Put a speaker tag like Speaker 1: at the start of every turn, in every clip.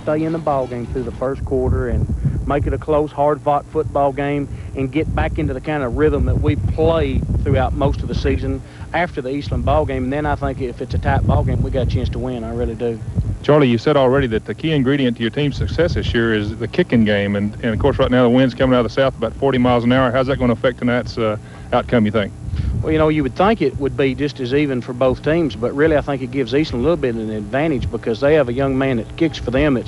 Speaker 1: stay in the ball game through the first quarter and make it a close, hard-fought football game and get back into the kind of rhythm that we played throughout most of the season after the Eastland ball game. And then I think if it's a tight ball game, we got a chance to win. I really do.
Speaker 2: Charlie, you said already that the key ingredient to your team's success this year is the kicking game. And of course, right now the wind's coming out of the south about 40 miles an hour. How's that going to affect tonight's outcome, you think?
Speaker 1: Well, you know, you would think it would be just as even for both teams, but really I think it gives Eastland a little bit of an advantage because they have a young man that kicks for them.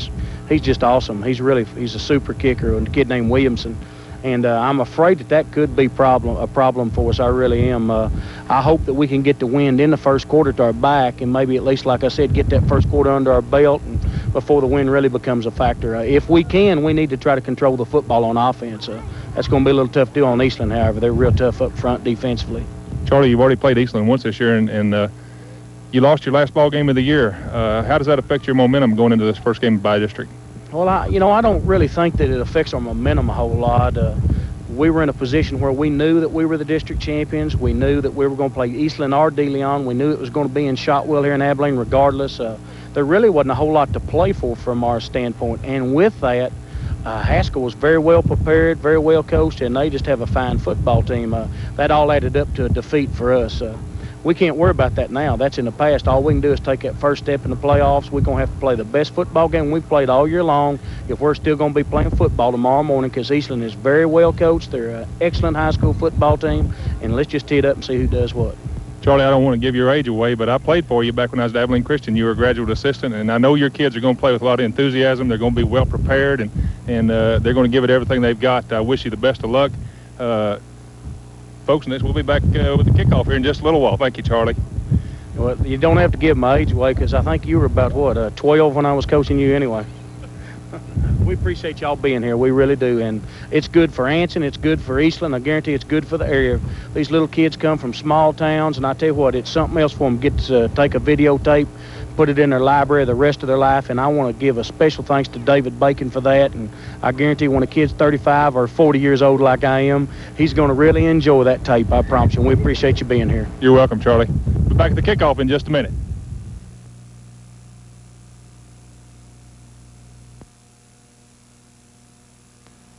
Speaker 1: He's just awesome. He's a super kicker, a kid named Williamson. And I'm afraid that could be a problem for us. I really am. I hope that we can get the wind in the first quarter to our back and maybe at least, like I said, get that first quarter under our belt and before the wind really becomes a factor. If we can, we need to try to control the football on offense. That's going to be a little tough to do on Eastland, however. They're real tough up front defensively.
Speaker 2: Charlie, you've already played Eastland once this year, and you lost your last ball game of the year. How does that affect your momentum going into this first game by district?
Speaker 1: Well, I don't really think that it affects our momentum a whole lot. We were in a position where we knew that we were the district champions. We knew that we were going to play Eastland or De Leon. We knew it was going to be in Shotwell here in Abilene regardless. There really wasn't a whole lot to play for from our standpoint. And with that, Haskell was very well prepared, very well coached, and they just have a fine football team. That all added up to a defeat for us. We can't worry about that now. That's in the past. All we can do is take that first step in the playoffs. We're going to have to play the best football game we've played all year long if we're still going to be playing football tomorrow morning because Eastland is very well coached. They're an excellent high school football team, and let's just tee it up and see who does what.
Speaker 2: Charlie, I don't want to give your age away, but I played for you back when I was at Abilene Christian. You were a graduate assistant, and I know your kids are going to play with a lot of enthusiasm. They're going to be well prepared, and they're going to give it everything they've got. I wish you the best of luck. Folks, we'll be back with the kickoff here in just a little while. Thank you, Charlie.
Speaker 1: Well, you don't have to give my age away because I think you were about, 12 when I was coaching you anyway. We appreciate y'all being here. We really do. And it's good for Anson. It's good for Eastland. I guarantee it's good for the area. These little kids come from small towns, and I tell you what, it's something else for them to get to take a videotape, put it in their library the rest of their life. And I want to give a special thanks to David Bacon for that. And I guarantee when a kid's 35 or 40 years old like I am, he's going to really enjoy that tape, I promise you. And we appreciate you being here.
Speaker 2: You're welcome, Charlie. We'll be back at the kickoff in just a minute.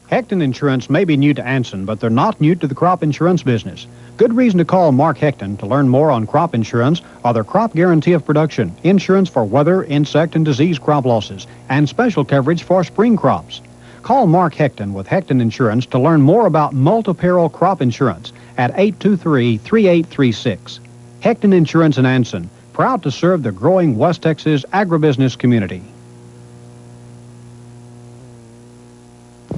Speaker 3: Hecton Insurance may be new to Anson, but they're not new to the crop insurance business. Good reason to call Mark Hecton to learn more on crop insurance are their crop guarantee of production, insurance for weather, insect, and disease crop losses, and special coverage for spring crops. Call Mark Hecton with Hecton Insurance to learn more about multi-peril crop insurance at 823-3836. Hecton Insurance in Anson, proud to serve the growing West Texas agribusiness community.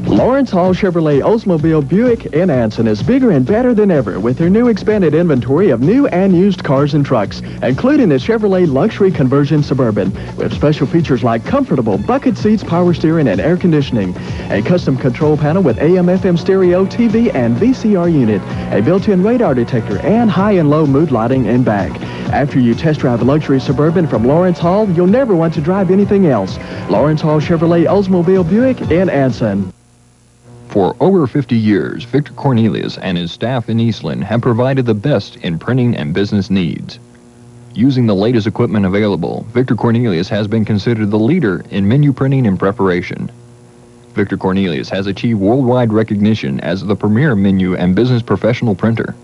Speaker 4: Lawrence Hall Chevrolet Oldsmobile Buick in Anson is bigger and better than ever with their new expanded inventory of new and used cars and trucks, including the Chevrolet Luxury Conversion Suburban with special features like comfortable bucket seats, power steering, and air conditioning, a custom control panel with AM/FM stereo, TV, and VCR unit, a built-in radar detector, and high and low mood lighting in back. After you test drive the luxury Suburban from Lawrence Hall, you'll never want to drive anything else. Lawrence Hall Chevrolet Oldsmobile Buick in Anson.
Speaker 5: For over 50 years, Victor Cornelius and his staff in Eastland have provided the best in printing and business needs. Using the latest equipment available, Victor Cornelius has been considered the leader in menu printing and preparation. Victor Cornelius has achieved worldwide recognition as the premier menu and business professional printer.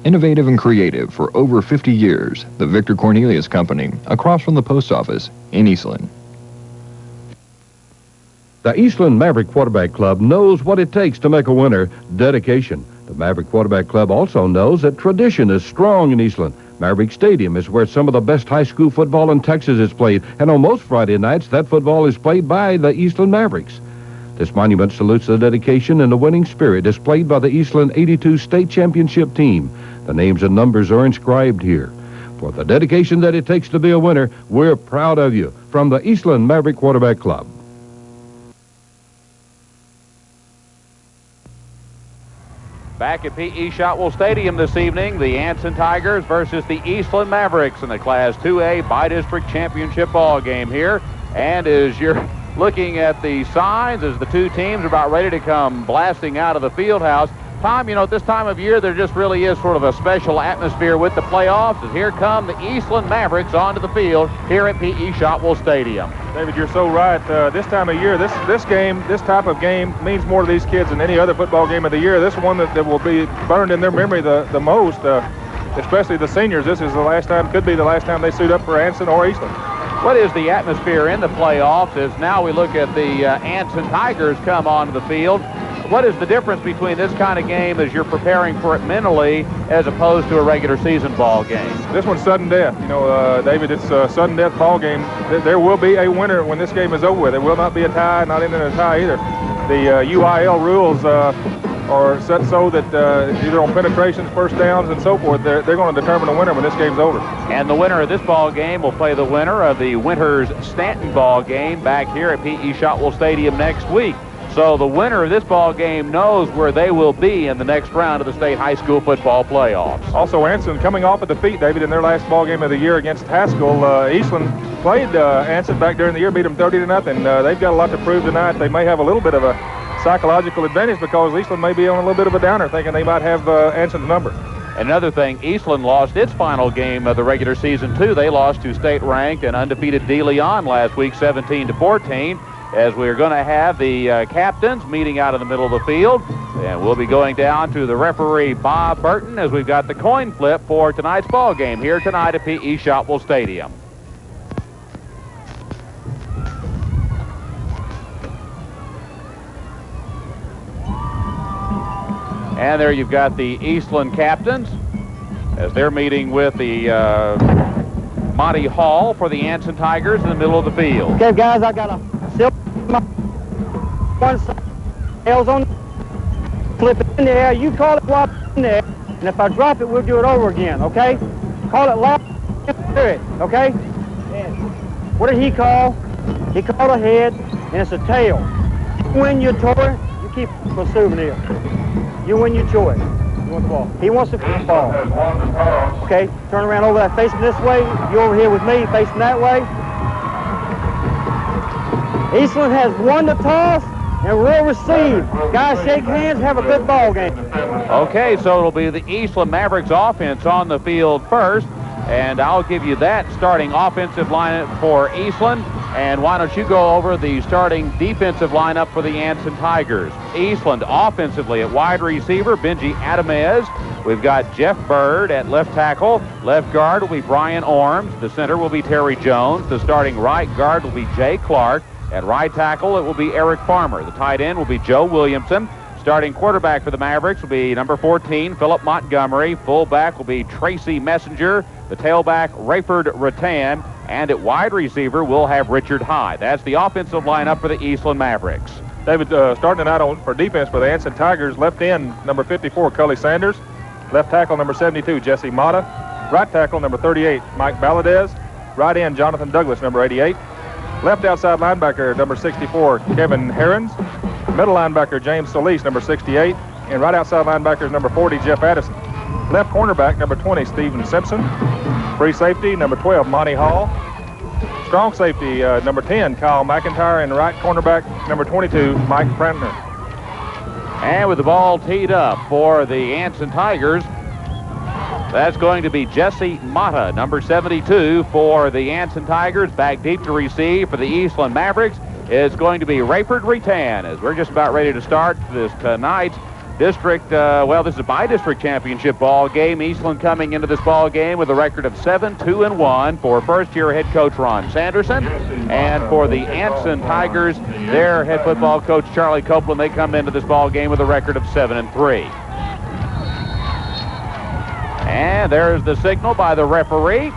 Speaker 5: Innovative and creative for over 50 years, the Victor Cornelius Company, across from the post office in Eastland.
Speaker 6: The Eastland Maverick Quarterback Club knows what it takes to make a winner: dedication. The Maverick Quarterback Club also knows that tradition is strong in Eastland. Maverick Stadium is where some of the best high school football in Texas is played, and on most Friday nights, that football is played by the Eastland Mavericks. This monument salutes the dedication and the winning spirit displayed by the Eastland 82 State Championship team. The names and numbers are inscribed here. For the dedication that it takes to be a winner, we're proud of you. From the Eastland Maverick Quarterback Club.
Speaker 7: Back at P.E. Shotwell Stadium this evening, the Anson Tigers versus the Eastland Mavericks in the Class 2A Bi-District Championship ball game here. And as you're looking at the signs, as the two teams are about ready to come blasting out of the field house, Tom, you know, at this time of year, there just really is sort of a special atmosphere with the playoffs, as here come the Eastland Mavericks onto the field here at P.E. Shotwell Stadium.
Speaker 2: David, you're so right. This time of year, this type of game means more to these kids than any other football game of the year. This one that will be burned in their memory the most, especially the seniors. This is the last time, could be the last time they suit up for Anson or Eastland.
Speaker 7: What is the atmosphere in the playoffs as now we look at the Anson Tigers come onto the field? What is the difference between this kind of game as you're preparing for it mentally as opposed to a regular season ball game?
Speaker 2: This one's sudden death. You know, David, it's a sudden death ball game. There will be a winner when this game is over with. There will not be a tie, not ending in a tie either. The UIL rules are set so that either on penetrations, first downs, and so forth, they're going to determine a winner when this game's over.
Speaker 7: And the winner of this ball game will play the winner of the Winters Stanton ball game back here at P.E. Shotwell Stadium next week. So the winner of this ball game knows where they will be in the next round of the state high school football playoffs.
Speaker 2: Also, Anson coming off a defeat, David, in their last ball game of the year against Haskell. Eastland played Anson back during the year, beat them 30-0. They've got a lot to prove tonight. They may have a little bit of a psychological advantage because Eastland may be on a little bit of a downer, thinking they might have Anson's number.
Speaker 7: Another thing, Eastland lost its final game of the regular season, too. They lost to state-ranked and undefeated De Leon last week, 17-14. As we're going to have the captains meeting out in the middle of the field. And we'll be going down to the referee, Bob Burton, as we've got the coin flip for tonight's ball game here tonight at P.E. Shotwell Stadium. And there you've got the Eastland captains as they're meeting with the Monty Hall for the Anson Tigers in the middle of the field.
Speaker 8: Okay, guys, I got a silver one side, tails on, flip it in the air. You call it while it's in there, and if I drop it, we'll do it over again, okay? Call it loud, hear it, okay? What did he call? He called a head, and it's a tail. You win your toy, you keep it for a souvenir. You win your choice. You want the ball? He wants the ball. Okay, turn around over there, facing this way. You over here with me, facing that way. Eastland has won the toss and will receive. Guys, shake hands, have a good ball game.
Speaker 7: Okay, so it'll be the Eastland Mavericks offense on the field first, and I'll give you that starting offensive lineup for Eastland. And why don't you go over the starting defensive lineup for the Anson Tigers? Eastland offensively at wide receiver, Benji Adamez. We've got Jeff Bird at left tackle. Left guard will be Brian Orms. The center will be Terry Jones. The starting right guard will be Jay Clark. At right tackle, it will be Eric Farmer. The tight end will be Joe Williamson. Starting quarterback for the Mavericks will be number 14, Philip Montgomery. Fullback will be Tracy Messenger. The tailback, Raiford Rattan. And at wide receiver, we'll have Richard Hyde. That's the offensive lineup for the Eastland Mavericks.
Speaker 2: David, starting tonight for defense for the Anson Tigers, left end, number 54, Cully Sanders. Left tackle, number 72, Jesse Mata. Right tackle, number 38, Mike Valadez. Right end, Jonathan Douglas, number 88. Left outside linebacker, number 64, Kevin Herons. Middle linebacker, James Solis, number 68. And right outside linebacker is number 40, Jeff Addison. Left cornerback, number 20, Steven Simpson. Free safety, number 12, Monty Hall. Strong safety, number 10, Kyle McIntyre. And right cornerback, number 22, Mike Prantner.
Speaker 7: And with the ball teed up for the Anson Tigers, that's going to be Jesse Mata, number 72 for the Anson Tigers. Back deep to receive for the Eastland Mavericks is going to be Raiford Rattan, as we're just about ready to start this tonight's district, this is a bi-district championship ball game. Eastland coming into this ball game with a record of 7-2-1 for first-year head coach Ron Sanderson. And for the Anson Tigers, their head football coach Charlie Copeland, they come into this ball game with a record of 7-3. And there's the signal by the referee.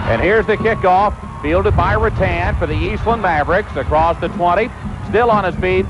Speaker 7: And here's the kickoff, fielded by Rattan for the Eastland Mavericks across the 20, still on his feet.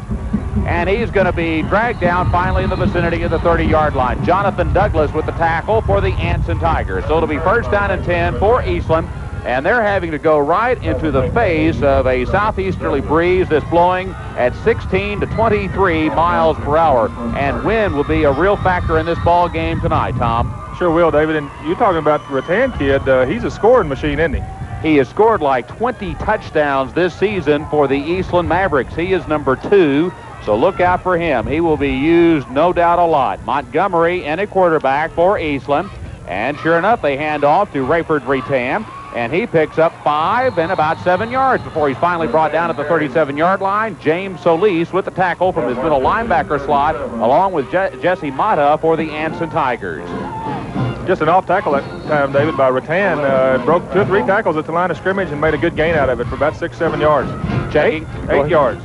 Speaker 7: And he's going to be dragged down finally in the vicinity of the 30-yard line. Jonathan Douglas with the tackle for the Anson Tigers. So it'll be first down and 10 for Eastland. And they're having to go right into the face of a southeasterly breeze that's blowing at 16 to 23 miles per hour. And wind will be a real factor in this ball game tonight, Tom.
Speaker 2: Sure will, David. And you're talking about the Rattan kid. He's a scoring machine, isn't he?
Speaker 7: He has scored like 20 touchdowns this season for the Eastland Mavericks. He is number 2. So look out for him. He will be used, no doubt, a lot. Montgomery and a quarterback for Eastland. And sure enough, they hand off to Raiford Rattan. and he picks up 5 and about 7 yards before he's finally brought down at the 37-yard line. James Solis with the tackle from his middle linebacker slot, along with Jesse Mata for the Anson Tigers.
Speaker 2: Just an off tackle that time, David, by Rattan. Broke 2 or 3 tackles at the line of scrimmage and made a good gain out of it for about 6-7 yards.
Speaker 7: Checking.
Speaker 2: 8 yards.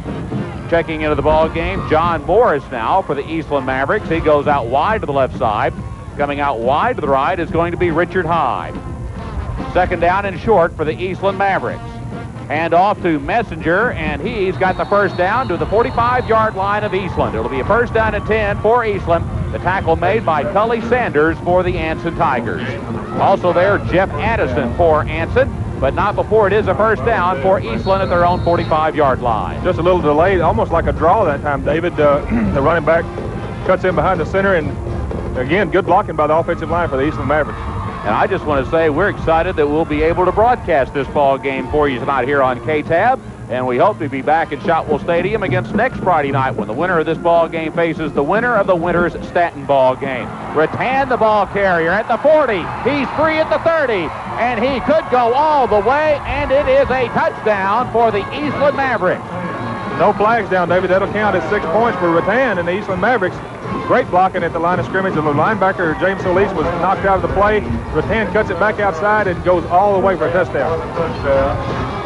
Speaker 7: Checking into the ball game, John Morris now for the Eastland Mavericks. He goes out wide to the left side. Coming out wide to the right is going to be Richard Hyde. 2nd down and short for the Eastland Mavericks. Hand off to Messenger, and he's got the first down to the 45-yard line of Eastland. It'll be a 1st down and 10 for Eastland. The tackle made by Tully Sanders for the Anson Tigers. Also there, Jeff Addison for Anson, but not before it is a 1st down for Eastland at their own 45-yard line.
Speaker 2: Just a little delay, almost like a draw that time, David. The running back cuts in behind the center, and again, good blocking by the offensive line for the Eastland Mavericks.
Speaker 7: And I just want to say we're excited that we'll be able to broadcast this ball game for you tonight here on KTAB. And we hope to be back at Shotwell Stadium against next Friday night when the winner of this ball game faces the winner of the winter's Staten ball game. Rattan, the ball carrier, at the 40. He's free at the 30. And he could go all the way, and it is a touchdown for the Eastland Mavericks.
Speaker 2: No flags down, David. That'll count as 6 points for Rattan and the Eastland Mavericks. Great blocking at the line of scrimmage. The linebacker, James Solis, was knocked out of the play. Rattan cuts it back outside and goes all the way for a touchdown.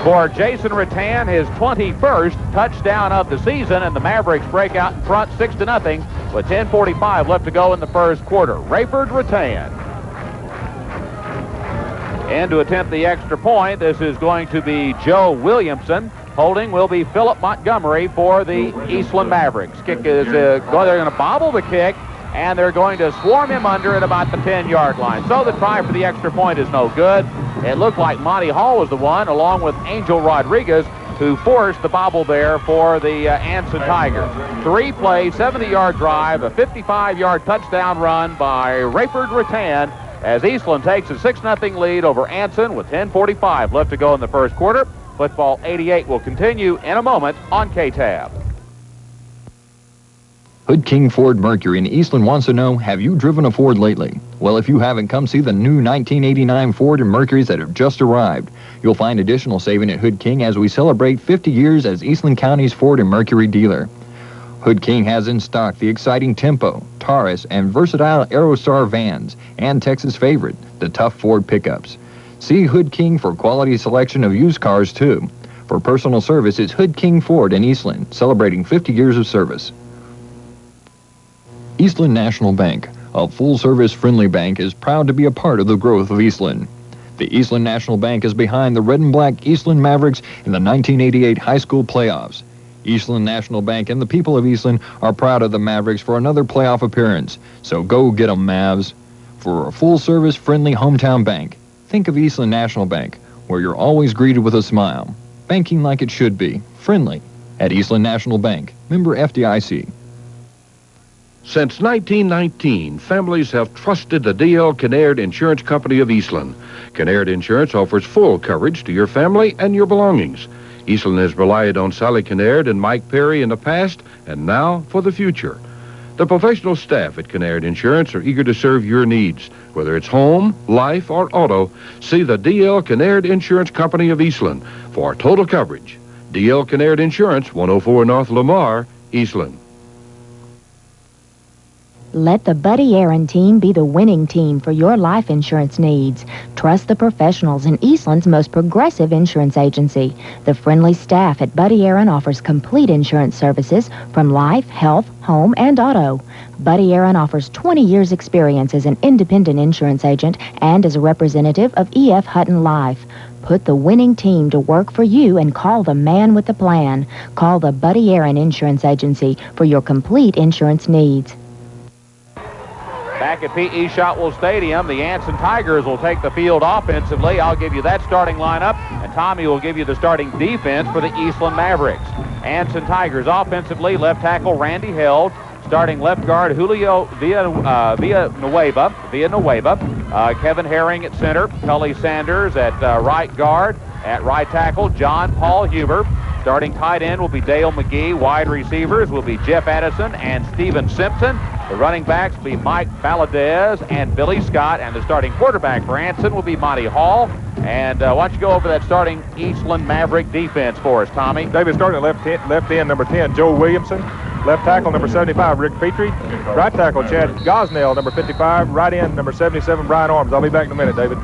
Speaker 7: For Jason Rattan, his 21st touchdown of the season, and the Mavericks break out in front 6-0 with 10:45 left to go in the first quarter. Raiford Rattan. And to attempt the extra point, this is going to be Joe Williamson. Holding will be Philip Montgomery for the Eastland Mavericks. Kick is they're going to bobble the kick, and they're going to swarm him under at about the 10-yard line. So the try for the extra point is no good. It looked like Monty Hall was the one, along with Angel Rodriguez, who forced the bobble there for the Anson Tigers. 3-play, 70-yard drive, a 55-yard touchdown run by Raiford Rattan as Eastland takes a 6-0 lead over Anson with 10:45 left to go in the first quarter. Football 88 will continue in a moment on KTAB.
Speaker 5: Hood King Ford Mercury in Eastland wants to know, have you driven a Ford lately? Well, if you haven't, come see the new 1989 Ford and Mercuries that have just arrived. You'll find additional saving at Hood King as we celebrate 50 years as Eastland County's Ford and Mercury dealer. Hood King has in stock the exciting Tempo, Taurus, and versatile Aerostar vans, and Texas' favorite, the tough Ford pickups. See Hood King for quality selection of used cars, too. For personal service, it's Hood King Ford in Eastland, celebrating 50 years of service. Eastland National Bank, a full-service friendly bank, is proud to be a part of the growth of Eastland. The Eastland National Bank is behind the red and black Eastland Mavericks in the 1988 high school playoffs. Eastland National Bank and the people of Eastland are proud of the Mavericks for another playoff appearance. So go get 'em, Mavs. For a full-service friendly hometown bank, think of Eastland National Bank, where you're always greeted with a smile. Banking like it should be, friendly. At Eastland National Bank, member FDIC.
Speaker 6: Since 1919, families have trusted the D.L. Kinnaird Insurance Company of Eastland. Kinnaird Insurance offers full coverage to your family and your belongings. Eastland has relied on Sally Kinnaird and Mike Perry in the past, and now for the future. The professional staff at Kinnaird Insurance are eager to serve your needs. Whether it's home, life, or auto, see the D.L. Kinnaird Insurance Company of Eastland for total coverage. D.L. Kinnaird Insurance, 104 North Lamar, Eastland.
Speaker 9: Let the Buddy Aaron team be the winning team for your life insurance needs. Trust the professionals in Eastland's most progressive insurance agency. The friendly staff at Buddy Aaron offers complete insurance services from life, health, home, and auto. Buddy Aaron offers 20 years experience as an independent insurance agent and as a representative of E.F. Hutton Life. Put the winning team to work for you and call the man with the plan. Call the Buddy Aaron Insurance Agency for your complete insurance needs.
Speaker 7: Back at P.E. Shotwell Stadium, the Anson Tigers will take the field offensively. I'll give you that starting lineup, and Tommy will give you the starting defense for the Eastland Mavericks. Anson Tigers offensively, left tackle Randy Held, starting left guard Julio Villanueva, Kevin Herring at center, Tully Sanders at right guard, at right tackle John Paul Huber. Starting tight end will be Dale McGee. Wide receivers will be Jeff Addison and Steven Simpson. The running backs will be Mike Valadez and Billy Scott. And the starting quarterback for Anson will be Monty Hall. And why don't you go over that starting Eastland Maverick defense for us, Tommy?
Speaker 2: David starting at left end, number 10, Joe Williamson. Left tackle, number 75, Rick Petrie. Right tackle, Chad Gosnell, number 55. Right end, number 77, Brian Arms. I'll be back in a minute, David.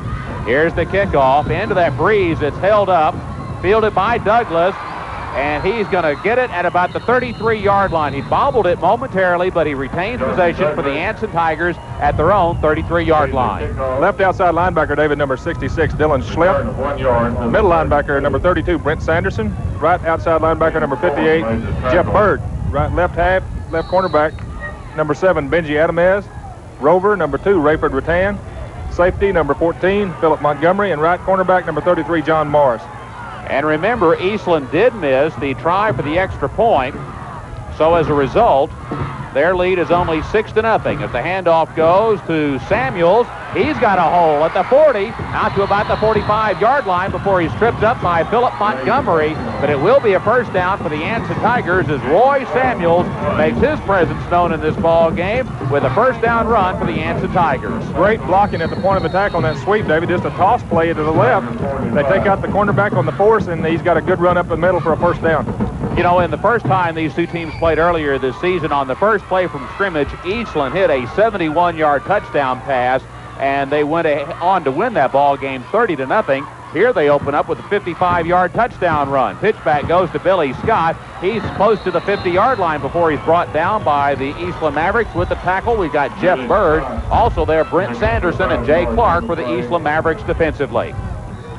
Speaker 7: Here's the kickoff into that breeze. It's held up, fielded by Douglas, and he's going to get it at about the 33-yard line. He bobbled it momentarily, but he retains possession for the Anson Tigers at their own 33-yard line.
Speaker 2: Left outside linebacker, David, number 66, Dylan Schlepp. Middle linebacker, number 32, Brent Sanderson. Right outside linebacker, number 58, Jeff Bird. Right left half, left cornerback, number 7, Benji Adamez. Rover, number 2, Raiford Rattan. Safety, number 14, Philip Montgomery. And right cornerback, number 33, John Morris.
Speaker 7: And remember, Eastland did miss the try for the extra point. So as a result, their lead is only 6-0. As the handoff goes to Samuels, he's got a hole at the 40, out to about the 45-yard line before he's tripped up by Philip Montgomery. But it will be a first down for the Anson Tigers as Roy Samuels makes his presence known in this ball game with a first down run for the Anson Tigers.
Speaker 2: Great blocking at the point of attack on that sweep, David. Just a toss play to the left. They take out the cornerback on the force, and he's got a good run up the middle for a first down.
Speaker 7: You know, in the first time these two teams played earlier this season, on the first play from scrimmage, Eastland hit a 71-yard touchdown pass, and they went on to win that ball game 30-0. Here they open up with a 55-yard touchdown run. Pitchback goes to Billy Scott. He's close to the 50-yard line before he's brought down by the Eastland Mavericks. With the tackle, we've got Jeff Bird. Also there, Brent Sanderson and Jay Clark for the Eastland Mavericks defensively.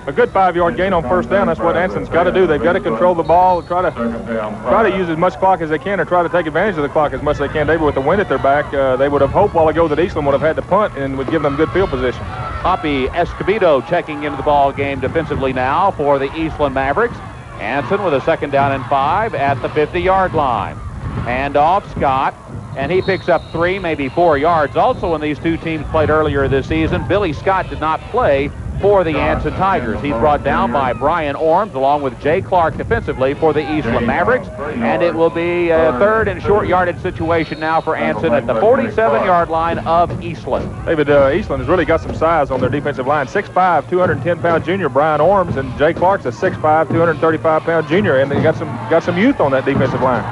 Speaker 2: A good 5-yard gain on first down. That's what Anson's got to do. They've got to control the ball, try to use as much clock as they can, or try to take advantage of the clock as much as they can. David, with the wind at their back, they would have hoped while ago that Eastland would have had to punt and would give them good field position.
Speaker 7: Poppy Escobedo checking into the ball game defensively now for the Eastland Mavericks. Anson with a 2nd down and 5 at the 50-yard line. Hand off Scott, and he picks up 3, maybe 4 yards. Also, when these two teams played earlier this season, Billy Scott did not play for the Anson Tigers. He's brought down by Brian Orms along with Jay Clark defensively for the Eastland Mavericks, and it will be a 3rd and short yardage situation now for Anson at the 47-yard line of Eastland.
Speaker 2: David, Eastland has really got some size on their defensive line. 6'5", 210-pound junior Brian Orms, and Jay Clark's a 6'5", 235-pound junior, and they got some youth on that defensive line.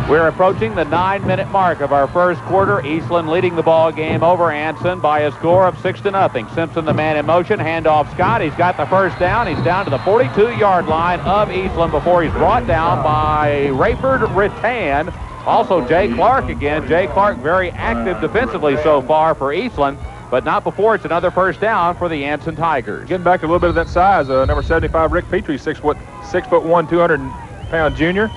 Speaker 2: We're approaching the 9-minute mark of our first quarter. Eastland leading the ball game over Anson by a score of 6-0. Simpson, the man in motion, handoff Scott. He's got the first down. He's down to the 42-yard line of Eastland before he's brought down by Raiford Rattan. Also Jay Clark again. Jay Clark very active defensively so far for Eastland, but not before it's another first down for the Anson Tigers.
Speaker 10: Getting back a little bit of that size, number 75, Rick Petrie, 6'1", 200-pound junior.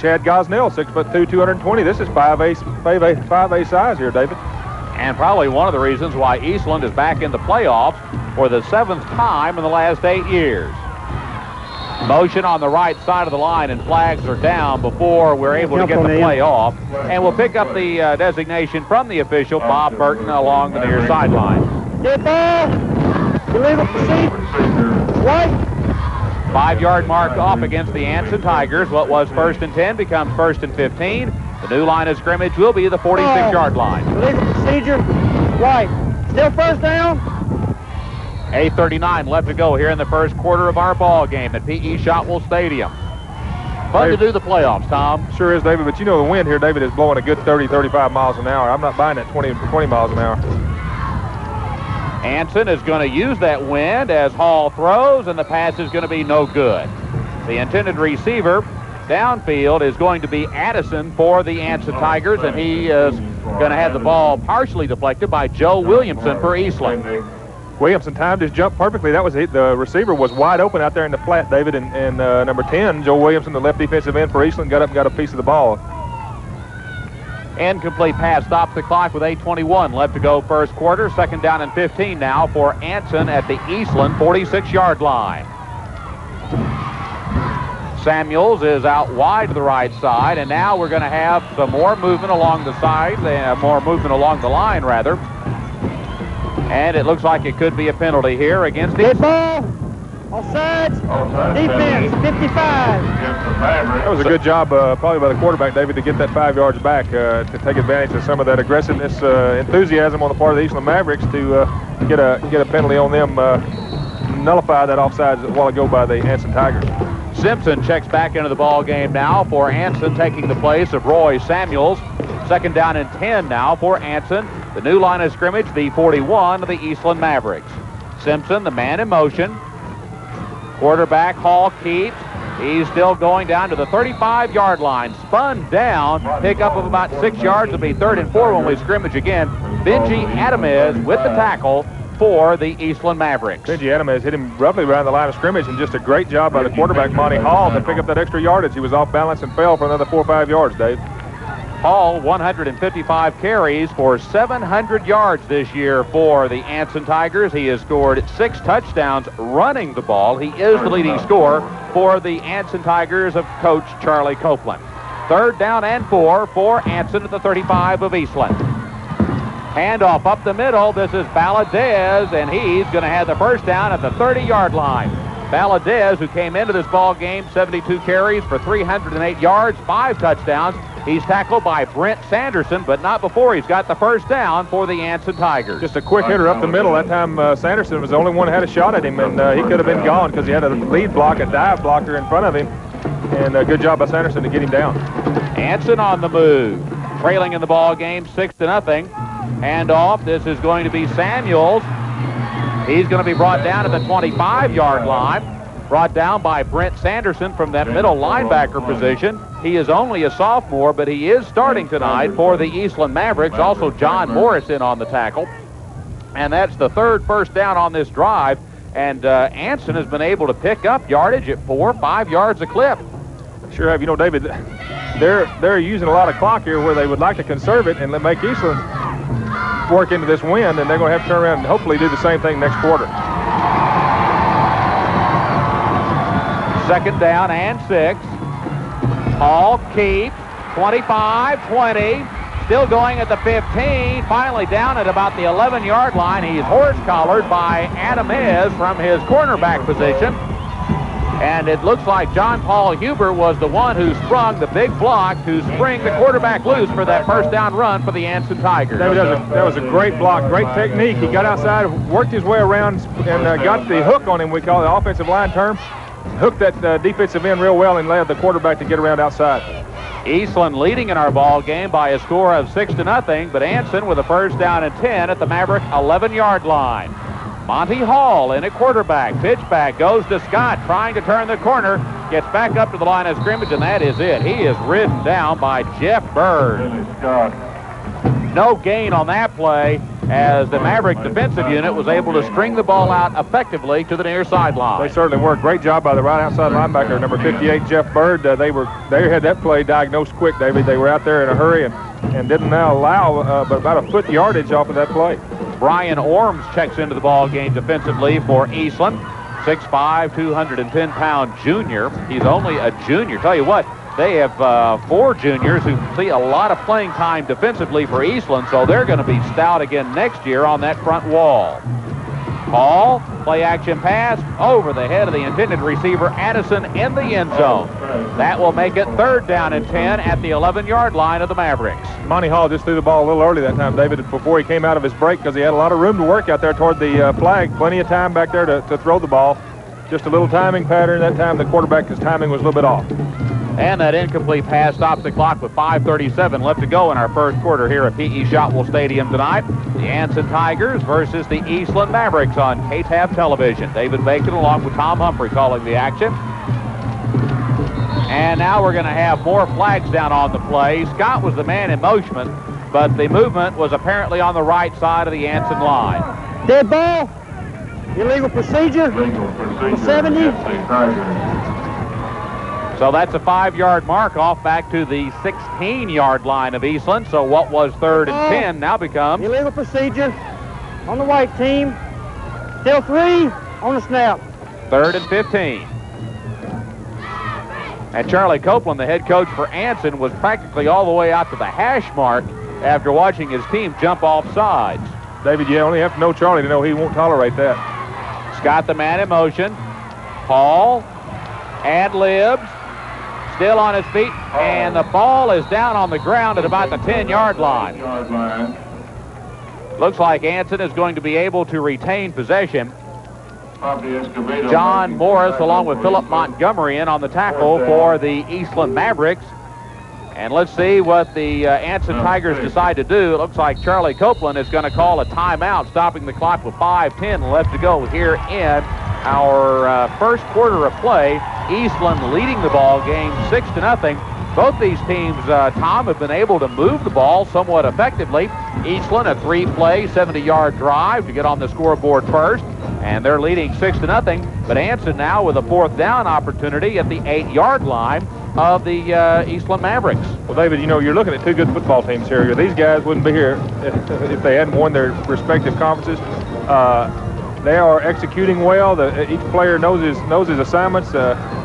Speaker 10: Chad Gosnell, 6'2", 220. This is 5A size here, David.
Speaker 7: And probably one of the reasons why Eastland is back in the playoffs for the 7th time in the last 8 years. Motion on the right side of the line, and flags are down before we're able to get the play off. And we'll pick up the designation from the official, Bob Burton, along the near sideline.
Speaker 8: Get ball. You leave it to see. White.
Speaker 7: 5-yard mark off against the Anson Tigers. What was 1st and 10 becomes 1st and 15. The new line of scrimmage will be the 46-yard line.
Speaker 8: Legal procedure. Right. Still first down.
Speaker 7: 8:39 left to go here in the first quarter of our ball game at P.E. Shotwell Stadium. Fun to do the playoffs, Tom.
Speaker 10: Sure is, David, but you know the wind here, David, is blowing a good 30, 35 miles an hour. I'm not buying that 20 miles an hour.
Speaker 7: Anson is going to use that wind as Hall throws, and the pass is going to be no good. The intended receiver downfield is going to be Addison for the Anson Tigers, and he is going to have the ball partially deflected by Joe Williamson for Eastland.
Speaker 10: Williamson timed his jump perfectly. That was it. The receiver was wide open out there in the flat, David, and number 10, Joe Williamson, the left defensive end for Eastland, got up and got a piece of the ball.
Speaker 7: Incomplete pass stops the clock with 8:21 left to go first quarter. 2nd down and 15 now for Anson at the Eastland 46-yard line. Samuels is out wide to the right side, and now we're going to have some more movement along the side, more movement along the line, rather. And it looks like it could be a penalty here against
Speaker 8: Eastland. Offsides. Defense, 55.
Speaker 10: That was a good job probably by the quarterback, David, to get that 5 yards back to take advantage of some of that aggressiveness, enthusiasm on the part of the Eastland Mavericks to get a penalty on them, nullify that offsides a while ago by the Anson Tigers.
Speaker 7: Simpson checks back into the ball game now for Anson, taking the place of Roy Samuels. 2nd down and 10 now for Anson. The new line of scrimmage, the 41 of the Eastland Mavericks. Simpson, the man in motion. Quarterback Hall keeps. He's still going down to the 35-yard line. Spun down. Pickup of about 6 yards. It'll be 3rd and 4 when we scrimmage again. Benji Adamez with the tackle for the Eastland Mavericks.
Speaker 10: Benji Adamez hit him roughly around the line of scrimmage, and just a great job by the quarterback, Monty Hall, to pick up that extra yardage. He was off balance and fell for another 4 or 5 yards, Dave.
Speaker 7: Hall, 155 carries for 700 yards this year for the Anson Tigers. He has scored 6 touchdowns running the ball. He is the leading scorer for the Anson Tigers of Coach Charlie Copeland. 3rd down and 4 for Anson at the 35 of Eastland. Handoff up the middle. This is Valadez, and he's going to have the first down at the 30-yard line. Valadez, who came into this ball game, 72 carries for 308 yards, 5 touchdowns. He's tackled by Brent Sanderson, but not before he's got the first down for the Anson Tigers.
Speaker 10: Just a quick hitter up the middle. That time Sanderson was the only one who had a shot at him, and he could have been gone because he had a lead block, a dive blocker in front of him. And a good job by Sanderson to get him down.
Speaker 7: Anson on the move. Trailing in the ball game, 6-0. Handoff. This is going to be Samuels. He's going to be brought down to the 25-yard line. Brought down by Brent Sanderson from that middle linebacker position. He is only a sophomore, but he is starting tonight for the Eastland Mavericks. Also, John Morrison on the tackle. And that's the 3rd first down on this drive. And Anson has been able to pick up yardage at 4 or 5 yards a clip.
Speaker 10: Sure have. You know, David, they're using a lot of clock here where they would like to conserve it and make Eastland work into this win, and they're going to have to turn around and hopefully do the same thing next quarter.
Speaker 7: 2nd down and 6. Hall keeps. 25, 20. Still going at the 15. Finally down at about the 11-yard line. He's horse-collared by Adamez from his cornerback position. And it looks like John Paul Huber was the one who sprung the big block to spring the quarterback loose for that first down run for the Anson Tigers.
Speaker 10: That was a great block, great technique. He got outside, worked his way around, and got the hook on him, we call it the offensive line term. Hooked that defensive end real well and allowed the quarterback to get around outside.
Speaker 7: Eastland leading in our ball game by a score of 6-0, but Anson with a first down and 10 at the Maverick 11-yard line. Monty Hall in at quarterback. Pitch back goes to Scott, trying to turn the corner. Gets back up to the line of scrimmage, and that is it. He is ridden down by Jeff Bird. No gain on that play, as the Maverick defensive unit was able to string the ball out effectively to the near sideline.
Speaker 10: They certainly were. Great job by the right outside linebacker, number 58, Jeff Bird. They had that play diagnosed quick, David. They were out there in a hurry and didn't now allow but about a foot yardage off of that play.
Speaker 7: Brian Orms checks into the ball game defensively for Eastland. 6'5", 210-pound junior. He's only a junior. Tell you what, they have 4 juniors who see a lot of playing time defensively for Eastland, so they're going to be stout again next year on that front wall. Hall, play action pass over the head of the intended receiver, Addison, in the end zone. That will make it 3rd down and 10 at the 11-yard line of the Mavericks.
Speaker 10: Monty Hall just threw the ball a little early that time, David, before he came out of his break, because he had a lot of room to work out there toward the flag. Plenty of time back there to throw the ball. Just a little timing pattern that time. The quarterback's timing was a little bit off.
Speaker 7: And that incomplete pass stops the clock with 5:37 left to go in our first quarter here at P.E. Shotwell Stadium tonight. The Anson Tigers versus the Eastland Mavericks on KTAB television. David Bacon along with Tom Humphrey calling the action. And now we're going to have more flags down on the play. Scott was the man in motion, but the movement was apparently on the right side of the Anson line.
Speaker 8: Dead ball. Illegal procedure. 70.
Speaker 7: So that's a 5-yard mark off back to the 16-yard line of Eastland. So what was 3rd and 10 now becomes
Speaker 8: illegal procedure on the white team. Still 3 on the snap.
Speaker 7: 3rd and 15. And Charlie Copeland, the head coach for Anson, was practically all the way out to the hash mark after watching his team jump off sides.
Speaker 10: David, you only have to know Charlie to know he won't tolerate that.
Speaker 7: Scott, the man in motion. Hall ad-libs, still on his feet, and the ball is down on the ground at about the 10-yard line. Looks like Anson is going to be able to retain possession. John Morris along with Philip Montgomery in on the tackle for the Eastland Mavericks. And let's see what the Anson Tigers decide to do. It looks like Charlie Copeland is going to call a timeout, stopping the clock with 5:10 left to go here in our first quarter of play. Eastland leading the ball game 6-0. Both these teams, Tom, have been able to move the ball somewhat effectively. Eastland a 3-play, 70-yard drive to get on the scoreboard first, and they're leading 6-0. But Anson now with a 4th down opportunity at the 8-yard line of the Eastland Mavericks.
Speaker 10: Well, David, you know, you're looking at two good football teams here. These guys wouldn't be here if they hadn't won their respective conferences. They are executing well. Each player knows his assignments.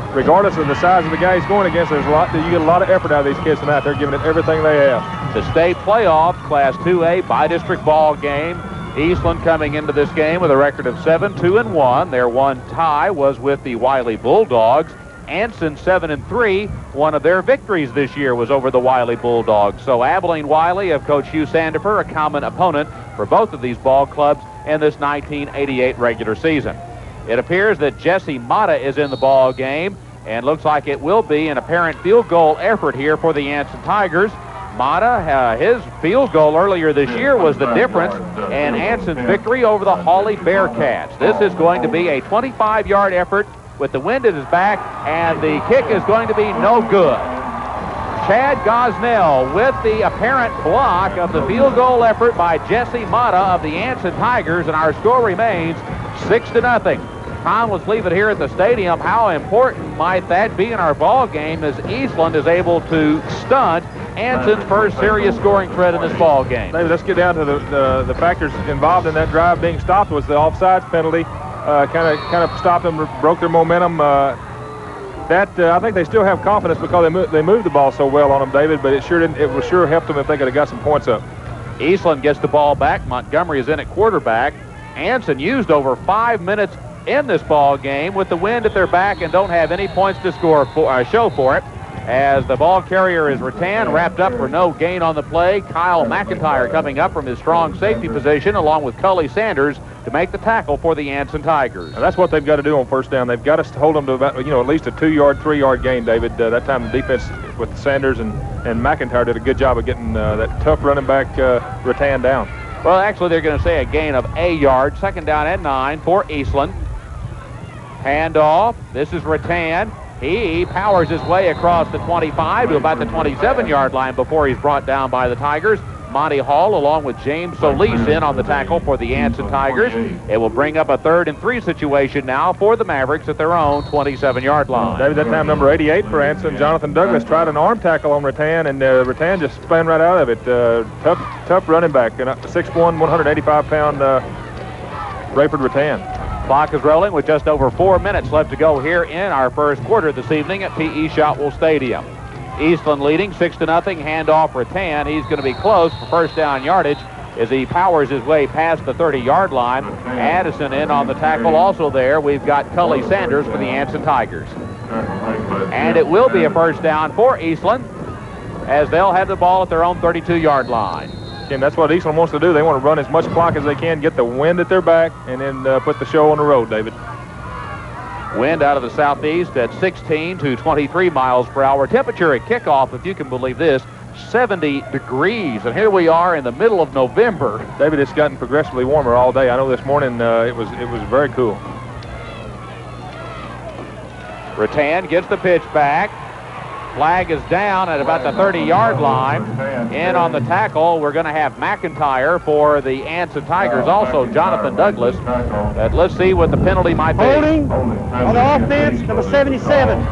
Speaker 10: Regardless of the size of the guy he's going against, you get a lot of effort out of these kids tonight. They're giving it everything they have.
Speaker 7: The state playoff, Class 2A bi-district ball game. Eastland coming into this game with a record of 7-2-1. Their one tie was with the Wiley Bulldogs. Anson 7-3. One of their victories this year was over the Wiley Bulldogs. So Abilene Wiley of Coach Hugh Sandifer, a common opponent for both of these ball clubs in this 1988 regular season. It appears that Jesse Mata is in the ball game, and looks like it will be an apparent field goal effort here for the Anson Tigers. Mata, his field goal earlier this year was the difference in Anson's victory over the Hawley Bearcats. This is going to be a 25-yard effort with the wind at his back, and the kick is going to be no good. Chad Gosnell with the apparent block of the field goal effort by Jesse Mata of the Anson Tigers, and our score remains 6-0. Tom, let's leave it here at the stadium. How important might that be in our ball game as Eastland is able to stunt Anson's first serious scoring threat in this ball game?
Speaker 10: David, let's get down to the factors involved in that drive being stopped. Was the offsides penalty. Kind of stopped them, broke their momentum. I think they still have confidence because they moved the ball so well on them, David, but it would sure help them if they could have got some points up.
Speaker 7: Eastland gets the ball back. Montgomery is in at quarterback. Anson used over 5 minutes in this ball game with the wind at their back and don't have any points to show for it. As the ball carrier is Rattan, wrapped up for no gain on the play. Kyle McIntyre coming up from his strong safety position along with Cully Sanders to make the tackle for the Anson Tigers.
Speaker 10: Now that's what they've got to do on first down. They've got to hold them to about, at least a 2-yard, 3-yard gain, David. That time the defense with Sanders and McIntyre did a good job of getting that tough running back Rattan down.
Speaker 7: Well, actually, they're going to say a gain of a yard. 2nd down and 9 for Eastland. Handoff. This is Rattan. He powers his way across the 25 to about the 27-yard line before he's brought down by the Tigers. Monty Hall along with James Solis in on the tackle for the Anson Tigers. It will bring up a 3rd and 3 situation now for the Mavericks at their own 27-yard line.
Speaker 10: David, that time number 88 for Anson. Jonathan Douglas tried an arm tackle on Rattan, and Rattan just spun right out of it. Tough running back, and 6'1", 185-pound Raiford Rattan.
Speaker 7: Clock is rolling with just over 4 minutes left to go here in our first quarter this evening at P.E. Shotwell Stadium. Eastland leading 6-0. Handoff Rattan. He's going to be close for first down yardage as he powers his way past the 30-yard line. Addison in on the tackle. Also there, we've got Cully Sanders for the Anson Tigers. And it will be a first down for Eastland as they'll have the ball at their own 32-yard line.
Speaker 10: And that's what Eastland wants to do. They want to run as much clock as they can, get the wind at their back, and then put the show on the road, David.
Speaker 7: Wind out of the southeast at 16 to 23 miles per hour. Temperature at kickoff, if you can believe this, 70 degrees. And here we are in the middle of November.
Speaker 10: David, it's gotten progressively warmer all day. I know this morning it was very cool.
Speaker 7: Rattan gets the pitch back. Flag is down at about the 30-yard line. In on the tackle, we're going to have McIntyre for the Anson Tigers. Also, Jonathan Douglas. Let's see what the penalty might be.
Speaker 8: Holding on the offense, number 77.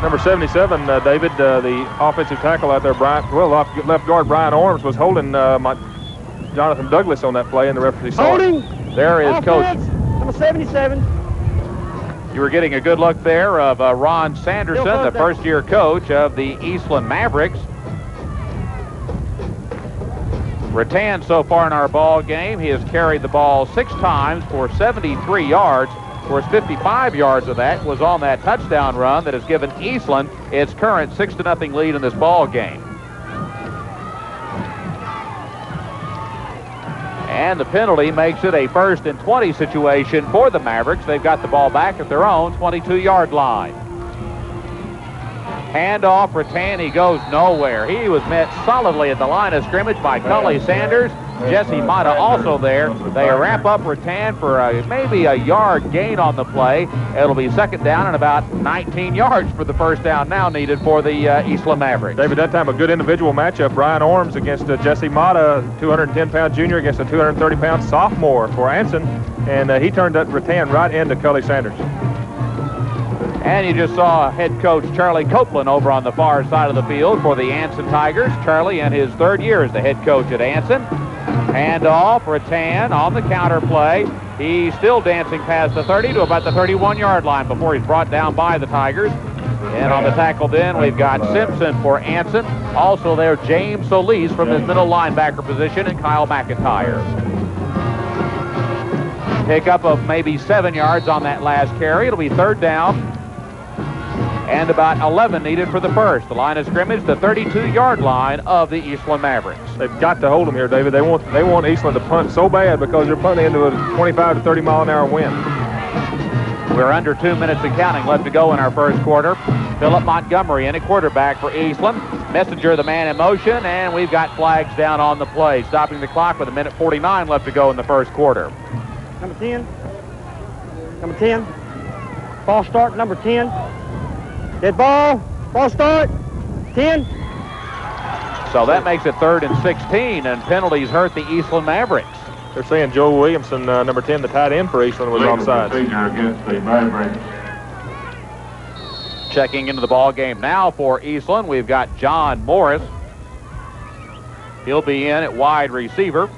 Speaker 10: Number 77, David, the offensive tackle out there, left guard Brian Orms was holding Jonathan Douglas on that play, and the referee saw
Speaker 8: Holding.
Speaker 10: it.
Speaker 7: There is
Speaker 8: Offense,
Speaker 7: Coach.
Speaker 8: number 77.
Speaker 7: You were getting a good look there of Ron Sanderson, the first-year coach of the Eastland Mavericks. Rattan so far in our ball game, he has carried the ball 6 times for 73 yards. Of course, 55 yards of that was on that touchdown run that has given Eastland its current 6-0 lead in this ball game. And the penalty makes it a 1st and 20 situation for the Mavericks. They've got the ball back at their own 22-yard line. Handoff, Rattan, he goes nowhere. He was met solidly at the line of scrimmage by Cully Sanders. Jesse Mata also there. They wrap up Rattan for maybe a yard gain on the play. It'll be 2nd down and about 19 yards for the 1st down now needed for the Eastland Mavericks.
Speaker 10: David, that time a good individual matchup. Brian Orms against Jesse Mata, 210-pound junior against a 230-pound sophomore for Anson. And he turned that Rattan right into Cully Sanders.
Speaker 7: And you just saw head coach Charlie Copeland over on the far side of the field for the Anson Tigers. Charlie in his 3rd year as the head coach at Anson. Handoff, Rattan on the counter play. He's still dancing past the 30 to about the 31-yard line before he's brought down by the Tigers. And on the tackle then, we've got Simpson for Anson. Also there, James Solis from his middle linebacker position, and Kyle McIntyre. Pickup of maybe 7 yards on that last carry. It'll be 3rd down and about 11 needed for the 1st. The line of scrimmage, the 32-yard line of the Eastland Mavericks.
Speaker 10: They've got to hold them here, David. They want Eastland to punt so bad because they're punting into a 25 to 30 mile an hour wind.
Speaker 7: We're under 2 minutes and counting left to go in our 1st quarter. Philip Montgomery in at quarterback for Eastland. Messenger, the man in motion, and we've got flags down on the play, stopping the clock with 1:49 left to go in the 1st quarter.
Speaker 8: Number 10. Number 10. False start, number 10. Dead ball. False start. 10.
Speaker 7: So that makes it 3rd and 16, and penalties hurt the Eastland Mavericks.
Speaker 10: They're saying Joe Williamson, number 10, the tight end for Eastland, was offside.
Speaker 11: Against the Mavericks.
Speaker 7: Checking into the ball game now for Eastland, we've got John Morris. He'll be in at wide receiver,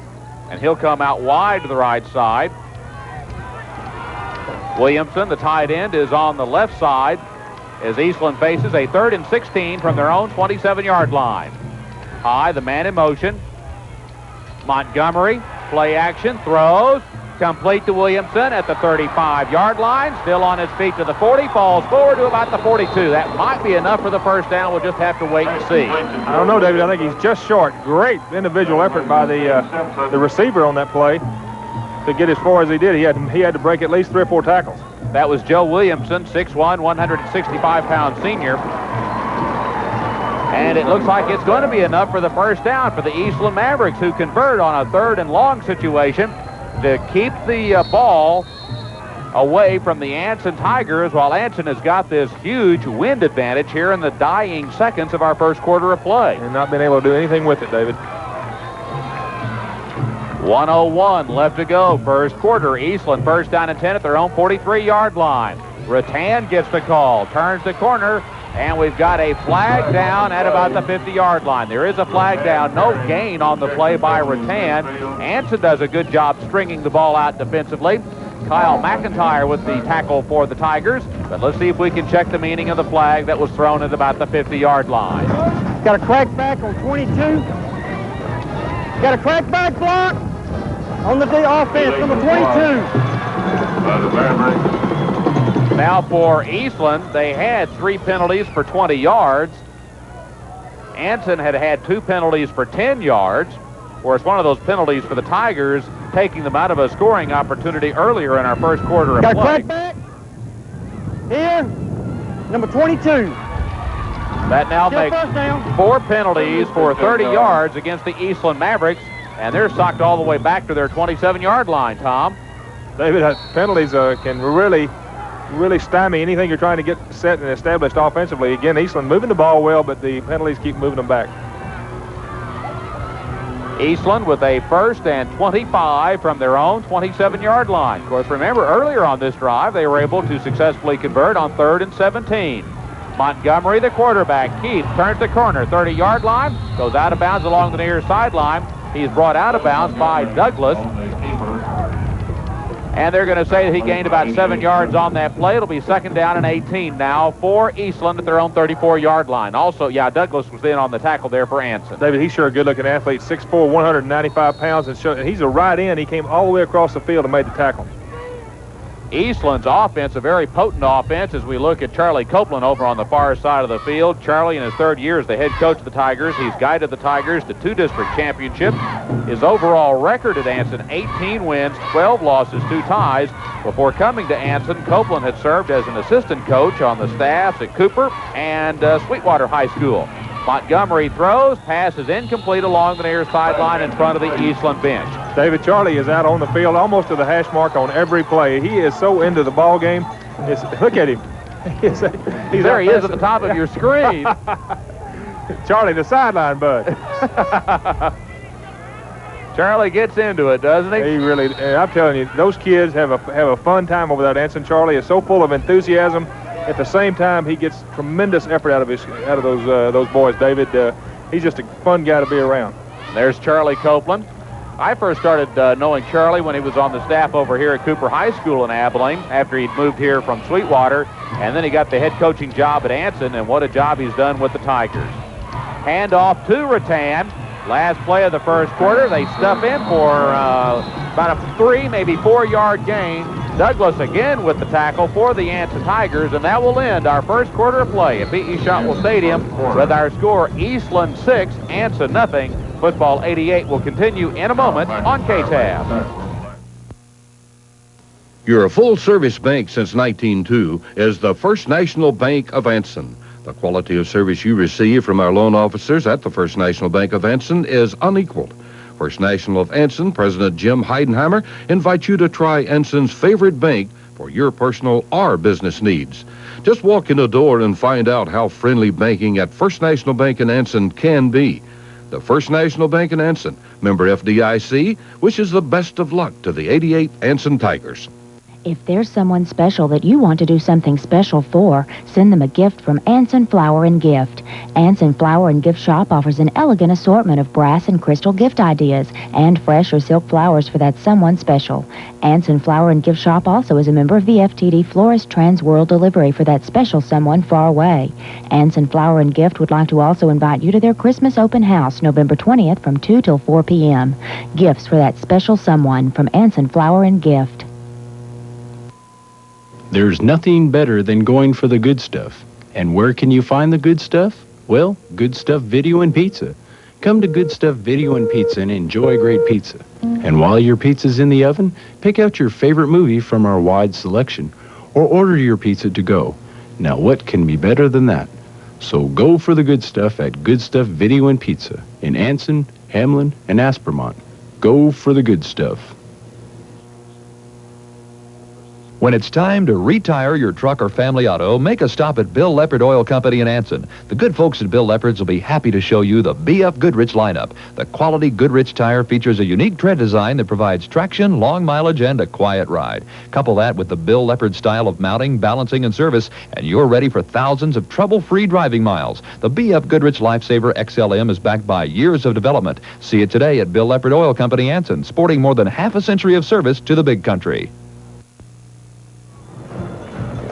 Speaker 7: and he'll come out wide to the right side. Williamson, the tight end, is on the left side as Eastland faces a 3rd and 16 from their own 27-yard line. High, the man in motion. Montgomery, play action, throws, complete to Williamson at the 35-yard line. Still on his feet to the 40, falls forward to about the 42. That might be enough for the 1st down. We'll just have to wait and see.
Speaker 10: I don't know, David. I think he's just short. Great individual effort by the receiver on that play to get as far as he did. He had to break at least 3 or 4 tackles.
Speaker 7: That was Joe Williamson, 6'1", 165-pound senior. And it looks like it's going to be enough for the 1st down for the Eastland Mavericks, who convert on a 3rd and long situation to keep the ball away from the Anson Tigers, while Anson has got this huge wind advantage here in the dying seconds of our 1st quarter of play.
Speaker 10: And not been able to do anything with it, David.
Speaker 7: 1:01 left to go, 1st quarter. Eastland 1st down and 10 at their own 43-yard line. Rattan gets the call, turns the corner, and we've got a flag down at about the 50-yard line. There is a flag down, no gain on the play by Rattan. Anson does a good job stringing the ball out defensively. Kyle McIntyre with the tackle for the Tigers, but let's see if we can check the meaning of the flag that was thrown at about the 50-yard line.
Speaker 8: Got a crack back on 22. Got a crack back block on the offense, number 22.
Speaker 11: By the Mavericks.
Speaker 7: Now for Eastland, they had 3 penalties for 20 yards. Anson had 2 penalties for 10 yards, whereas one of those penalties for the Tigers taking them out of a scoring opportunity earlier in our 1st quarter of play.
Speaker 8: Got a crack back here, number 22.
Speaker 7: That now
Speaker 8: Still
Speaker 7: makes
Speaker 8: first down.
Speaker 7: 4 penalties for 30 yards against the Eastland Mavericks, and they're socked all the way back to their 27-yard line, Tom.
Speaker 10: David, penalties can really stymie anything you're trying to get set and established offensively. Again, Eastland moving the ball well, but the penalties keep moving them back.
Speaker 7: Eastland with a 1st and 25 from their own 27-yard line. Of course, remember, earlier on this drive, they were able to successfully convert on 3rd and 17. Montgomery, the quarterback. Keith turns the corner, 30-yard line, goes out of bounds along the near sideline. He's brought out of bounds by Douglas. And they're going to say that he gained about 7 yards on that play. It'll be 2nd down and 18 now for Eastland at their own 34-yard line. Also, Douglas was in on the tackle there for Anson.
Speaker 10: David, he's sure a good-looking athlete, 6'4", 195 pounds, and he's a right end. He came all the way across the field and made the tackle.
Speaker 7: Eastland's offense, a very potent offense as we look at Charlie Copeland over on the far side of the field. Charlie, in his third year as the head coach of the Tigers, he's guided the Tigers to 2 district championships. His overall record at Anson, 18 wins, 12 losses, 2 ties. Before coming to Anson, Copeland had served as an assistant coach on the staffs at Cooper and Sweetwater High School. Montgomery throws, pass is incomplete along the near sideline in front of the Eastland bench.
Speaker 10: David, Charlie is out on the field almost to the hash mark on every play. He is so into the ball game. Look at him. He's
Speaker 7: there he is at the top of your screen.
Speaker 10: Charlie, the sideline bud.
Speaker 7: Charlie gets into it, doesn't he?
Speaker 10: He really, I'm telling you, those kids have a fun time over there at Anson. Charlie is so full of enthusiasm. At the same time, he gets tremendous effort out of those boys, David. He's just a fun guy to be around.
Speaker 7: There's Charlie Copeland. I first started knowing Charlie when he was on the staff over here at Cooper High School in Abilene after he'd moved here from Sweetwater, and then he got the head coaching job at Anson, and what a job he's done with the Tigers. Hand off to Rattan. Last play of the first quarter, they stuff in for about a 3, maybe 4-yard gain. Douglas again with the tackle for the Anson Tigers, and that will end our first quarter of play at P.E. Shotwell Stadium with our score Eastland 6, Anson nothing. Football 88 will continue in a moment on KTAB.
Speaker 6: Your full-service bank since 1902 is the First National Bank of Anson. The quality of service you receive from our loan officers at the First National Bank of Anson is unequaled. First National of Anson President Jim Heidenheimer invites you to try Anson's favorite bank for your personal or business needs. Just walk in the door and find out how friendly banking at First National Bank in Anson can be. The First National Bank in Anson, member FDIC, wishes the best of luck to the 88 Anson Tigers.
Speaker 9: If there's someone special that you want to do something special for, send them a gift from Anson Flower and Gift. Anson Flower and Gift Shop offers an elegant assortment of brass and crystal gift ideas and fresh or silk flowers for that someone special. Anson Flower and Gift Shop also is a member of the FTD Florist Trans World Delivery for that special someone far away. Anson Flower and Gift would like to also invite you to their Christmas open house November 20th from 2 till 4 p.m. Gifts for that special someone from Anson Flower and Gift.
Speaker 12: There's nothing better than going for the good stuff. And where can you find the good stuff? Well, Good Stuff Video and Pizza. Come to Good Stuff Video and Pizza and enjoy great pizza. And while your pizza's in the oven, pick out your favorite movie from our wide selection, or order your pizza to go. Now, what can be better than that? So go for the good stuff at Good Stuff Video and Pizza in Anson, Hamlin, and Aspermont. Go for the good stuff.
Speaker 13: When it's time to retire your truck or family auto, make a stop at Bill Leopard Oil Company in Anson. The good folks at Bill Leopard's will be happy to show you the BF Goodrich lineup. The quality Goodrich tire features a unique tread design that provides traction, long mileage, and a quiet ride. Couple that with the Bill Leopard style of mounting, balancing, and service, and you're ready for thousands of trouble-free driving miles. The BF Goodrich Lifesaver XLM is backed by years of development. See it today at Bill Leopard Oil Company, Anson, sporting more than half a century of service to the big country.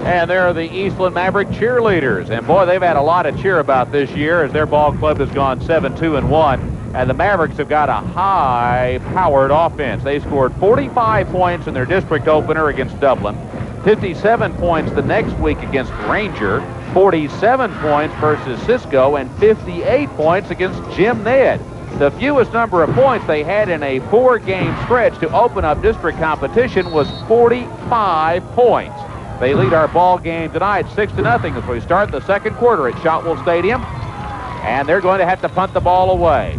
Speaker 7: And there are the Eastland Maverick cheerleaders. And boy, they've had a lot of cheer about this year as their ball club has gone 7-2-1. And the Mavericks have got a high-powered offense. They scored 45 points in their district opener against Dublin, 57 points the next week against Ranger, 47 points versus Cisco, and 58 points against Jim Ned. The fewest number of points they had in a 4-game stretch to open up district competition was 45 points. They lead our ball game tonight 6-0 as we start the second quarter at Shotwell Stadium. And they're going to have to punt the ball away.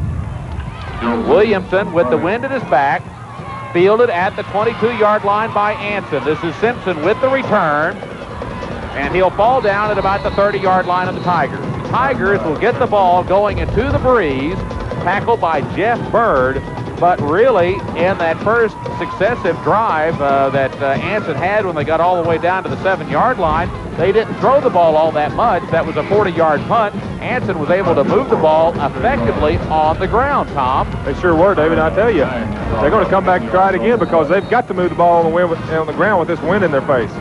Speaker 7: Williamson with the wind at his back, fielded at the 22-yard line by Anson. This is Simpson with the return, and he'll fall down at about the 30-yard line of the Tigers. The Tigers will get the ball going into the breeze, tackled by Jeff Bird. But really, in that first successive drive that Anson had when they got all the way down to the 7-yard line, they didn't throw the ball all that much. That was a 40-yard punt. Anson was able to move the ball effectively on the ground, Tom.
Speaker 10: They sure were, David. I tell you, they're going to come back and try it again because they've got to move the ball on the ground with this wind in their face.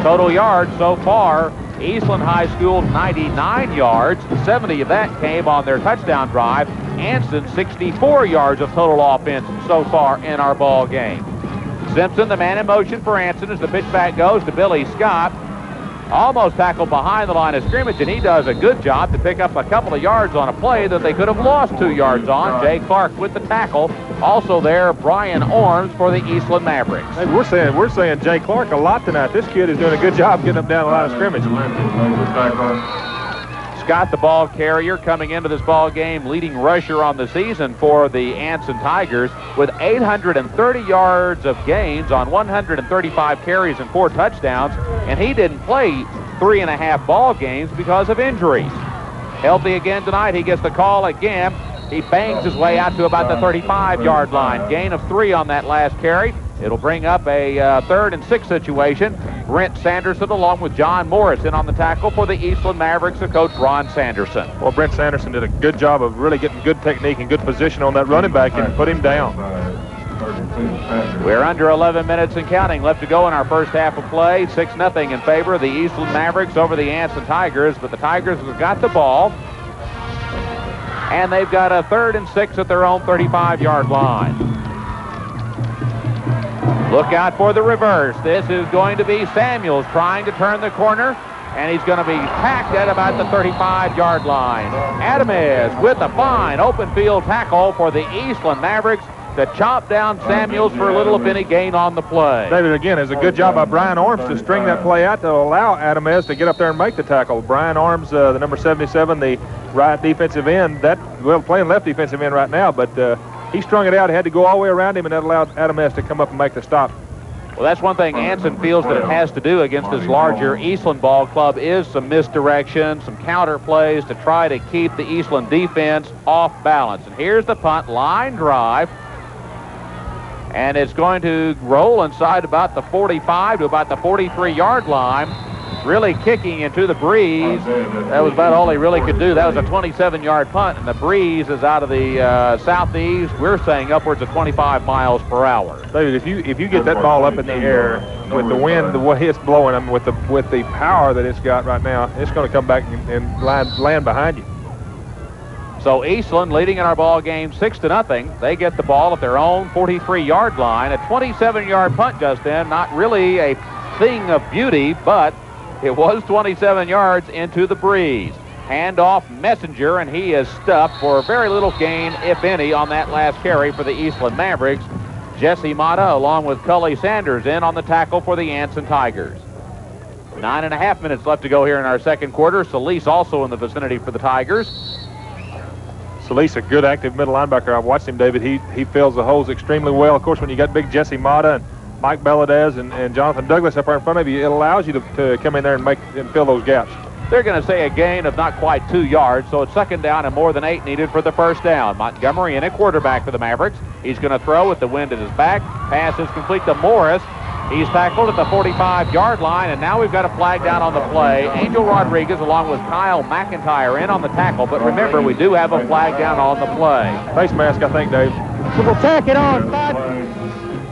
Speaker 7: Total yards so far, Eastland High School 99 yards. 70 of that came on their touchdown drive. Anson 64 yards of total offense so far in our ball game. Simpson, the man in motion for Anson, as the pitch back goes to Billy Scott. Almost tackled behind the line of scrimmage, and he does a good job to pick up a couple of yards on a play that they could have lost 2 yards on. Jay Clark with the tackle. Also there, Brian Orms for the Eastland Mavericks.
Speaker 10: Hey, we're saying Jay Clark a lot tonight. This kid is doing a good job getting up down the line of scrimmage.
Speaker 7: Scott, the ball carrier, coming into this ball game, leading rusher on the season for the Anson Tigers with 830 yards of gains on 135 carries and 4 touchdowns, and he didn't play 3.5 ball games because of injuries. Healthy again tonight. He gets the call again. He bangs his way out to about the 35-yard line. Gain of 3 on that last carry. It'll bring up a 3rd and 6 situation. Brent Sanderson along with John Morris in on the tackle for the Eastland Mavericks of Coach Ron Sanderson.
Speaker 10: Well, Brent Sanderson did a good job of really getting good technique and good position on that running back and put him down.
Speaker 7: We're under 11 minutes and counting left to go in our first half of play. 6-0 in favor of the Eastland Mavericks over the Anson Tigers, but the Tigers have got the ball, and they've got a 3rd and 6 at their own 35-yard line. Look out for the reverse. This is going to be Samuels trying to turn the corner, and he's going to be tacked at about the 35-yard line. Adamez with a fine open field tackle for the Eastland Mavericks to chop down Samuels for a little of any gain on the play.
Speaker 10: David, again, is a good job by Brian Arms to string that play out to allow Adamez to get up there and make the tackle. Brian Arms, the number 77, the right defensive end, playing left defensive end right now, but he strung it out. He had to go all the way around him, and that allowed Adamez to come up and make the stop.
Speaker 7: Well, that's one thing Anson feels that it has to do against this larger Eastland ball club is some misdirection, some counter plays to try to keep the Eastland defense off balance. And here's the punt, line drive. And it's going to roll inside about the 45 to about the 43-yard line. Really kicking into the breeze. That was about all he really could do. That was a 27-yard punt, and the breeze is out of the southeast. We're saying upwards of 25 miles per hour.
Speaker 10: David, if you get that ball up in the air with the wind, the way it's blowing, I mean, with the power that it's got right now, it's going to come back and land behind you.
Speaker 7: So Eastland leading in our ball game 6-0. They get the ball at their own 43-yard line. A 27-yard punt just in. Not really a thing of beauty, but it was 27 yards into the breeze. Handoff Messenger, and he is stuffed for very little gain, if any, on that last carry for the Eastland Mavericks. Jesse Mata along with Cully Sanders in on the tackle for the Anson Tigers. 9.5 minutes left to go here in our second quarter. Solis also in the vicinity for the Tigers.
Speaker 10: Solis, a good active middle linebacker. I've watched him, David. He fills the holes extremely well. Of course, when you got big Jesse Mata and Mike Belladez and Jonathan Douglas up there in front of you, it allows you to come in there and fill those gaps.
Speaker 7: They're going to say a gain of not quite 2 yards, so it's 2nd down and more than 8 needed for the first down. Montgomery in at quarterback for the Mavericks. He's going to throw with the wind at his back. Pass is complete to Morris. He's tackled at the 45-yard line, and now we've got a flag down on the play. Angel Rodriguez along with Kyle McIntyre in on the tackle, but remember, we do have a flag down on the play.
Speaker 10: Face mask, I think, Dave.
Speaker 8: So we'll tack it on.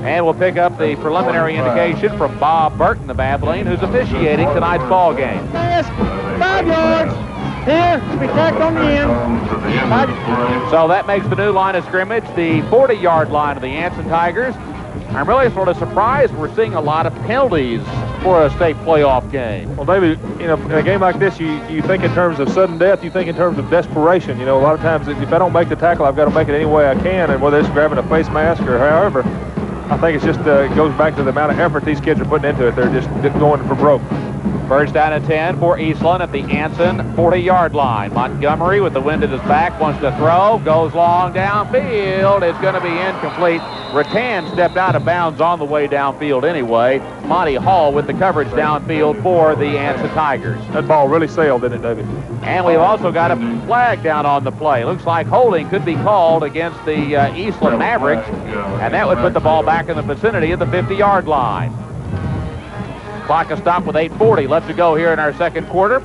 Speaker 7: And we'll pick up the preliminary indication from Bob Burton of Abilene, who's officiating tonight's ball game.
Speaker 8: 5 yards. Here, we tacked on the end.
Speaker 7: So that makes the new line of scrimmage the 40-yard line of the Anson Tigers. I'm really sort of surprised we're seeing a lot of penalties for a state playoff game.
Speaker 10: Well, David, you know, in a game like this, you think in terms of sudden death, you think in terms of desperation. You know, a lot of times if I don't make the tackle, I've got to make it any way I can, and whether it's grabbing a face mask or however, I think it's just it goes back to the amount of effort these kids are putting into it. They're just going for broke.
Speaker 7: First down and 10 for Eastland at the Anson 40-yard line. Montgomery with the wind at his back wants to throw, goes long downfield. It's going to be incomplete. Rattan stepped out of bounds on the way downfield anyway. Monty Hall with the coverage downfield for the Anson Tigers.
Speaker 10: That ball really sailed, didn't it, David?
Speaker 7: And we've also got a flag down on the play. Looks like holding could be called against the Eastland Mavericks, and that would put the ball back in the vicinity of the 50-yard line. Clock is stopped with 8:40 left to go here in our second quarter,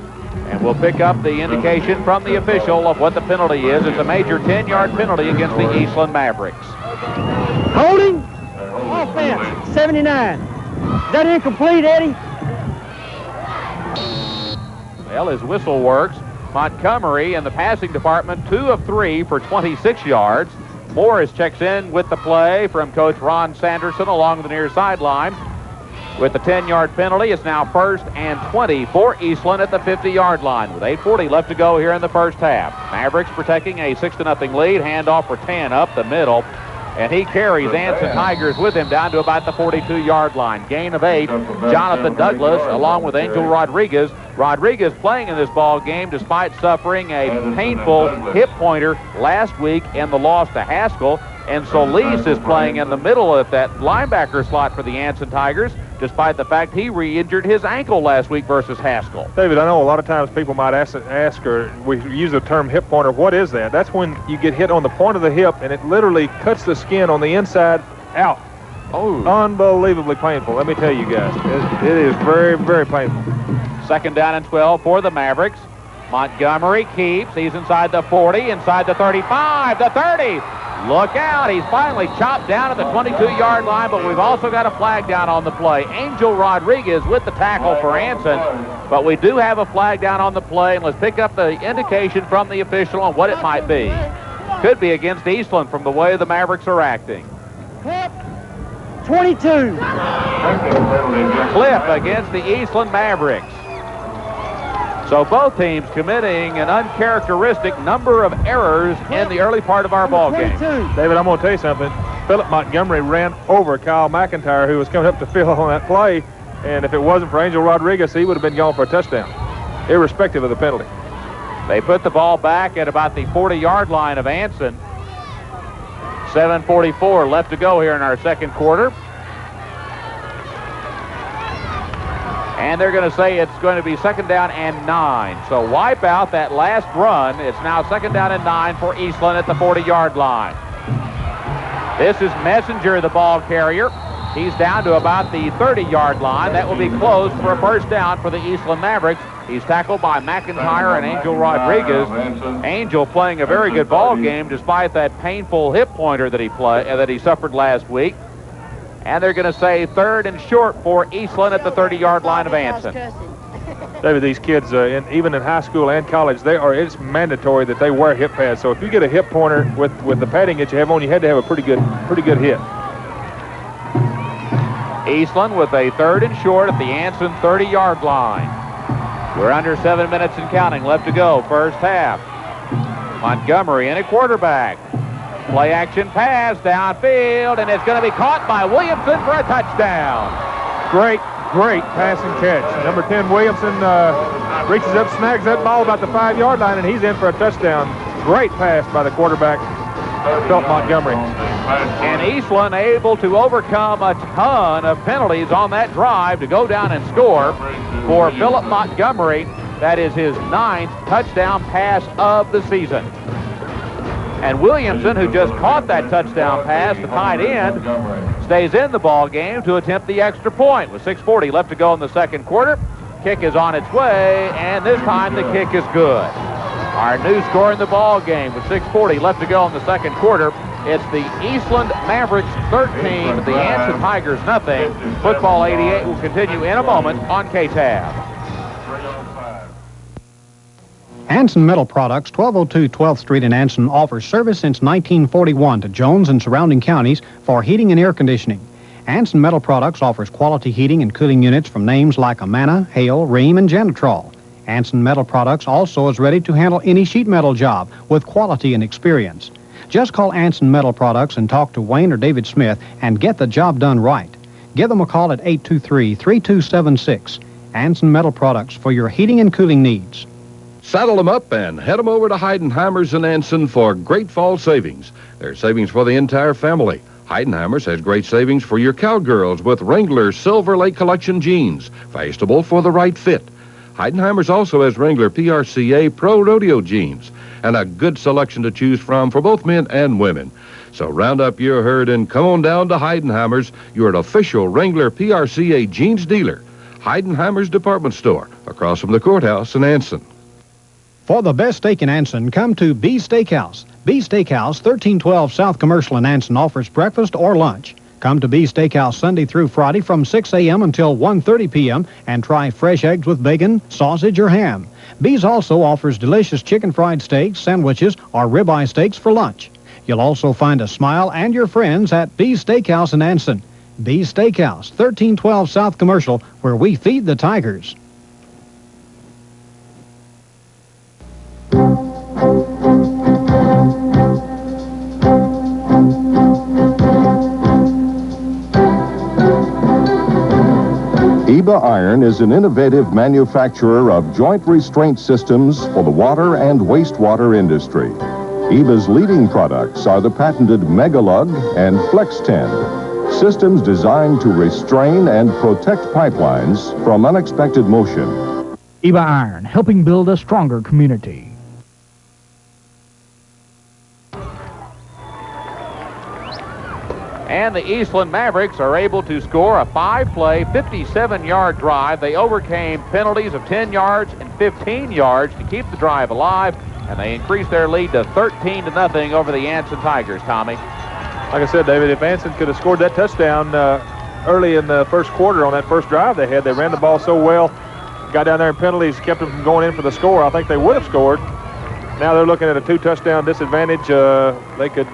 Speaker 7: and we'll pick up the indication from the official of what the penalty is. It's a major 10-yard penalty against the Eastland Mavericks.
Speaker 8: Holding. Offense, 79. Is that incomplete, Eddie?
Speaker 7: Well, his whistle works. Montgomery in the passing department, 2 of 3 for 26 yards. Morris checks in with the play from Coach Ron Sanderson along the near sideline. With the 10-yard penalty, it's now 1st and 20 for Eastland at the 50-yard line with 8:40 left to go here in the first half. Mavericks protecting a 6-0 lead. Handoff for Rattan up the middle. And he carries Anson Tigers with him down to about the 42-yard line. Gain of 8. Jonathan Douglas along with Angel Rodriguez. Rodriguez playing in this ball game despite suffering a painful hip pointer last week in the loss to Haskell. And Solis is playing in the middle of that linebacker slot for the Anson Tigers, despite the fact he re-injured his ankle last week versus Haskell.
Speaker 10: David, I know a lot of times people might ask, or we use the term hip pointer. What is that? That's when you get hit on the point of the hip and it literally cuts the skin on the inside out.
Speaker 7: Oh.
Speaker 10: Unbelievably painful, let me tell you guys. It is very, very painful.
Speaker 7: 2nd down and 12 for the Mavericks. Montgomery keeps. He's inside the 40, inside the 35, the 30. Look out. He's finally chopped down at the 22-yard line, but we've also got a flag down on the play. Angel Rodriguez with the tackle for Anson, but we do have a flag down on the play, and let's pick up the indication from the official on what it might be. Could be against Eastland from the way the Mavericks are acting.
Speaker 8: 22.
Speaker 7: Cliff against the Eastland Mavericks. So both teams committing an uncharacteristic number of errors in the early part of our ball game.
Speaker 10: David, I'm going to tell you something. Philip Montgomery ran over Kyle McIntyre, who was coming up the field on that play, and if it wasn't for Angel Rodriguez, he would have been gone for a touchdown, irrespective of the penalty.
Speaker 7: They put the ball back at about the 40-yard line of Anson. 7:44 left to go here in our second quarter. And they're going to say it's going to be 2nd down and 9. So wipe out that last run. It's now 2nd down and 9 for Eastland at the 40-yard line. This is Messenger, the ball carrier. He's down to about the 30-yard line. That will be closed for a first down for the Eastland Mavericks. He's tackled by McIntyre and Angel Rodriguez. Angel playing a very good ball game despite that painful hip pointer that he suffered last week. And they're going to say 3rd and short for Eastland at the 30-yard line of Anson.
Speaker 10: David, these kids, even in high school and college, it's mandatory that they wear hip pads. So if you get a hip pointer with the padding that you have on, you had to have a pretty good hit.
Speaker 7: Eastland with a 3rd and short at the Anson 30-yard line. We're under 7 minutes and counting left to go, first half. Montgomery in a quarterback. Play action pass downfield, and it's going to be caught by Williamson for a touchdown.
Speaker 10: Great passing catch. Number 10, Williamson reaches up, snags that ball about the 5-yard line, and he's in for a touchdown. Great pass by the quarterback, Philip Montgomery.
Speaker 7: And Eastland able to overcome a ton of penalties on that drive to go down and score for Philip Montgomery. That is his 9th touchdown pass of the season. And Williamson, who just caught that touchdown pass, the tight end, stays in the ball game to attempt the extra point. With 6:40 left to go in the second quarter, kick is on its way, and this time the kick is good. Our new score in the ball game with 6:40 left to go in the second quarter. It's the Eastland Mavericks 13, the Anson Tigers nothing. Football 88 will continue in a moment on KTAB.
Speaker 3: Anson Metal Products, 1202 12th Street in Anson, offers service since 1941 to Jones and surrounding counties for heating and air conditioning. Anson Metal Products offers quality heating and cooling units from names like Amana, Hale, Ream, and Janitrol. Anson Metal Products also is ready to handle any sheet metal job with quality and experience. Just call Anson Metal Products and talk to Wayne or David Smith and get the job done right. Give them a call at 823-3276. Anson Metal Products for your heating and cooling needs.
Speaker 6: Saddle them up and head them over to Heidenheimer's in Anson for great fall savings. There's savings for the entire family. Heidenheimer's has great savings for your cowgirls with Wrangler Silver Lake Collection jeans, fashionable for the right fit. Heidenheimer's also has Wrangler PRCA Pro Rodeo jeans and a good selection to choose from for both men and women. So round up your herd and come on down to Heidenheimer's, your official Wrangler PRCA jeans dealer. Heidenheimer's Department Store, across from the courthouse in Anson.
Speaker 3: For the best steak in Anson, come to B's Steakhouse. B's Steakhouse, 1312 South Commercial in Anson, offers breakfast or lunch. Come to B's Steakhouse Sunday through Friday from 6 a.m. until 1:30 p.m. and try fresh eggs with bacon, sausage, or ham. B's also offers delicious chicken fried steaks, sandwiches, or ribeye steaks for lunch. You'll also find a smile and your friends at B's Steakhouse in Anson. B's Steakhouse, 1312 South Commercial, where we feed the Tigers.
Speaker 14: EBA Iron is an innovative manufacturer of joint restraint systems for the water and wastewater industry. EBA's leading products are the patented Megalug and FlexTend, systems designed to restrain and protect pipelines from unexpected motion.
Speaker 15: EBA Iron, helping build a stronger community.
Speaker 7: And the Eastland Mavericks are able to score a 5-play, 57-yard drive. They overcame penalties of 10 yards and 15 yards to keep the drive alive, and they increased their lead to 13-0 over the Anson Tigers, Tommy.
Speaker 10: Like I said, David, if Anson could have scored that touchdown early in the first quarter on that first drive they had, they ran the ball so well, got down there in penalties, kept them from going in for the score. I think they would have scored. Now they're looking at a 2-touchdown disadvantage. They could,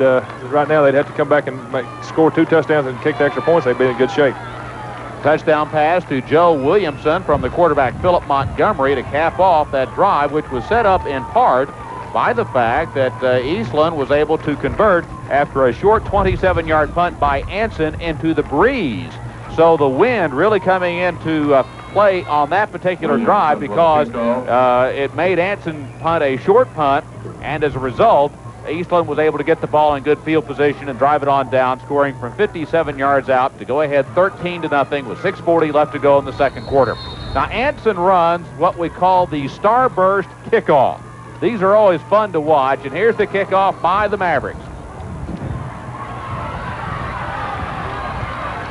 Speaker 10: right now, they'd have to come back and score 2 touchdowns and kick the extra points. They'd be in good shape.
Speaker 7: Touchdown pass to Joe Williamson from the quarterback Philip Montgomery to cap off that drive, which was set up in part by the fact that Eastland was able to convert after a short 27-yard punt by Anson into the breeze. So the wind really coming into play on that particular drive because it made Anson punt a short punt, and as a result, Eastland was able to get the ball in good field position and drive it on down, scoring from 57 yards out to go ahead 13-0 with 6:40 left to go in the second quarter. Now Anson runs what we call the starburst kickoff. These are always fun to watch, and here's the kickoff by the Mavericks.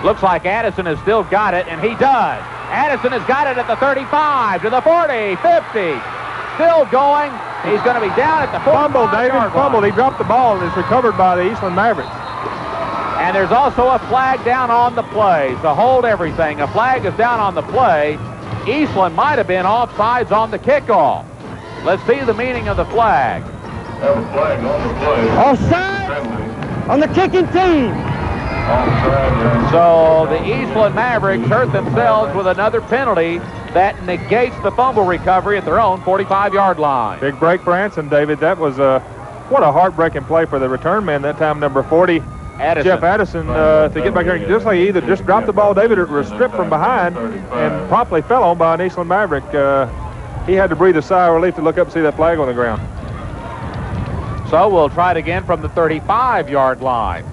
Speaker 7: Looks like Addison has still got it, and he does. Addison has got it at the 35, to the 40, 50. Still going. He's going to be down at the 45.
Speaker 10: Fumble, David, fumbled. He dropped the ball, and it's recovered by the Eastland Mavericks.
Speaker 7: And there's also a flag down on the play. So hold everything. A flag is down on the play. Eastland might have been offsides on the kickoff. Let's see the meaning of the flag.
Speaker 11: Have a flag on the play.
Speaker 8: Offside on the kicking team.
Speaker 7: So the Eastland Mavericks hurt themselves with another penalty that negates the fumble recovery at their own 45-yard line.
Speaker 10: Big break for Anson, David. That was what a heartbreaking play for the return man that time, number 40,
Speaker 7: Addison.
Speaker 10: Jeff Addison, to get back there. Just like he either just dropped the ball, David, or was stripped from behind and promptly fell on by an Eastland Maverick. He had to breathe a sigh of relief to look up and see that flag on the ground.
Speaker 7: So we'll try it again from the 35-yard line.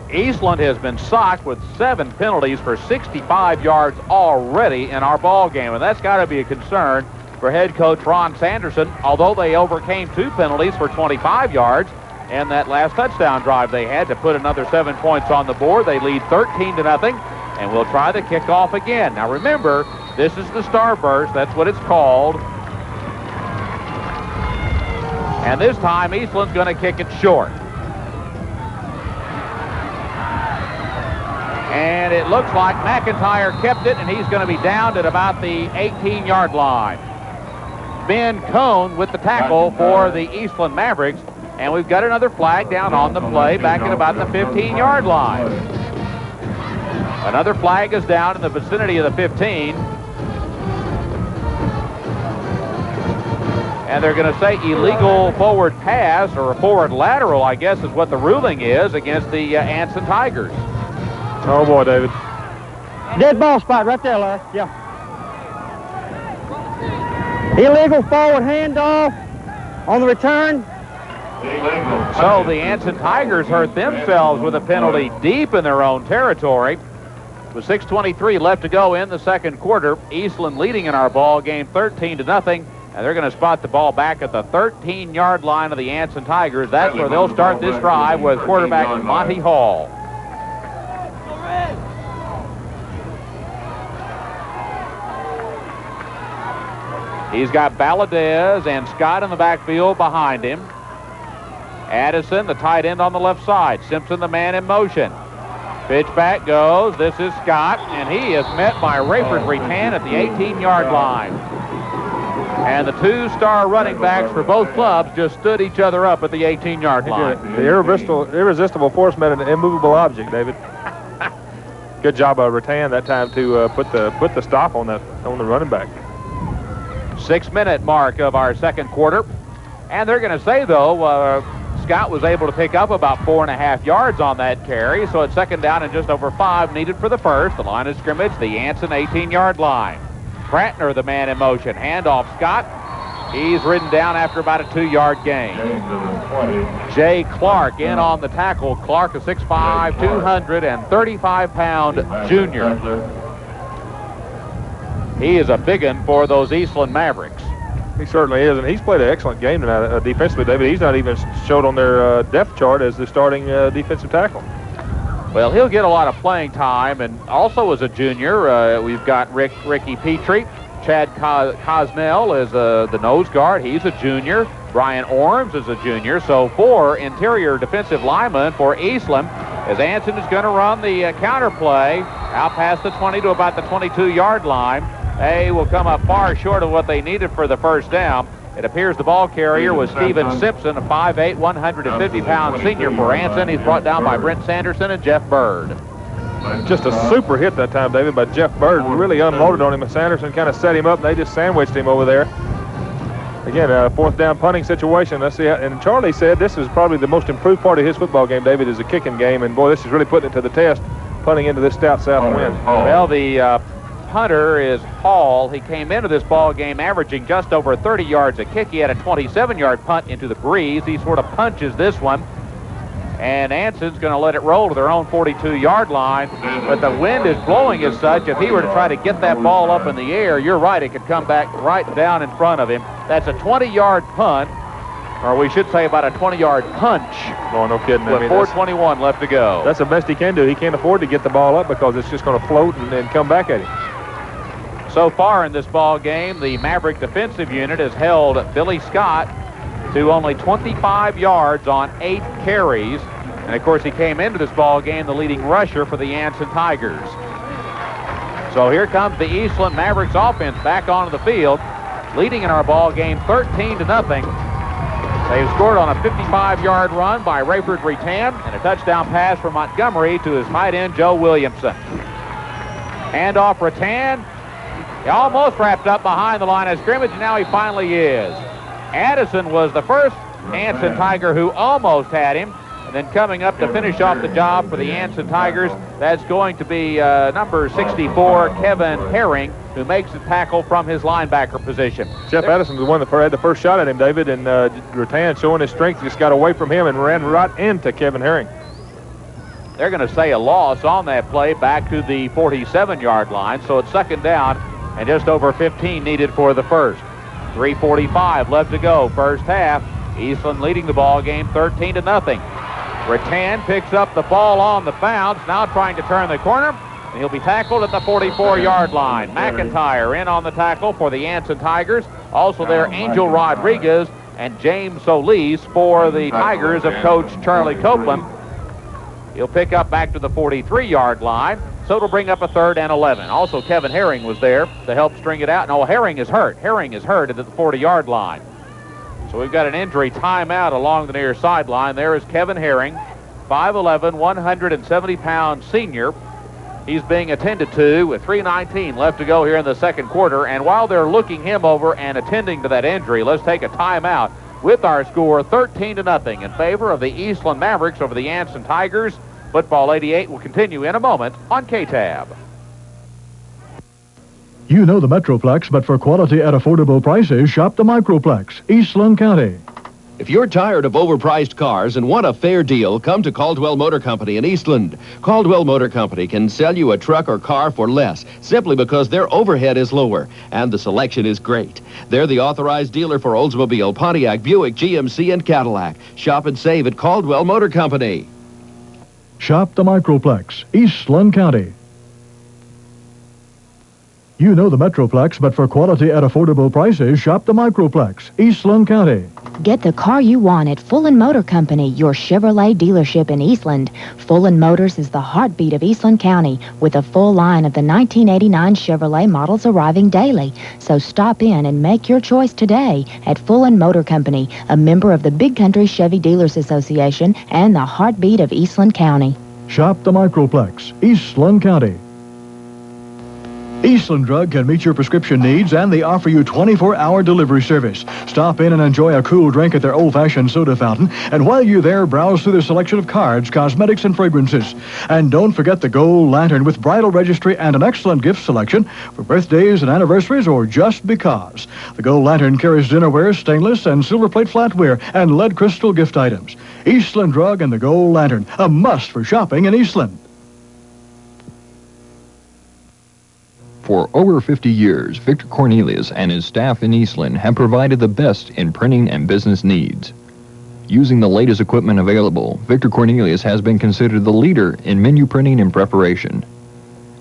Speaker 7: Eastland has been socked with 7 penalties for 65 yards already in our ball game, and that's got to be a concern for head coach Ron Sanderson, although they overcame 2 penalties for 25 yards and that last touchdown drive they had to put another 7 points on the board. They lead 13-0, and we'll try the kickoff again. Now remember, this is the starburst. That's what it's called. And this time, Eastland's going to kick it short. And it looks like McIntyre kept it, and he's going to be down at about the 18-yard line. Ben Cohn with the tackle for the Eastland Mavericks, and we've got another flag down on the play back at about the 15-yard line. Another flag is down in the vicinity of the 15. And they're going to say illegal forward pass, or a forward lateral, I guess is what the ruling is, against the Anson Tigers.
Speaker 10: Oh, boy, David.
Speaker 8: Dead ball spot right there, Larry. Yeah. Illegal forward handoff on the return.
Speaker 7: So the Anson Tigers hurt themselves with a penalty deep in their own territory. With 6:23 left to go in the second quarter, Eastland leading in our ball game 13-0. And they're going to spot the ball back at the 13-yard line of the Anson Tigers. That's where they'll start this drive with quarterback Monty Hall. He's got Valadez and Scott in the backfield behind him. Addison, the tight end, on the left side. Simpson, the man in motion. Pitch back goes. This is Scott, and he is met by Raiford Rattan at the 18-yard line. And the two-star running backs for both clubs just stood each other up at the 18-yard line.
Speaker 10: The irresistible force met an immovable object, David. Good job by Rattan that time to put the stop on the running back.
Speaker 7: 6-minute mark of our second quarter. And they're going to say, though, Scott was able to pick up about 4.5 yards on that carry, so it's second down and just over 5 needed for the first. The line of scrimmage, the Anson 18-yard line. Pratner, the man in motion. Handoff Scott. He's ridden down after about a 2-yard gain. Jay Clark in on the tackle. Clark, a 6'5", 235-pound junior. He is a big one for those Eastland Mavericks.
Speaker 10: He certainly is, and he's played an excellent game tonight defensively, David. He's not even showed on their depth chart as the starting defensive tackle.
Speaker 7: Well, he'll get a lot of playing time, and also as a junior, we've got Ricky Petrie. Chad Cosnell is the nose guard. He's a junior. Brian Orms is a junior. So 4 interior defensive linemen for Eastland, as Anson is going to run the counter play out past the 20 to about the 22-yard line. They will come up far short of what they needed for the first down. It appears the ball carrier was Steven Simpson, a 5'8", 150-pound senior for Anson. He's brought down by Brent Sanderson and Jeff Bird.
Speaker 10: Just a super hit that time, David, by Jeff Bird. Really unloaded on him, and Sanderson kind of set him up, and they just sandwiched him over there. Again, a fourth down punting situation. Let's see. And Charlie said this is probably the most improved part of his football game, David, is a kicking game. And, boy, this is really putting it to the test, punting into this stout south wind.
Speaker 7: Well, the punter is Hall. He came into this ball game averaging just over 30 yards a kick. He had a 27-yard punt into the breeze. He sort of punches this one. And Anson's going to let it roll to their own 42-yard line. But the wind is blowing as such. If he were to try to get that ball up in the air, you're right, it could come back right down in front of him. That's a 20-yard punt, or we should say about a 20-yard punch.
Speaker 10: Oh, no kidding.
Speaker 7: With 4:21 left to go.
Speaker 10: That's the best he can do. He can't afford to get the ball up because it's just going to float and come back at him.
Speaker 7: So far in this ball game, the Maverick defensive unit has held Billy Scott to only 25 yards on 8 carries. And, of course, he came into this ball game the leading rusher for the Anson Tigers. So here comes the Eastland Mavericks offense back onto the field, leading in our ball game 13-0. They've scored on a 55-yard run by Raiford Rattan and a touchdown pass from Montgomery to his tight end, Joe Williamson. Handoff Rattan. He almost wrapped up behind the line of scrimmage, and now he finally is. Addison was the first Anson Tiger who almost had him. And then coming up to finish off the job for the Anson Tigers, that's going to be number 64, Kevin Herring, who makes the tackle from his linebacker position.
Speaker 10: Jeff Addison's the one that had the first shot at him, David, and Rattan, showing his strength, just got away from him and ran right into Kevin Herring.
Speaker 7: They're going to say a loss on that play back to the 47-yard line, so it's second down and just over 15 needed for the first. 3:45 left to go, first half. Eastland leading the ball game 13-0. Rattan picks up the ball on the bounce, now trying to turn the corner, and he'll be tackled at the 44-yard line. McIntyre in on the tackle for the Anson Tigers. Also there, Angel Rodriguez and James Solis for the Tigers of Coach Charlie Copeland. He'll pick up back to the 43-yard line, so it'll bring up a 3rd and 11. Also, Kevin Herring was there to help string it out. No, Herring is hurt. Herring is hurt at the 40-yard line. So we've got an injury timeout along the near sideline. There is Kevin Herring, 5'11", 170-pound senior. He's being attended to with 3:19 left to go here in the second quarter. And while they're looking him over and attending to that injury, let's take a timeout with our score 13-0 in favor of the Eastland Mavericks over the Anson Tigers. Football 88 will continue in a moment on KTAB.
Speaker 16: You know the Metroplex, but for quality at affordable prices, shop the Microplex, Eastland County.
Speaker 17: If you're tired of overpriced cars and want a fair deal, come to Caldwell Motor Company in Eastland. Caldwell Motor Company can sell you a truck or car for less, simply because their overhead is lower, and the selection is great. They're the authorized dealer for Oldsmobile, Pontiac, Buick, GMC, and Cadillac. Shop and save at Caldwell Motor Company.
Speaker 16: Shop the Microplex, Eastland County. You know the Metroplex, but for quality at affordable prices, shop the Microplex, Eastland County.
Speaker 9: Get the car you want at Fullen Motor Company, your Chevrolet dealership in Eastland. Fullen Motors is the heartbeat of Eastland County, with a full line of the 1989 Chevrolet models arriving daily. So stop in and make your choice today at Fullen Motor Company, a member of the Big Country Chevy Dealers Association and the heartbeat of Eastland County.
Speaker 16: Shop the Microplex, Eastland County. Eastland Drug can meet your prescription needs, and they offer you 24-hour delivery service. Stop in and enjoy a cool drink at their old-fashioned soda fountain, and while you're there, browse through their selection of cards, cosmetics, and fragrances. And don't forget the Gold Lantern with bridal registry and an excellent gift selection for birthdays and anniversaries or just because. The Gold Lantern carries dinnerware, stainless and silver plate flatware, and lead crystal gift items. Eastland Drug and the Gold Lantern, a must for shopping in Eastland.
Speaker 5: For over 50 years, Victor Cornelius and his staff in Eastland have provided the best in printing and business needs. Using the latest equipment available, Victor Cornelius has been considered the leader in menu printing and preparation.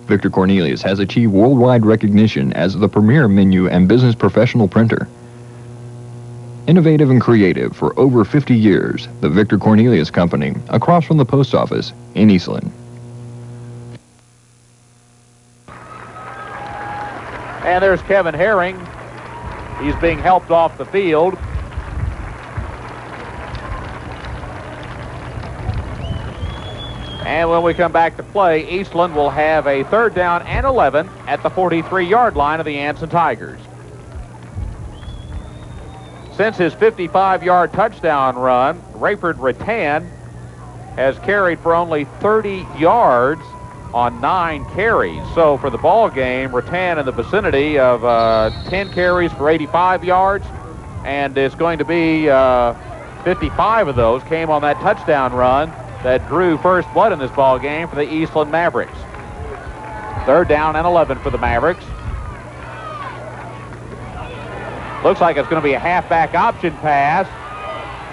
Speaker 5: Victor Cornelius has achieved worldwide recognition as the premier menu and business professional printer. Innovative and creative for over 50 years, the Victor Cornelius Company, across from the post office in Eastland.
Speaker 7: And there's Kevin Herring. He's being helped off the field. And when we come back to play, Eastland will have a 3rd down and 11 at the 43-yard line of the Anson Tigers. Since his 55-yard touchdown run, Raiford Rattan has carried for only 30 yards on 9 carries. So for the ball game, Rattan in the vicinity of 10 carries for 85 yards, and it's going to be 55 of those came on that touchdown run that drew first blood in this ball game for the Eastland Mavericks. 3rd down and 11 for the Mavericks. Looks like it's going to be a halfback option pass.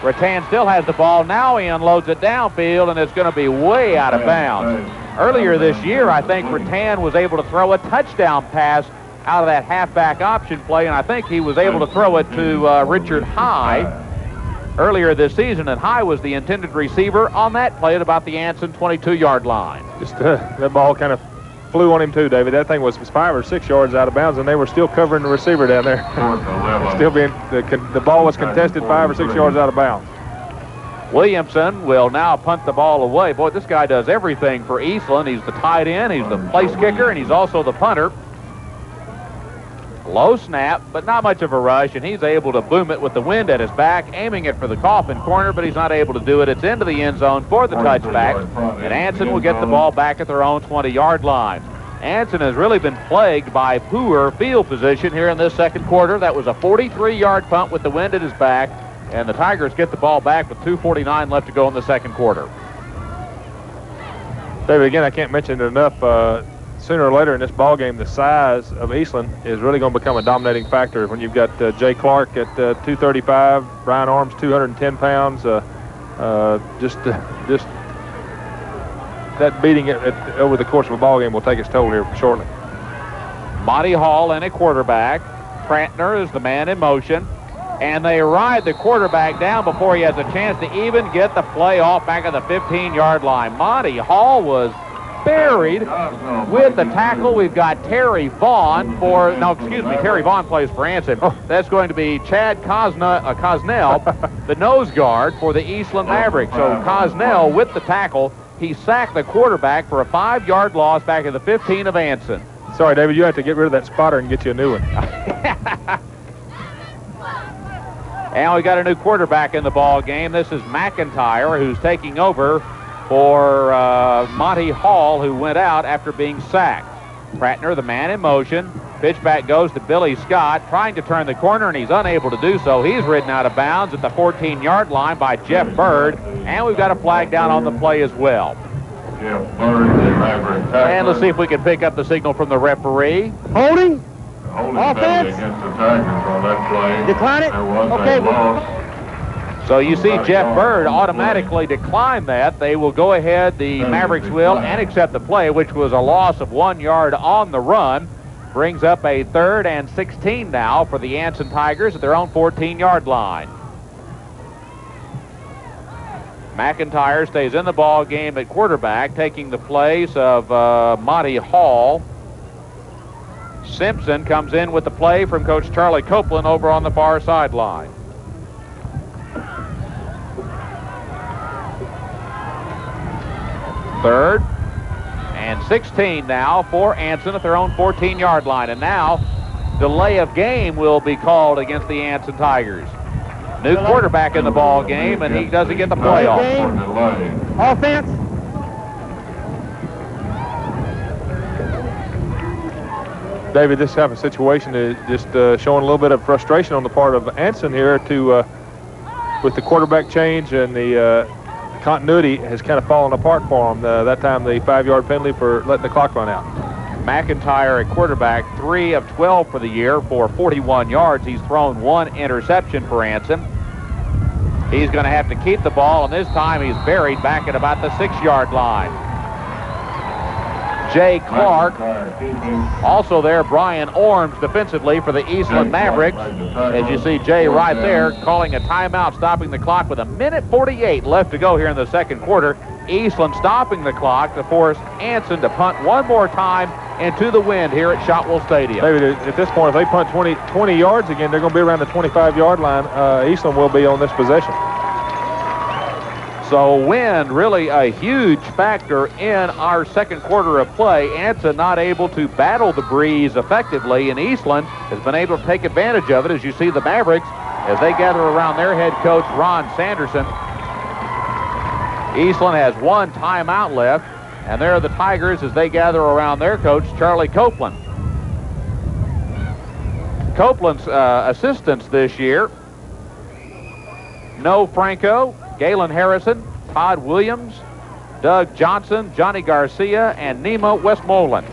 Speaker 7: Rattan still has the ball. Now he unloads it downfield, and it's going to be way out of bounds. Earlier this year, I think Rattan was able to throw a touchdown pass out of that halfback option play, and I think he was able to throw it to Richard High earlier this season, and High was the intended receiver on that play at about the Anson 22-yard line.
Speaker 10: Just that ball kind of flew on him too, David. That thing was 5 or 6 yards out of bounds, and they were still covering the receiver down there. Still being the ball was contested 5 or 6 yards out of bounds.
Speaker 7: Williamson will now punt the ball away. Boy, this guy does everything for Eastland. He's the tight end, he's the place kicker, and he's also the punter. Low snap, but not much of a rush, and he's able to boom it with the wind at his back, aiming it for the coffin corner, but he's not able to do it. It's into the end zone for the touchback, and Anson will get the ball back at their own 20-yard line. Anson has really been plagued by poor field position here in this second quarter. That was a 43-yard punt with the wind at his back, and the Tigers get the ball back with 2:49 left to go in the second quarter.
Speaker 10: David, again, I can't mention it enough. Sooner or later in this ball game, the size of Eastland is really going to become a dominating factor. When you've got Jay Clark at 235, Brian Arms 210 pounds, just that beating over the course of a ball game will take its toll here shortly.
Speaker 7: Monty Hall in a quarterback. Prantner is the man in motion. And they ride the quarterback down before he has a chance to even get the play off back at the 15-yard line. Monty Hall was buried with the tackle. We've got Terry Vaughn Terry Vaughn plays for Anson. That's going to be Chad Cosnell, the nose guard for the Eastland Mavericks. So Cosnell with the tackle. He sacked the quarterback for a 5-yard loss back at the 15 of Anson.
Speaker 10: Sorry, David, you have to get rid of that spotter and get you a new one.
Speaker 7: And we got a new quarterback in the ball game. This is McIntyre, who's taking over for Monty Hall, who went out after being sacked. Prantner, the man in motion. Pitch back goes to Billy Scott, trying to turn the corner, and he's unable to do so. He's ridden out of bounds at the 14-yard line by Jeff Bird, and we've got a flag down on the play as well.
Speaker 11: Jeff Bird, the Maverick tackler.
Speaker 7: And let's see if we can pick up the signal from the referee.
Speaker 8: Holding.
Speaker 11: Offense. Against the Tigers on that play.
Speaker 8: Decline it.
Speaker 11: There was
Speaker 8: okay.
Speaker 11: a loss.
Speaker 7: So you see Jeff Bird automatically decline that. They will go ahead, the Mavericks will, and accept the play, which was a loss of 1 yard on the run. Brings up a 3rd and 16 now for the Anson Tigers at their own 14-yard line. McIntyre stays in the ball game at quarterback, taking the place of Monty Hall. Simpson comes in with the play from Coach Charlie Copeland over on the far sideline. Third and 16 now for Anson at their own 14-yard line. And now delay of game will be called against the Anson Tigers. New quarterback in the ball game, and he doesn't get the playoff.
Speaker 8: Offense.
Speaker 10: David, this type of situation is just showing a little bit of frustration on the part of Anson here with the quarterback change, and the continuity has kind of fallen apart for him. That time the 5-yard penalty for letting the clock run out.
Speaker 7: McIntyre at quarterback, 3 of 12 for the year for 41 yards. He's thrown 1 interception for Anson. He's going to have to keep the ball, and this time he's buried back at about the 6-yard line. Jay Clark, also there, Brian Orms defensively for the Eastland Mavericks. As you see Jay right there calling a timeout, stopping the clock with 1:48 left to go here in the second quarter. Eastland stopping the clock to force Anson to punt one more time into the wind here at Shotwell Stadium.
Speaker 10: David, at this point, if they punt 20 yards again, they're going to be around the 25-yard line. Eastland will be on this possession.
Speaker 7: So wind really a huge factor in our second quarter of play. Anson not able to battle the breeze effectively, and Eastland has been able to take advantage of it, as you see the Mavericks as they gather around their head coach Ron Sanderson. Eastland has 1 timeout left, and there are the Tigers as they gather around their coach Charlie Copeland. Copeland's assistants this year: No Franco, Galen Harrison, Todd Williams, Doug Johnson, Johnny Garcia, and Nemo Westmoreland.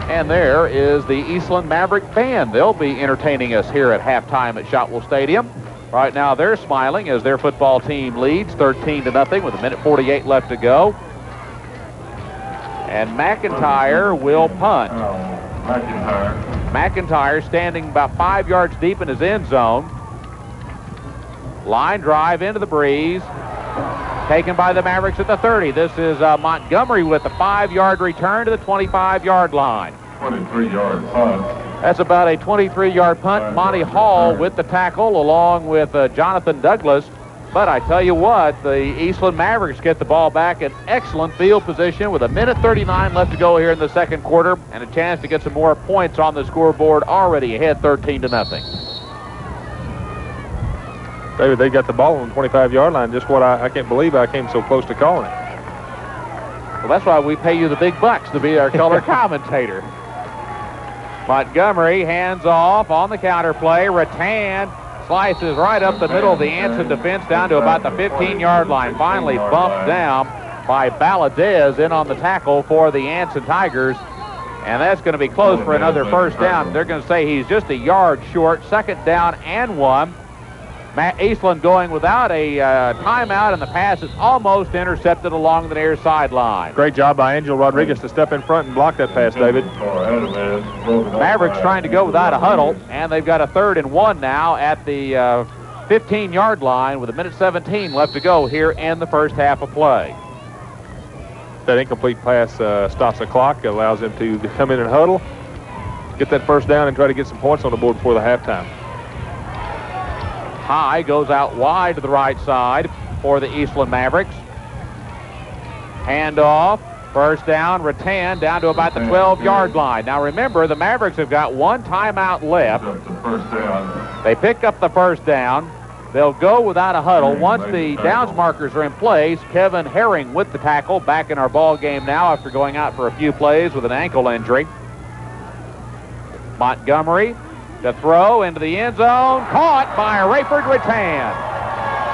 Speaker 7: And there is the Eastland Maverick Band. They'll be entertaining us here at halftime at Shotwell Stadium. Right now they're smiling as their football team leads 13-0 with 1:48 left to go. And McIntyre will punt. McIntyre standing about 5 yards deep in his end zone. Line drive into the breeze. Taken by the Mavericks at the 30. This is Montgomery with the 5-yard return to the 25-yard line.
Speaker 11: 23-yard punt.
Speaker 7: That's about a 23-yard punt. Monty Hall with the tackle along with Jonathan Douglas. But I tell you what, the Eastland Mavericks get the ball back in excellent field position with 1:39 left to go here in the second quarter, and a chance to get some more points on the scoreboard, already ahead 13-0.
Speaker 10: David, they got the ball on the 25-yard line. Just what I can't believe I came so close to calling it.
Speaker 7: Well, that's why we pay you the big bucks to be our color commentator. Montgomery hands off on the counter play. Rattan slices right up the middle of the Anson defense down to about the 15-yard line. Finally bumped down by Valadez in on the tackle for the Anson Tigers. And that's going to be close for another first down. They're going to say he's just a yard short. Second down and 1. Eastland going without a timeout, and the pass is almost intercepted along the near sideline.
Speaker 10: Great job by Angel Rodriguez to step in front and block that pass, David.
Speaker 7: Mavericks trying to go without a huddle, and they've got a 3rd and 1 now at the 15-yard line with 1:17 left to go here in the first half of play.
Speaker 10: That incomplete pass stops the clock, allows them to come in and huddle, get that first down, and try to get some points on the board before the halftime.
Speaker 7: High goes out wide to the right side for the Eastland Mavericks. Handoff, first down, Rattan down to about the 12-yard line. Now remember, the Mavericks have got 1 timeout left. They pick up the first down. They'll go without a huddle. Once the downs markers are in place, Kevin Herring with the tackle, back in our ball game now after going out for a few plays with an ankle injury. Montgomery to throw into the end zone, caught by Raiford Rattan.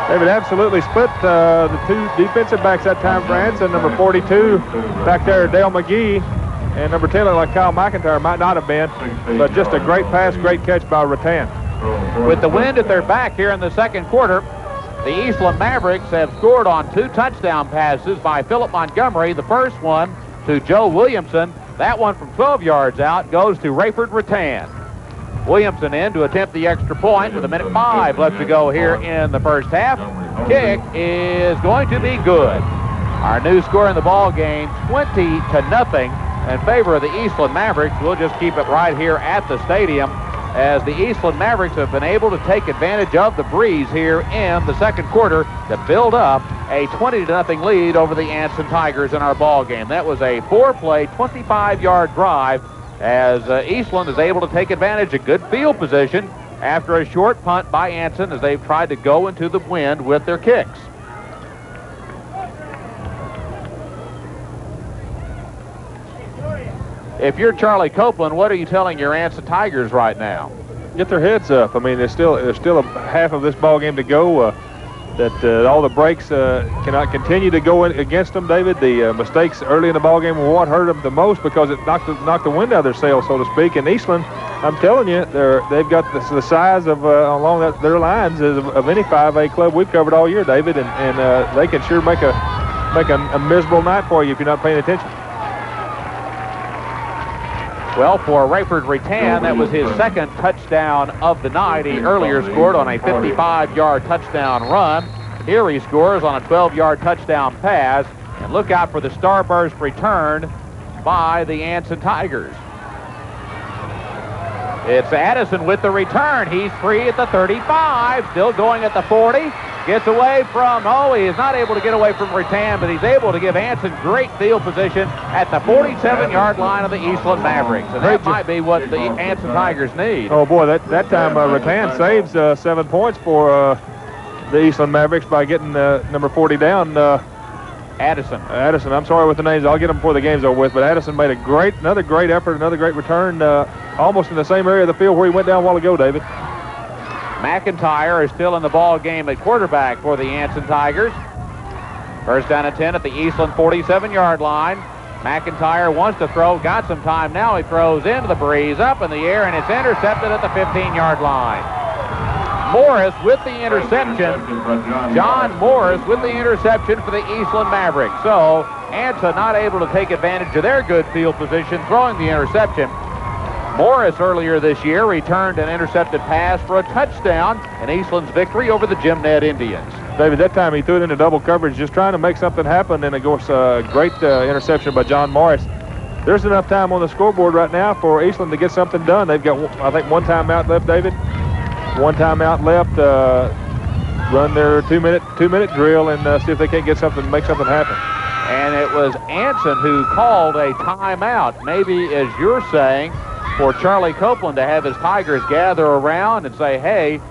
Speaker 10: David absolutely split the 2 defensive backs that time for Anson. Number 42 back there, Dale McGee, and number 10 looked like Kyle McIntyre, might not have been, but just a great pass, great catch by Rattan.
Speaker 7: With the wind at their back here in the second quarter, the Eastland Mavericks have scored on 2 touchdown passes by Philip Montgomery. The first one to Joe Williamson. That one from 12 yards out goes to Raiford Rattan. Williamson in to attempt the extra point with 1:05 left to go here in the first half. Kick is going to be good. Our new score in the ball game, 20-0 in favor of the Eastland Mavericks. We'll just keep it right here at the stadium as the Eastland Mavericks have been able to take advantage of the breeze here in the second quarter to build up a 20-0 lead over the Anson Tigers in our ball game. That was a 4-play, 25-yard drive as Eastland is able to take advantage of good field position after a short punt by Anson as they've tried to go into the wind with their kicks. If you're Charlie Copeland, what are you telling your Anson Tigers right now?
Speaker 10: Get their heads up. I mean, there's still a half of this ball game to go. All the breaks cannot continue to go against them, David. The mistakes early in the ball game were what hurt them the most because it knocked the wind out of their sails, so to speak. And Eastland, I'm telling you, they've got the size of along their lines of any 5A club we've covered all year, David, and they can sure make a miserable night for you if you're not paying attention.
Speaker 7: Well, for Raiford Rattan, that was his second touchdown of the night. He earlier scored on a 55-yard touchdown run. Here he scores on a 12-yard touchdown pass. And look out for the starburst return by the Anson Tigers. It's Addison with the return. He's free at the 35, still going at the 40. Gets away from, he is not able to get away from Rattan, but he's able to give Anson great field position at the 47-yard line of the Eastland Mavericks. And that might be what the Anson Tigers need.
Speaker 10: Oh, boy, that time Rattan saves 7 points for the Eastland Mavericks by getting number 40 down.
Speaker 7: Addison.
Speaker 10: I'm sorry with the names. I'll get them before the game's over with. But Addison made another great effort, another great return, almost in the same area of the field where he went down a while ago, David.
Speaker 7: McIntyre is still in the ball game at quarterback for the Anson Tigers. First down and 10 at the Eastland 47-yard line. McIntyre wants to throw, got some time now. He throws into the breeze, up in the air, and it's intercepted at the 15-yard line. Morris with the interception. John Morris with the interception for the Eastland Mavericks. So Anson not able to take advantage of their good field position, throwing the interception. Morris earlier this year returned an intercepted pass for a touchdown in Eastland's victory over the Jim Ned Indians.
Speaker 10: David, that time he threw it into double coverage, just trying to make something happen, and of course, great interception by John Morris. There's enough time on the scoreboard right now for Eastland to get something done. They've got, I think, one timeout left, David. One timeout left. Run their two-minute drill and see if they can't get something, make something happen.
Speaker 7: And it was Anson who called a timeout. Maybe, as you're saying, for Charlie Copeland to have his Tigers gather around and say, hey,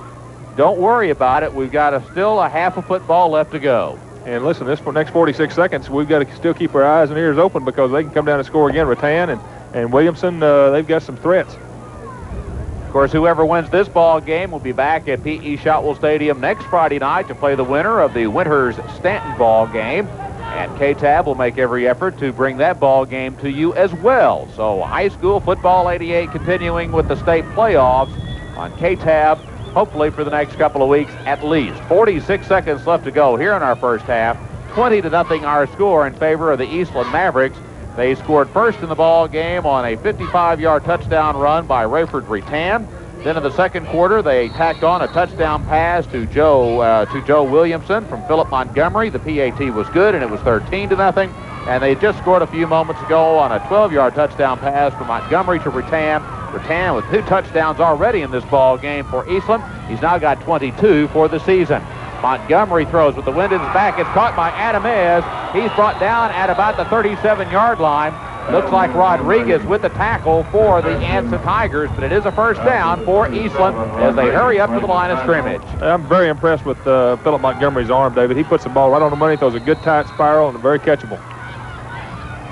Speaker 7: don't worry about it. We've got still a half a football left to go.
Speaker 10: And listen, this next 46 seconds, we've got to still keep our eyes and ears open because they can come down and score again. Rattan and Williamson, they've got some threats.
Speaker 7: Of course, whoever wins this ball game will be back at P.E. Shotwell Stadium next Friday night to play the winner of the Winters Stanton ball game. And KTAB will make every effort to bring that ball game to you as well. So high school football 88 continuing with the state playoffs on KTAB, hopefully for the next couple of weeks at least. 46 seconds left to go here in our first half. 20-0 our score in favor of the Eastland Mavericks. They scored first in the ball game on a 55-yard touchdown run by Raiford Rattan. Then in the second quarter, they tacked on a touchdown pass to Joe Williamson from Philip Montgomery. The PAT was good, and it was 13-0. And they just scored a few moments ago on a 12-yard touchdown pass from Montgomery to Rattan. Rattan with 2 touchdowns already in this ball game for Eastland. He's now got 22 for the season. Montgomery throws with the wind in his back. It's caught by Adamez. He's brought down at about the 37-yard line. Looks like Rodriguez with the tackle for the Anson Tigers, but it is a first down for Eastland as they hurry up to the line of scrimmage.
Speaker 10: I'm very impressed with Philip Montgomery's arm, David. He puts the ball right on the money, throws a good tight spiral, and very catchable.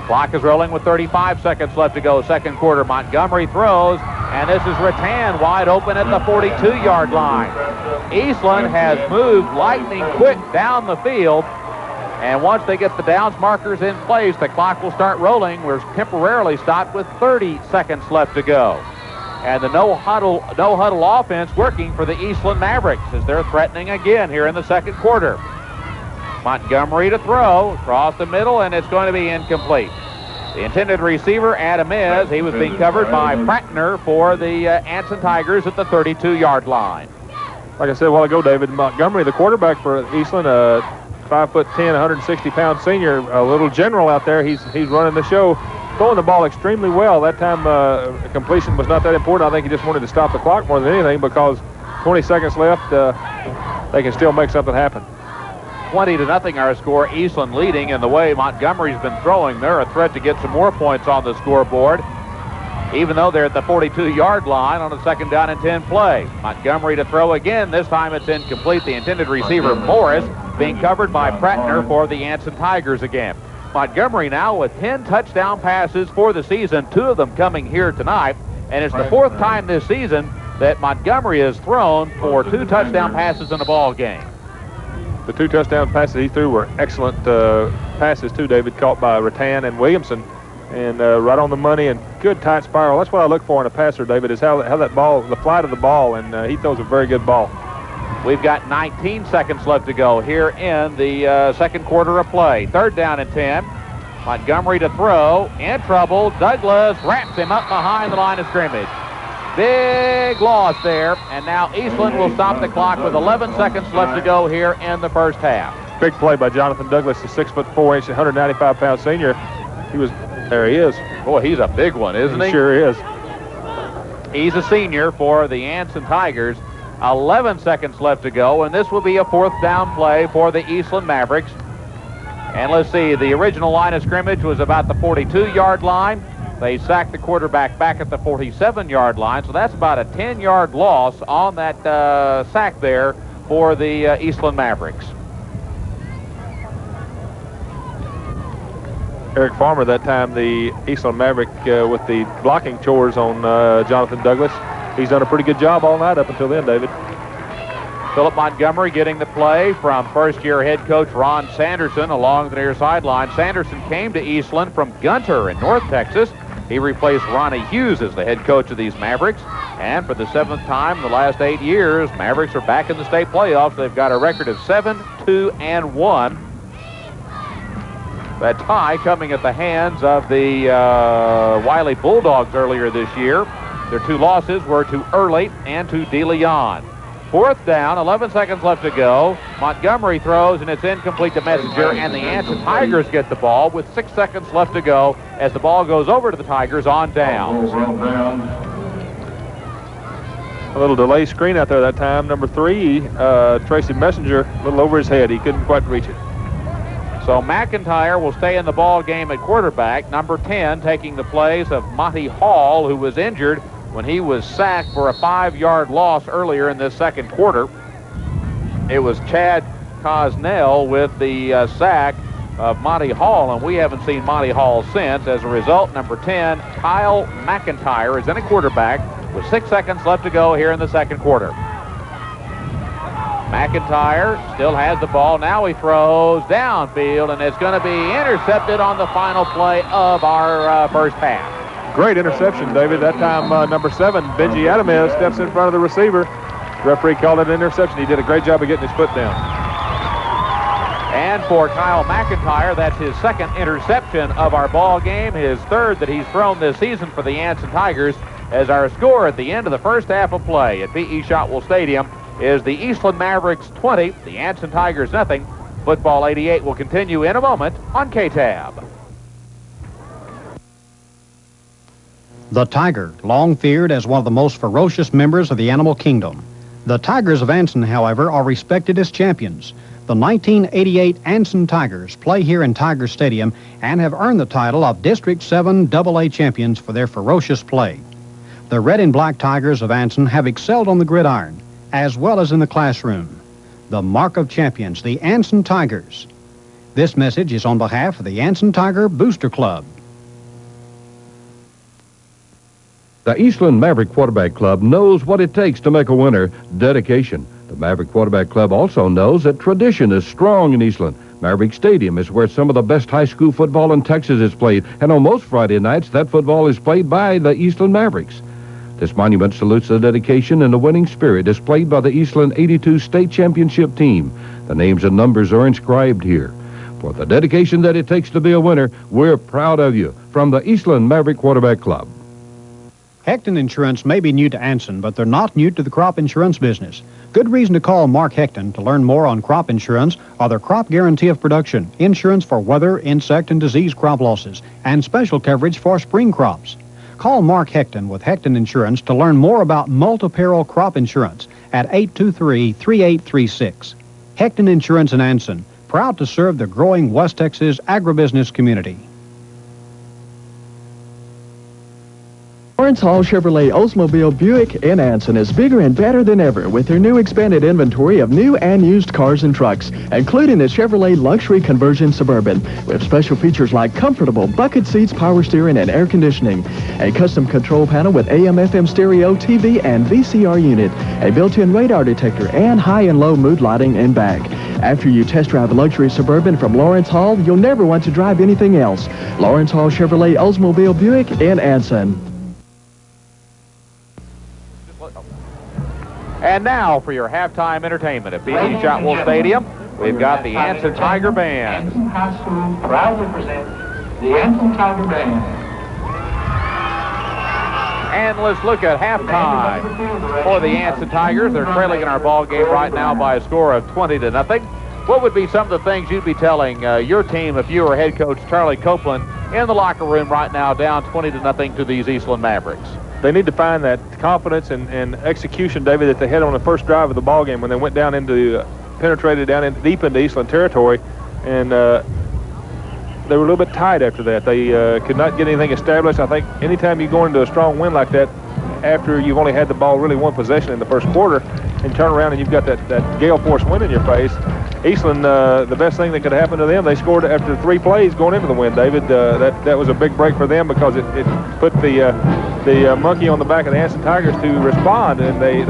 Speaker 7: Clock is rolling with 35 seconds left to go. Second quarter, Montgomery throws, and this is Rattan wide open at the 42-yard line. Eastland has moved lightning quick down the field. And once they get the downs markers in place, the clock will start rolling. We're temporarily stopped with 30 seconds left to go. And the no huddle offense working for the Eastland Mavericks as they're threatening again here in the second quarter. Montgomery to throw across the middle, and it's going to be incomplete. The intended receiver, Adam is. He was being covered by Prattner for the Anson Tigers at the 32-yard line.
Speaker 10: Like I said a while ago, David, Montgomery, the quarterback for Eastland, 5'10", 160-pound senior, a little general out there. He's running the show, throwing the ball extremely well. That time completion was not that important. I think he just wanted to stop the clock more than anything because 20 seconds left, they can still make something happen.
Speaker 7: 20-0 our score. Eastland leading, and the way Montgomery's been throwing, they're a threat to get some more points on the scoreboard, even though they're at the 42-yard line on a 2nd down and 10 play. Montgomery to throw again. This time it's incomplete. The intended receiver, Morris, being covered by Prattner for the Anson Tigers again. Montgomery now with 10 touchdown passes for the season, 2 of them coming here tonight, and it's the 4th time this season that Montgomery has thrown for 2 touchdown passes in a ball game.
Speaker 10: The 2 touchdown passes he threw were excellent passes, too, David, caught by Rattan and Williamson, and right on the money and good tight spiral. That's what I look for in a passer, David, is how that ball, the flight of the ball, and he throws a very good ball.
Speaker 7: We've got 19 seconds left to go here in the second quarter of play. 3rd down and 10. Montgomery to throw, in trouble. Douglas wraps him up behind the line of scrimmage. Big loss there, and now Eastland will stop the clock with 11 seconds left to go here in the first half.
Speaker 10: Big play by Jonathan Douglas, the 6'4", 195-pound senior. There he is.
Speaker 7: Boy, he's a big one, isn't he?
Speaker 10: He sure is.
Speaker 7: He's a senior for the Anson Tigers. 11 seconds left to go, and this will be a 4th down play for the Eastland Mavericks. And let's see, the original line of scrimmage was about the 42-yard line. They sacked the quarterback back at the 47-yard line, so that's about a 10-yard loss on that sack there for the Eastland Mavericks.
Speaker 10: Eric Farmer, that time the Eastland Maverick with the blocking chores on Jonathan Douglas. He's done a pretty good job all night up until then, David.
Speaker 7: Philip Montgomery getting the play from first-year head coach Ron Sanderson along the near sideline. Sanderson came to Eastland from Gunter in North Texas. He replaced Ronnie Hughes as the head coach of these Mavericks. And for the 7th time in the last 8 years, Mavericks are back in the state playoffs. They've got a record of 7-2-1. That tie coming at the hands of the Wiley Bulldogs earlier this year. Their 2 losses were to Early and to De Leon. 4th down, 11 seconds left to go. Montgomery throws, and it's incomplete to Messenger, and the Anson Tigers get the ball with 6 seconds left to go as the ball goes over to the Tigers on down.
Speaker 10: A little delay screen out there that time. Number 3, Tracy Messenger, a little over his head. He couldn't quite reach it.
Speaker 7: So McIntyre will stay in the ball game at quarterback. Number 10 taking the place of Monty Hall, who was injured when he was sacked for a 5-yard loss earlier in this second quarter. It was Chad Cosnell with the sack of Monty Hall, and we haven't seen Monty Hall since. As a result, number 10, Kyle McIntyre, is in a quarterback with 6 seconds left to go here in the second quarter. McIntyre still has the ball. Now he throws downfield, and it's going to be intercepted on the final play of our first half.
Speaker 10: Great interception, David. That time, number 7, Benji Adamez, steps in front of the receiver. The referee called it an interception. He did a great job of getting his foot down.
Speaker 7: And for Kyle McIntyre, that's his 2nd interception of our ball game, his 3rd that he's thrown this season for the Anson Tigers, as our score at the end of the first half of play at P.E. Shotwell Stadium is the Eastland Mavericks 20, the Anson Tigers nothing. Football 88 will continue in a moment on KTAB.
Speaker 3: The tiger, long feared as one of the most ferocious members of the animal kingdom. The Tigers of Anson, however, are respected as champions. The 1988 Anson Tigers play here in Tiger Stadium and have earned the title of District 7 AA champions for their ferocious play. The Red and Black Tigers of Anson have excelled on the gridiron, as well as in the classroom. The mark of champions, the Anson Tigers. This message is on behalf of the Anson Tiger Booster Club.
Speaker 6: The Eastland Maverick Quarterback Club knows what it takes to make a winner, dedication. The Maverick Quarterback Club also knows that tradition is strong in Eastland. Maverick Stadium is where some of the best high school football in Texas is played, and on most Friday nights, that football is played by the Eastland Mavericks. This monument salutes the dedication and the winning spirit displayed by the Eastland 82 State Championship team. The names and numbers are inscribed here. For the dedication that it takes to be a winner, we're proud of you. From the Eastland Maverick Quarterback Club.
Speaker 3: Hecton Insurance may be new to Anson, but they're not new to the crop insurance business. Good reason to call Mark Hecton to learn more on crop insurance or their crop guarantee of production, insurance for weather, insect, and disease crop losses, and special coverage for spring crops. Call Mark Hecton with Hecton Insurance to learn more about multi-peril crop insurance at 823-3836. Hecton Insurance in Anson, proud to serve the growing West Texas agribusiness community.
Speaker 4: Lawrence Hall Chevrolet Oldsmobile Buick in Anson is bigger and better than ever with their new expanded inventory of new and used cars and trucks, including the Chevrolet Luxury Conversion Suburban, with special features like comfortable bucket seats, power steering, and air conditioning, a custom control panel with AM/FM stereo, TV, and VCR unit, a built-in radar detector, and high and low mood lighting in back. After you test drive a luxury Suburban from Lawrence Hall, you'll never want to drive anything else. Lawrence Hall Chevrolet Oldsmobile Buick in Anson.
Speaker 7: And now for your halftime entertainment at P.E. Shotwell Stadium, we've got the Anson Tiger Band.
Speaker 18: Anson High School proudly presents the Anson Tiger Band.
Speaker 7: And let's look at halftime for the Anson Tigers. They're trailing in our ball game right now by a score of 20-0. What would be some of the things you'd be telling your team if you were head coach Charlie Copeland in the locker room right now, down 20-0 to these Eastland Mavericks?
Speaker 10: They need to find that confidence and execution, David, that they had on the first drive of the ball game when they went down into, penetrated down in, deep into Eastland territory, and they were a little bit tight after that. They could not get anything established. I think anytime you go into a strong win like that, after you've only had the ball really one possession in the first quarter, and turn around and you've got that gale force wind in your face, Eastland, the best thing that could happen to them, they scored after 3 plays going into the win, David. That was a big break for them because it put the monkey on the back of the Anson Tigers to respond, and they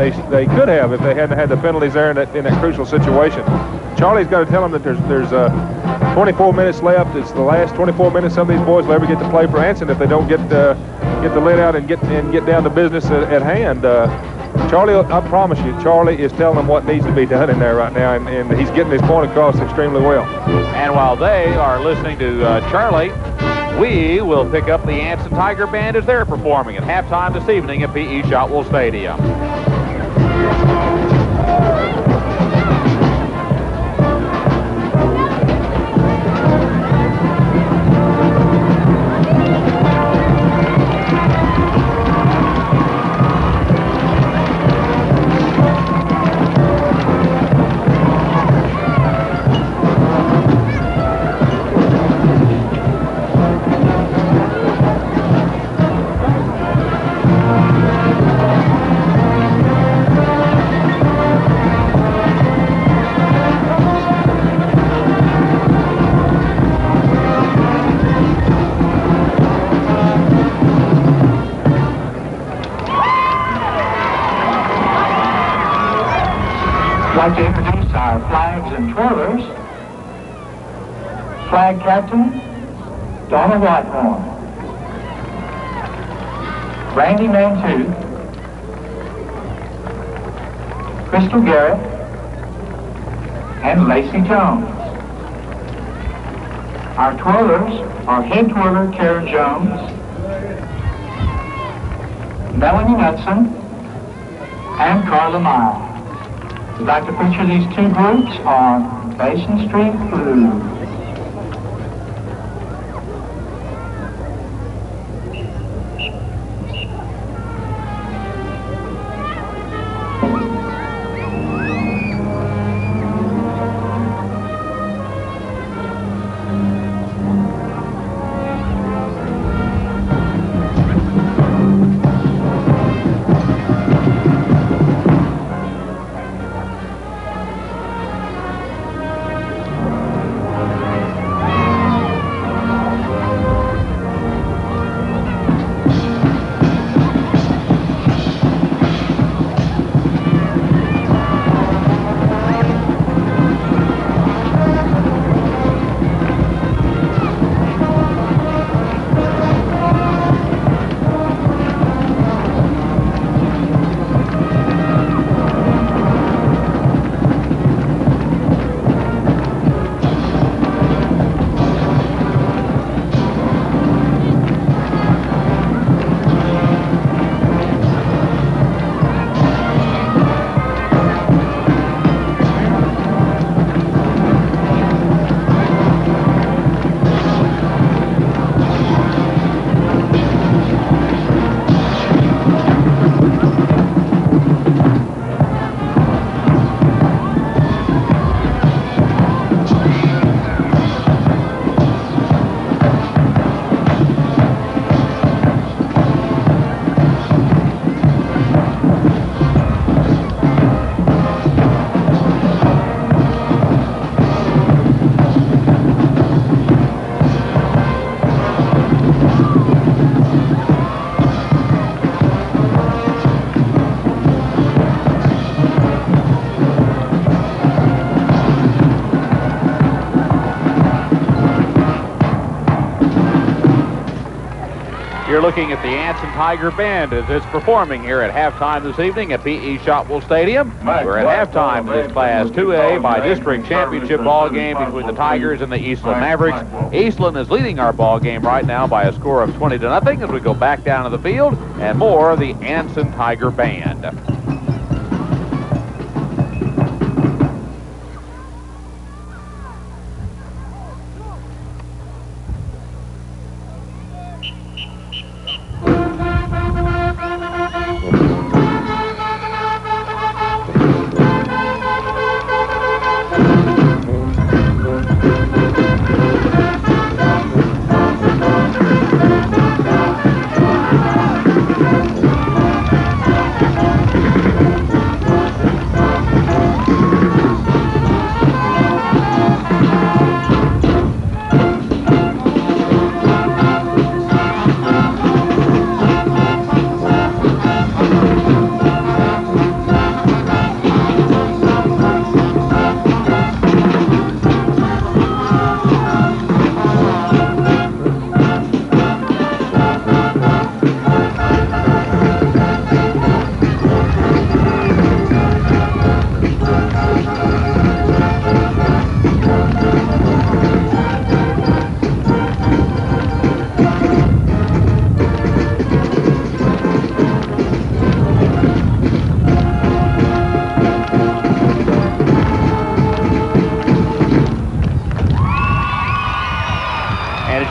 Speaker 10: could have if they hadn't had the penalties there in that crucial situation. Charlie's got to tell them that there's 24 minutes left. It's the last 24 minutes some of these boys will ever get to play for Anson if they don't get the lid out and get down to business at hand. Charlie, I promise you, Charlie is telling them what needs to be done in there right now, and he's getting his point across extremely well.
Speaker 7: And while they are listening to Charlie, we will pick up the Anson Tiger Band as they're performing at halftime this evening at P.E. Shotwell Stadium.
Speaker 18: I'd like to introduce our flags and twirlers. Flag Captain, Donna Whitehorn. Randy Mantooth, Crystal Garrett, and Lacey Jones. Our twirlers are head twirler Kara Jones, Melanie Knudsen, and Carla Miles. We'd like to feature these 2 groups on Basin Street Blues.
Speaker 7: You're looking at the Anson Tiger Band as it's performing here at halftime this evening at P.E. Shotwell Stadium. We're at halftime of this Class 2A by district championship ball game between the Tigers and the Eastland Mavericks. Eastland is leading our ball game right now by a score of 20-0 as we go back down to the field and more of the Anson Tiger Band.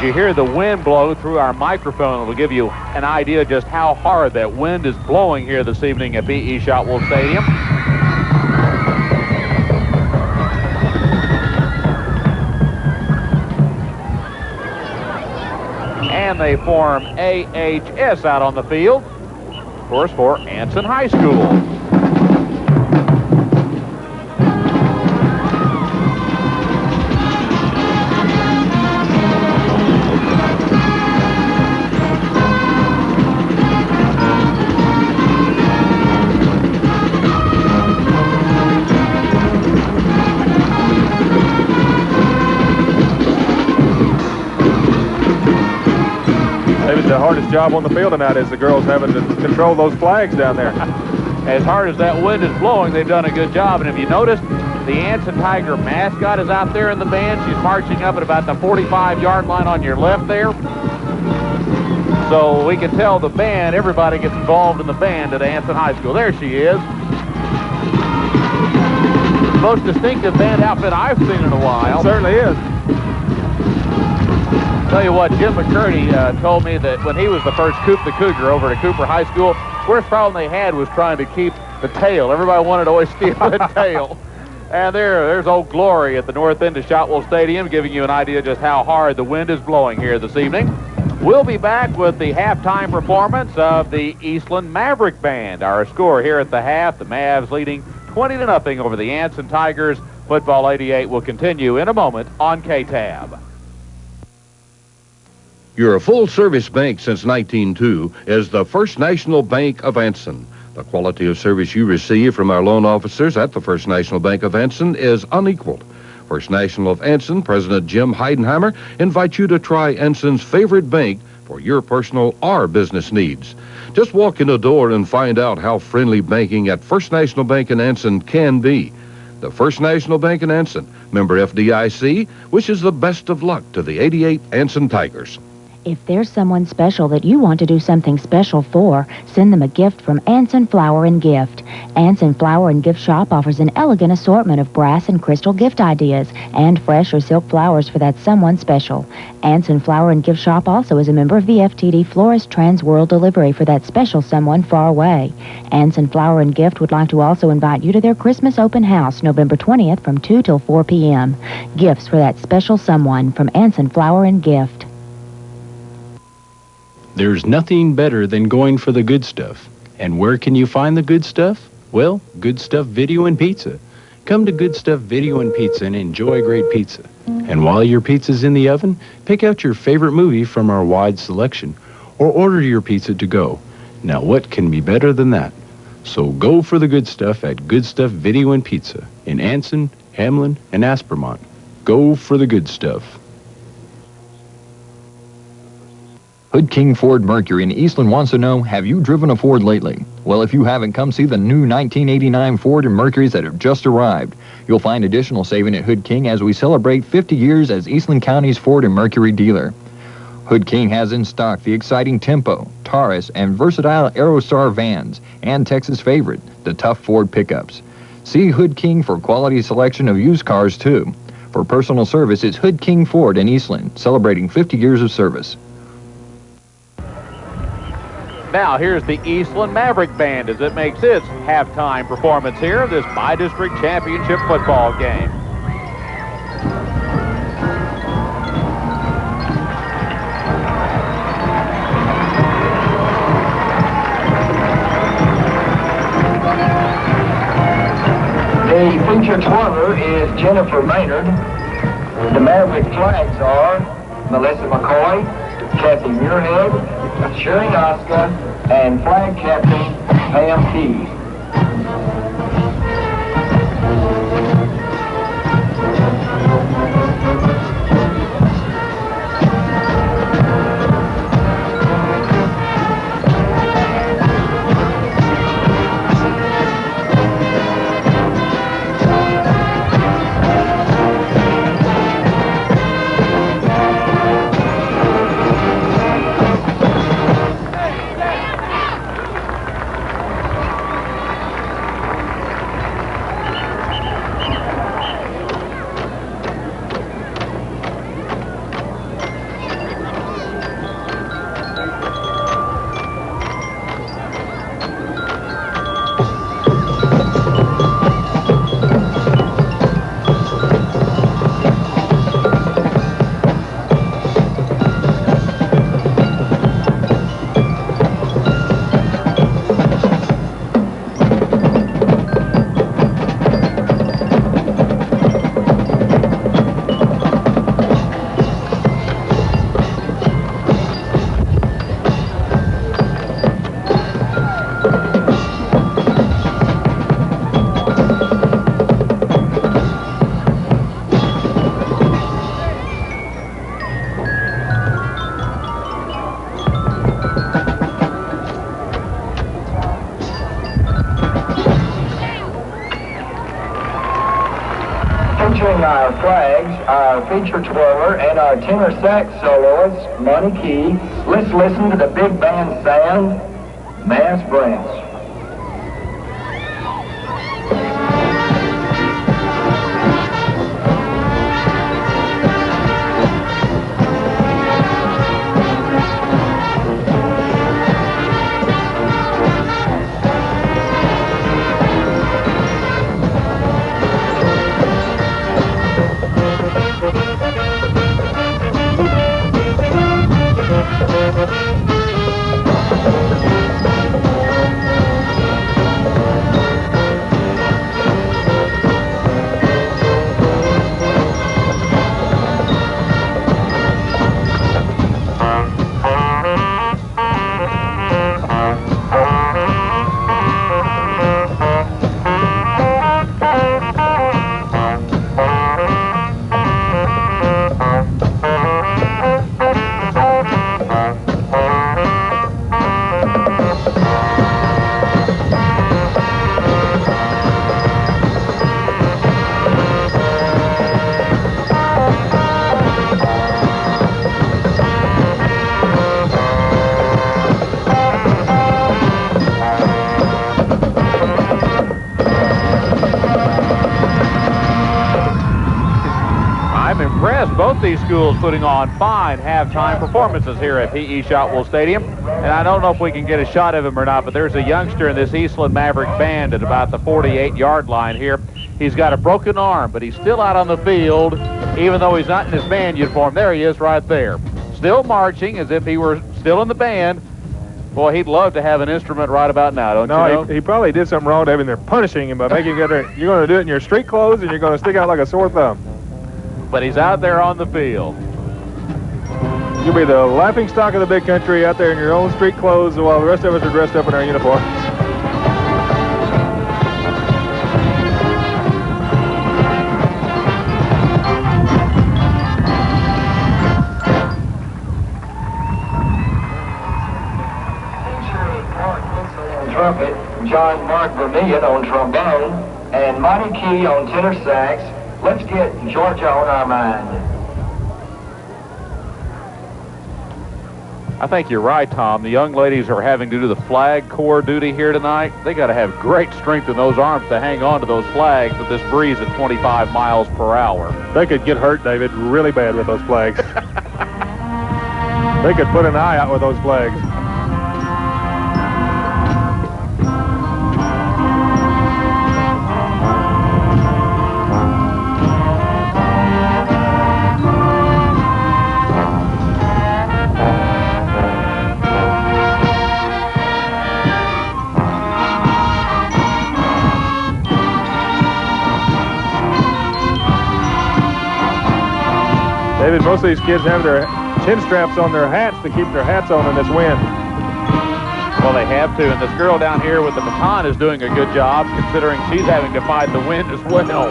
Speaker 7: You hear the wind blow through our microphone. It'll give you an idea just how hard that wind is blowing here this evening at P.E. Shotwell Stadium. And they form AHS out on the field, of course, for Anson High School.
Speaker 10: The hardest job on the field tonight is the girls having to control those flags down there.
Speaker 7: As hard as that wind is blowing, they've done a good job. And if you noticed, the Anson Tiger mascot is out there in the band. She's marching up at about the 45-yard line on your left there. So we can tell the band, everybody gets involved in the band at Anson High School. There she is. Most distinctive band outfit I've seen in a while.
Speaker 10: It certainly is.
Speaker 7: Tell you what, Jim McCurdy told me that when he was the first Coop the Cougar over at Cooper High School, the worst problem they had was trying to keep the tail. Everybody wanted to always steal the tail. And there's Old Glory at the north end of Shotwell Stadium, giving you an idea just how hard the wind is blowing here this evening. We'll be back with the halftime performance of the Eastland Maverick Band. Our score here at the half, the Mavs leading 20-0 over the Anson Tigers. Football 88 will continue in a moment on KTAB.
Speaker 6: Your full-service bank since 1902 is the First National Bank of Anson. The quality of service you receive from our loan officers at the First National Bank of Anson is unequaled. First National of Anson President Jim Heidenheimer invites you to try Anson's favorite bank for your personal or business needs. Just walk in the door and find out how friendly banking at First National Bank in Anson can be. The First National Bank in Anson, member FDIC, wishes the best of luck to the 88 Anson Tigers.
Speaker 9: If there's someone special that you want to do something special for, send them a gift from Anson Flower and Gift. Anson Flower and Gift Shop offers an elegant assortment of brass and crystal gift ideas and fresh or silk flowers for that someone special. Anson Flower and Gift Shop also is a member of the FTD Florist Trans World Delivery for that special someone far away. Anson Flower and Gift would like to also invite you to their Christmas open house, November 20th from 2 till 4 p.m. Gifts for that special someone from Anson Flower and Gift.
Speaker 12: There's nothing better than going for the good stuff. And where can you find the good stuff? Well, Good Stuff Video and Pizza. Come to Good Stuff Video and Pizza and enjoy great pizza. And while your pizza's in the oven, pick out your favorite movie from our wide selection, or order your pizza to go. Now, what can be better than that? So go for the good stuff at Good Stuff Video and Pizza in Anson, Hamlin, and Aspermont. Go for the good stuff.
Speaker 5: Hood King Ford Mercury in Eastland wants to know, have you driven a Ford lately? Well, if you haven't, come see the new 1989 Ford and Mercuries that have just arrived. You'll find additional saving at Hood King as we celebrate 50 years as Eastland County's Ford and Mercury dealer. Hood King has in stock the exciting Tempo, Taurus, and versatile Aerostar vans, and Texas' favorite, the tough Ford pickups. See Hood King for quality selection of used cars, too. For personal service, it's Hood King Ford in Eastland, celebrating 50 years of service.
Speaker 7: Now here's the Eastland Maverick Band as it makes its halftime performance here of this bi-district championship football game.
Speaker 18: The feature twirler is Jennifer Maynard. The Maverick flags are Melissa McCoy, Kathy Muirhead, Sherry Noska, and flag captain Pam Key. Featuring our flags, our feature twirler, and our tenor sax soloist, Monty Key. Let's listen to the big band sound, Mass Brass.
Speaker 7: Both these schools putting on fine halftime performances here at P.E. Shotwell Stadium. And I don't know if we can get a shot of him or not, but there's a youngster in this Eastland Maverick band at about the 48-yard line here. He's got a broken arm, but he's still out on the field, even though he's not in his band uniform. There he is right there. Still marching as if he were still in the band. Boy, he'd love to have an instrument right about now, don't you know?
Speaker 10: He probably did something wrong to him. They're punishing him by making you you're going to do it in your street clothes, and you're going to stick out like a sore thumb.
Speaker 7: But he's out there on the field.
Speaker 10: You'll be the laughing stock of the big country out there in your own street clothes while the rest of us are dressed up in our uniforms.
Speaker 18: trumpet, John Mark Vermillion on trombone, and Monty Key on tenor sax. Let's get Georgia on our mind.
Speaker 7: I think you're right, Tom. The young ladies are having to do the flag corps duty here tonight. They got to have great strength in those arms to hang on to those flags with this breeze at 25 miles per hour.
Speaker 10: They could get hurt, David, really bad with those flags. They could put an eye out with those flags. David, most of these kids have their chin straps on their hats to keep their hats on in this wind.
Speaker 7: Well, they have to, and this girl down here with the baton is doing a good job considering she's having to fight the wind as well.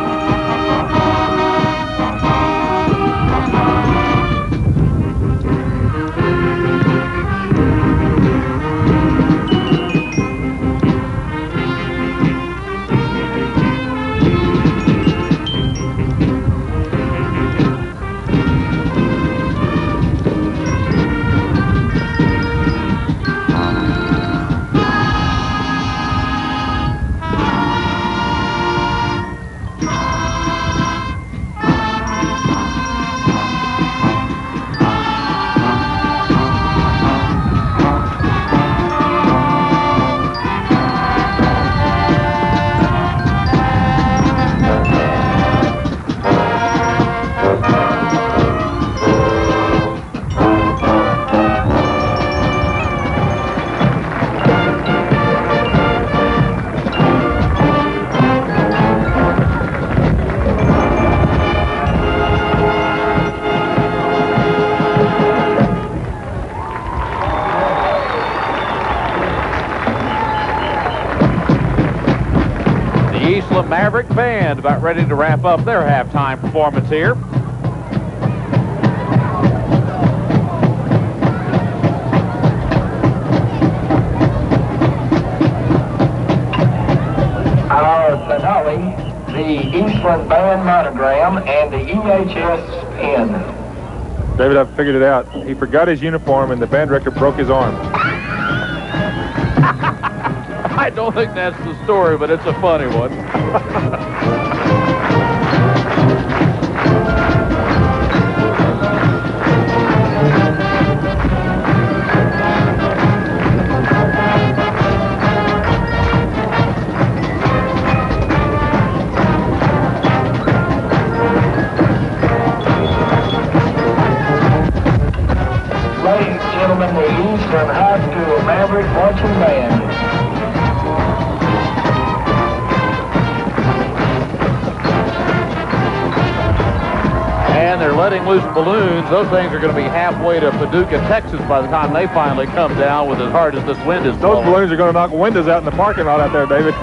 Speaker 7: Maverick band about ready to wrap up their halftime performance here.
Speaker 18: Our finale, the Eastland band monogram and the EHS pin.
Speaker 10: David, I've figured it out. He forgot his uniform and the band director broke his arm.
Speaker 7: I don't think that's the story, but it's a funny one.
Speaker 18: Ladies and gentlemen, the Eastland High School Maverick marching band.
Speaker 7: And they're letting loose balloons. Those things are going to be halfway to Paducah, Texas by the time they finally come down with as hard as this wind is blowing.
Speaker 10: Those balloons are going to knock windows out in the parking lot out there, David.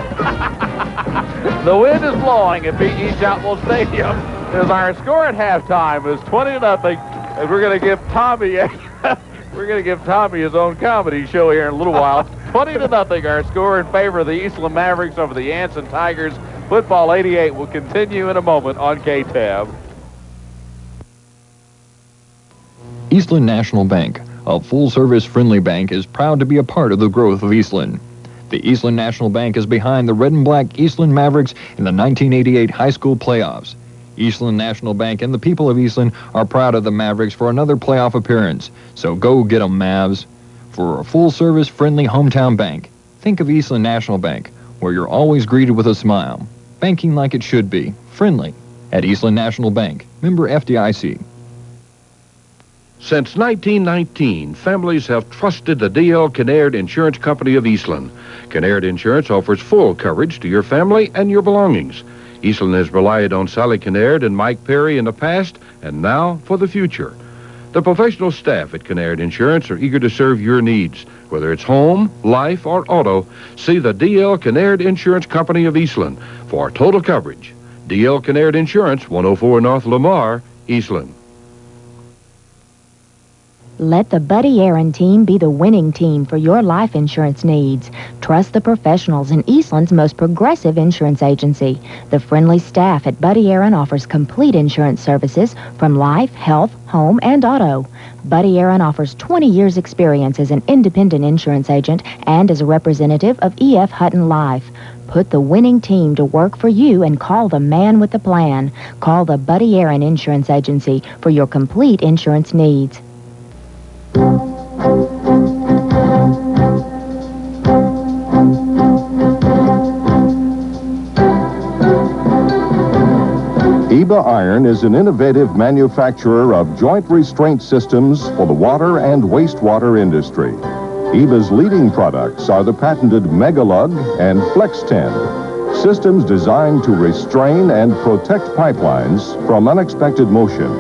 Speaker 7: The wind is blowing at P.E. Shotwell Stadium. As our score at halftime is 20-0. And we're going to give Tommy his own comedy show here in a little while. 20-0 our score in favor of the Eastland Mavericks over the Anson Tigers. Football 88 will continue in a moment on KTAB.
Speaker 5: Eastland National Bank, a full-service friendly bank, is proud to be a part of the growth of Eastland. The Eastland National Bank is behind the red and black Eastland Mavericks in the 1988 high school playoffs. Eastland National Bank and the people of Eastland are proud of the Mavericks for another playoff appearance. So go get 'em, Mavs. For a full-service friendly hometown bank, think of Eastland National Bank, where you're always greeted with a smile. Banking like it should be, friendly. At Eastland National Bank, member FDIC.
Speaker 6: Since 1919, families have trusted the D.L. Kinnaird Insurance Company of Eastland. Kinnaird Insurance offers full coverage to your family and your belongings. Eastland has relied on Sally Kinnaird and Mike Perry in the past and now for the future. The professional staff at Kinnaird Insurance are eager to serve your needs. Whether it's home, life, or auto, see the D.L. Kinnaird Insurance Company of Eastland for total coverage. D.L. Kinnaird Insurance, 104 North Lamar, Eastland.
Speaker 9: Let the Buddy Aaron team be the winning team for your life insurance needs. Trust the professionals in Eastland's most progressive insurance agency. The friendly staff at Buddy Aaron offers complete insurance services from life, health, home, and auto. Buddy Aaron offers 20 years' experience as an independent insurance agent and as a representative of E.F. Hutton Life. Put the winning team to work for you and call the man with the plan. Call the Buddy Aaron Insurance Agency for your complete insurance needs.
Speaker 14: EBA Iron is an innovative manufacturer of joint restraint systems for the water and wastewater industry. EBA's leading products are the patented Megalug and Flex-10, systems designed to restrain and protect pipelines from unexpected motion.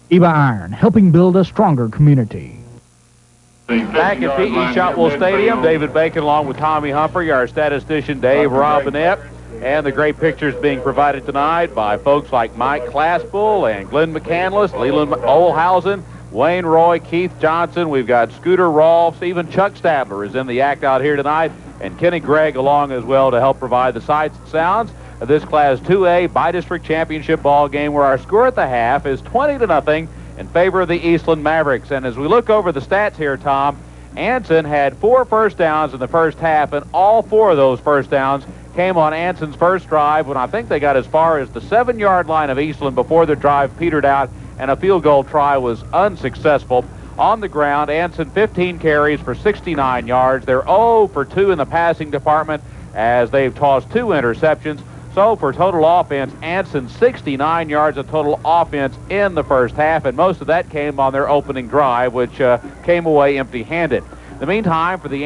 Speaker 15: EBA Iron, helping build a stronger community.
Speaker 7: Back at P.E. Shotwell Stadium, David Bacon along with Tommy Humphrey, our statistician Dave Robinette, and the great pictures being provided tonight by folks like Mike Claspel and Glenn McCandless, Leland Olhausen, Wayne Roy, Keith Johnson. We've got Scooter Rolfs, even Chuck Stadler is in the act out here tonight, and Kenny Gregg along as well to help provide the sights and sounds of this Class 2A bi-district championship ball game, where our score at the half is 20-0 in favor of the Eastland Mavericks. And as we look over the stats here, Tom, Anson had 4 first downs in the first half, and all 4 of those first downs came on Anson's first drive, when I think they got as far as the 7-yard line of Eastland before the drive petered out and a field goal try was unsuccessful. On the ground, Anson 15 carries for 69 yards. They're 0 for 2 in the passing department as they've tossed 2 interceptions. So for total offense, Anson 69 yards of total offense in the first half, and most of that came on their opening drive, which came away empty-handed. In the meantime, for the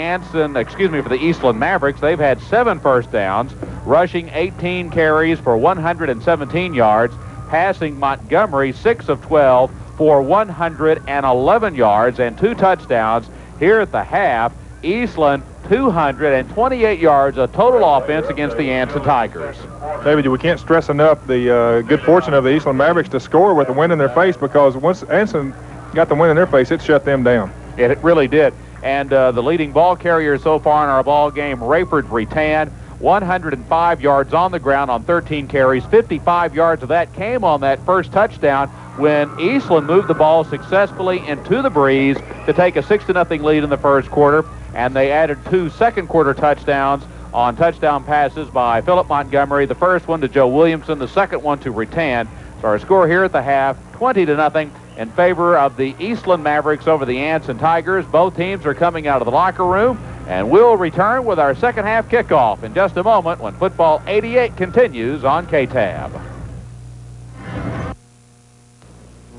Speaker 7: Eastland Mavericks, they've had 7 first downs, rushing 18 carries for 117 yards, passing Montgomery 6 of 12 for 111 yards and 2 touchdowns. Here at the half, Eastland 228 yards of total offense against the Anson Tigers.
Speaker 10: David, we can't stress enough the good fortune of the Eastland Mavericks to score with the wind in their face, because once Anson got the wind in their face, it shut them down.
Speaker 7: It really did. And the leading ball carrier so far in our ball game, Raiford Rattan, 105 yards on the ground on 13 carries. 55 yards of that came on that first touchdown when Eastland moved the ball successfully into the breeze to take a 6-0 lead in the first quarter. And they added 2 second-quarter touchdowns on touchdown passes by Philip Montgomery. The first one to Joe Williamson, the second one to Rattan. So our score here at the half, 20-0 in favor of the Eastland Mavericks over the Anson Tigers. Both teams are coming out of the locker room, and we'll return with our second half kickoff in just a moment when Football 88 continues on KTAB.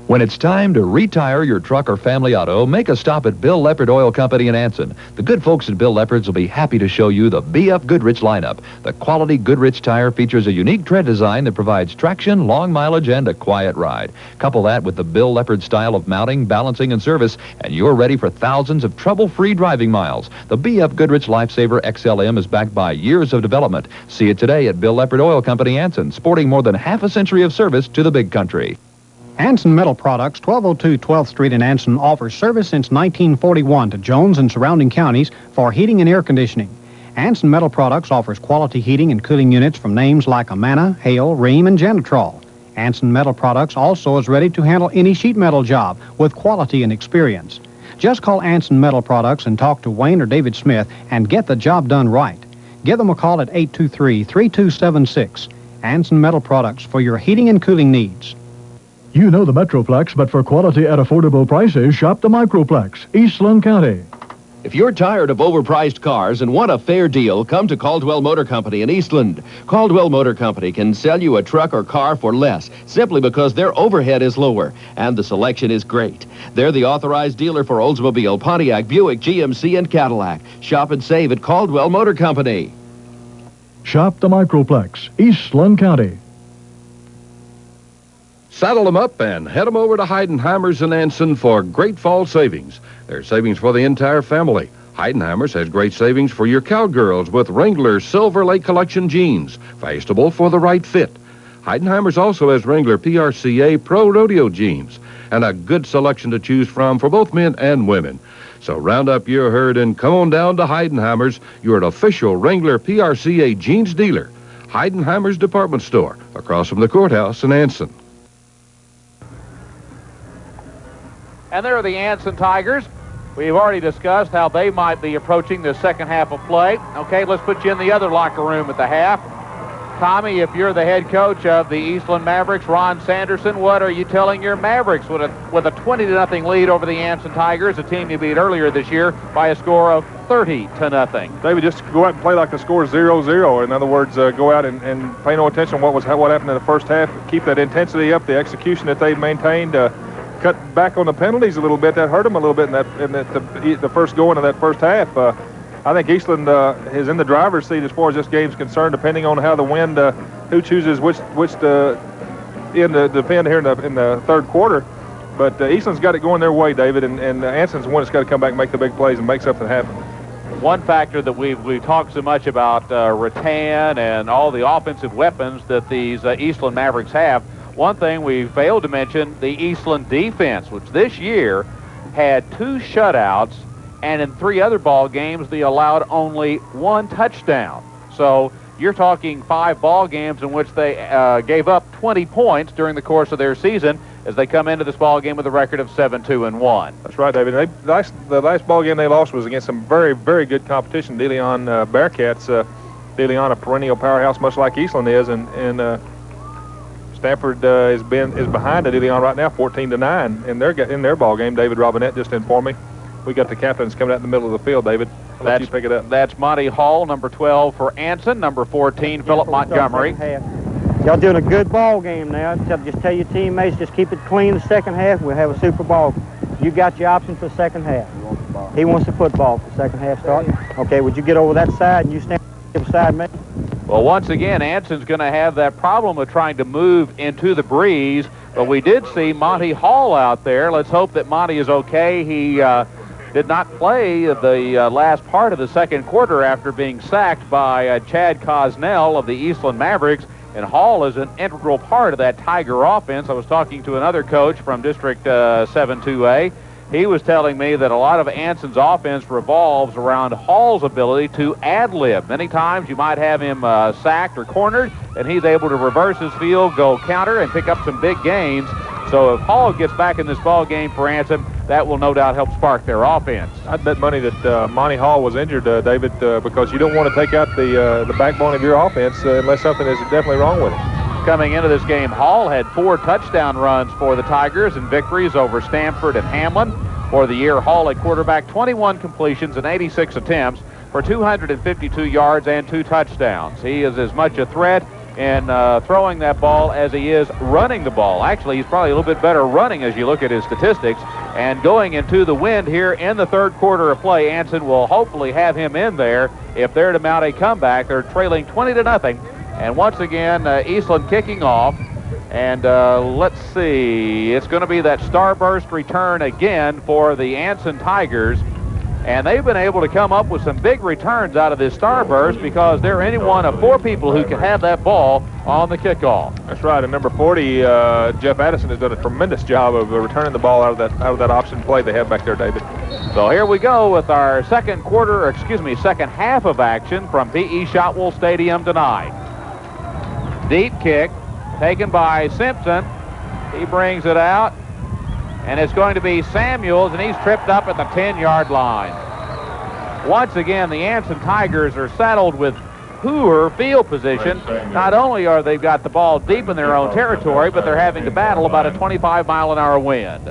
Speaker 13: When it's time to retire your truck or family auto, make a stop at Bill Leopard Oil Company in Anson. The good folks at Bill Leopard's will be happy to show you the BF Goodrich lineup. The quality Goodrich tire features a unique tread design that provides traction, long mileage, and a quiet ride. Couple that with the Bill Leopard style of mounting, balancing, and service, and you're ready for thousands of trouble-free driving miles. The BF Goodrich Lifesaver XLM is backed by years of development. See it today at Bill Leopard Oil Company, Anson, sporting more than half a century of service to the big country.
Speaker 3: Anson Metal Products, 1202 12th Street in Anson, offers service since 1941 to Jones and surrounding counties for heating and air conditioning. Anson Metal Products offers quality heating and cooling units from names like Amana, Hale, Ream, and Janitrol. Anson Metal Products also is ready to handle any sheet metal job with quality and experience. Just call Anson Metal Products and talk to Wayne or David Smith and get the job done right. Give them a call at 823-3276. Anson Metal Products for your heating and cooling needs.
Speaker 16: You know the Metroplex, but for quality at affordable prices, shop the Microplex, Eastland County.
Speaker 17: If you're tired of overpriced cars and want a fair deal, come to Caldwell Motor Company in Eastland. Caldwell Motor Company can sell you a truck or car for less, simply because their overhead is lower, and the selection is great. They're the authorized dealer for Oldsmobile, Pontiac, Buick, GMC, and Cadillac. Shop and save at Caldwell Motor Company.
Speaker 16: Shop the Microplex, Eastland County.
Speaker 6: Saddle them up and head them over to Heidenheimer's in Anson for great fall savings. There's savings for the entire family. Heidenheimer's has great savings for your cowgirls with Wrangler Silver Lake Collection jeans, fashionable for the right fit. Heidenheimer's also has Wrangler PRCA Pro Rodeo jeans. and a good selection to choose from for both men and women. So round up your herd and come on down to Heidenheimer's, your official Wrangler PRCA jeans dealer. Heidenheimer's Department Store, across from the courthouse in Anson.
Speaker 7: And there are the Anson Tigers. We've already discussed how they might be approaching the second half of play. Okay, let's put you in the other locker room at the half. Tommy, if you're the head coach of the Eastland Mavericks, Ron Sanderson, what are you telling your Mavericks with a 20-0 lead over the Anson Tigers, a team you beat earlier this year by a score of 30-0?
Speaker 10: David, just go out and play like the score is 0-0. In other words, go out and pay no attention to what happened in the first half. Keep that intensity up, the execution that they maintained. Cut back on the penalties a little bit. That hurt them a little bit in the first going of that first half. I think Eastland is in the driver's seat as far as this game's concerned, depending on how the wind, who chooses which to end to defend here in the third quarter. But Eastland's got it going their way, David, and Anson's the one that's got to come back and make the big plays and make something happen.
Speaker 7: One factor that we've talked so much about, Rattan and all the offensive weapons that these Eastland Mavericks have. One thing we failed to mention, the Eastland defense, which this year had 2 shutouts, and in 3 other ball games, they allowed only 1 touchdown. So you're talking 5 ball games in which they gave up 20 points during the course of their season as they come into this ball game with a record of 7-2-1.
Speaker 10: That's right, David. The last ball game they lost was against some very, very good competition, De Leon Bearcats. De Leon, a perennial powerhouse, much like Eastland is, and Stanford is behind De Leon right now, 14-9 in their ball game. David Robinette just informed me. We got the captains coming out in the middle of the field, David. I'll let you pick it up.
Speaker 7: That's Monty Hall, number 12 for Anson, number 14, Philip Montgomery.
Speaker 8: Y'all doing a good ball game now. Just tell your teammates, just keep it clean the second half. We'll have a Super Bowl. You got your option for the second half. He wants the football for the second half start. Okay, would you get over that side and you stand beside me?
Speaker 7: Well, once again, Anson's going to have that problem of trying to move into the breeze, but we did see Monty Hall out there. Let's hope that Monty is okay. He did not play the last part of the second quarter after being sacked by Chad Cosnell of the Eastland Mavericks, and Hall is an integral part of that Tiger offense. I was talking to another coach from District 7-2A. He was telling me that a lot of Anson's offense revolves around Hall's ability to ad-lib. Many times you might have him sacked or cornered, and he's able to reverse his field, go counter, and pick up some big gains. So if Hall gets back in this ball game for Anson, that will no doubt help spark their offense.
Speaker 10: I'd bet money that Monty Hall was injured, David, because you don't want to take out the backbone of your offense unless something is definitely wrong with it.
Speaker 7: Coming into this game, Hall had 4 touchdown runs for the Tigers and victories over Stanford and Hamlin. For the year, Hall at quarterback, 21 completions and 86 attempts for 252 yards and 2 touchdowns. He is as much a threat in throwing that ball as he is running the ball. Actually, he's probably a little bit better running as you look at his statistics. And going into the wind here in the third quarter of play, Anson will hopefully have him in there if they're to mount a comeback. They're trailing 20-0. And once again, Eastland kicking off. And let's see, it's going to be that starburst return again for the Anson Tigers. And they've been able to come up with some big returns out of this starburst because they're any one of 4 people who can have that ball on the kickoff.
Speaker 10: That's right. And number 40, Jeff Addison, has done a tremendous job of returning the ball out of that option play they have back there, David.
Speaker 7: So here we go with our second half of action from P.E. Shotwell Stadium tonight. Deep kick taken by Simpson. He brings it out, and it's going to be Samuels, and he's tripped up at the 10-yard line. Once again, the Anson Tigers are saddled with poor field position. Not only are they've got the ball deep in their own territory, but they're having to battle about a 25-mile-an-hour wind.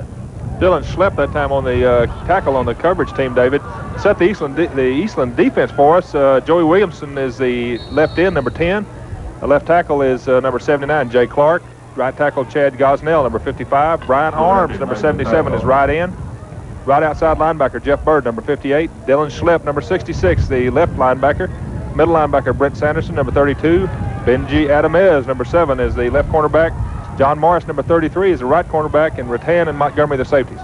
Speaker 10: Dylan Schlepp that time on the tackle on the coverage team, David. Set the Eastland defense for us. Joey Williamson is the left end, number 10. The left tackle is number 79, Jay Clark. Right tackle, Chad Gosnell, number 55. Brian Arms, number 77, is right end. Right outside linebacker, Jeff Bird, number 58. Dylan Schlepp, number 66, the left linebacker. Middle linebacker, Brent Sanderson, number 32. Benji Adamez, number 7, is the left cornerback. John Morris, number 33, is the right cornerback. And Rattan and Montgomery, the safeties.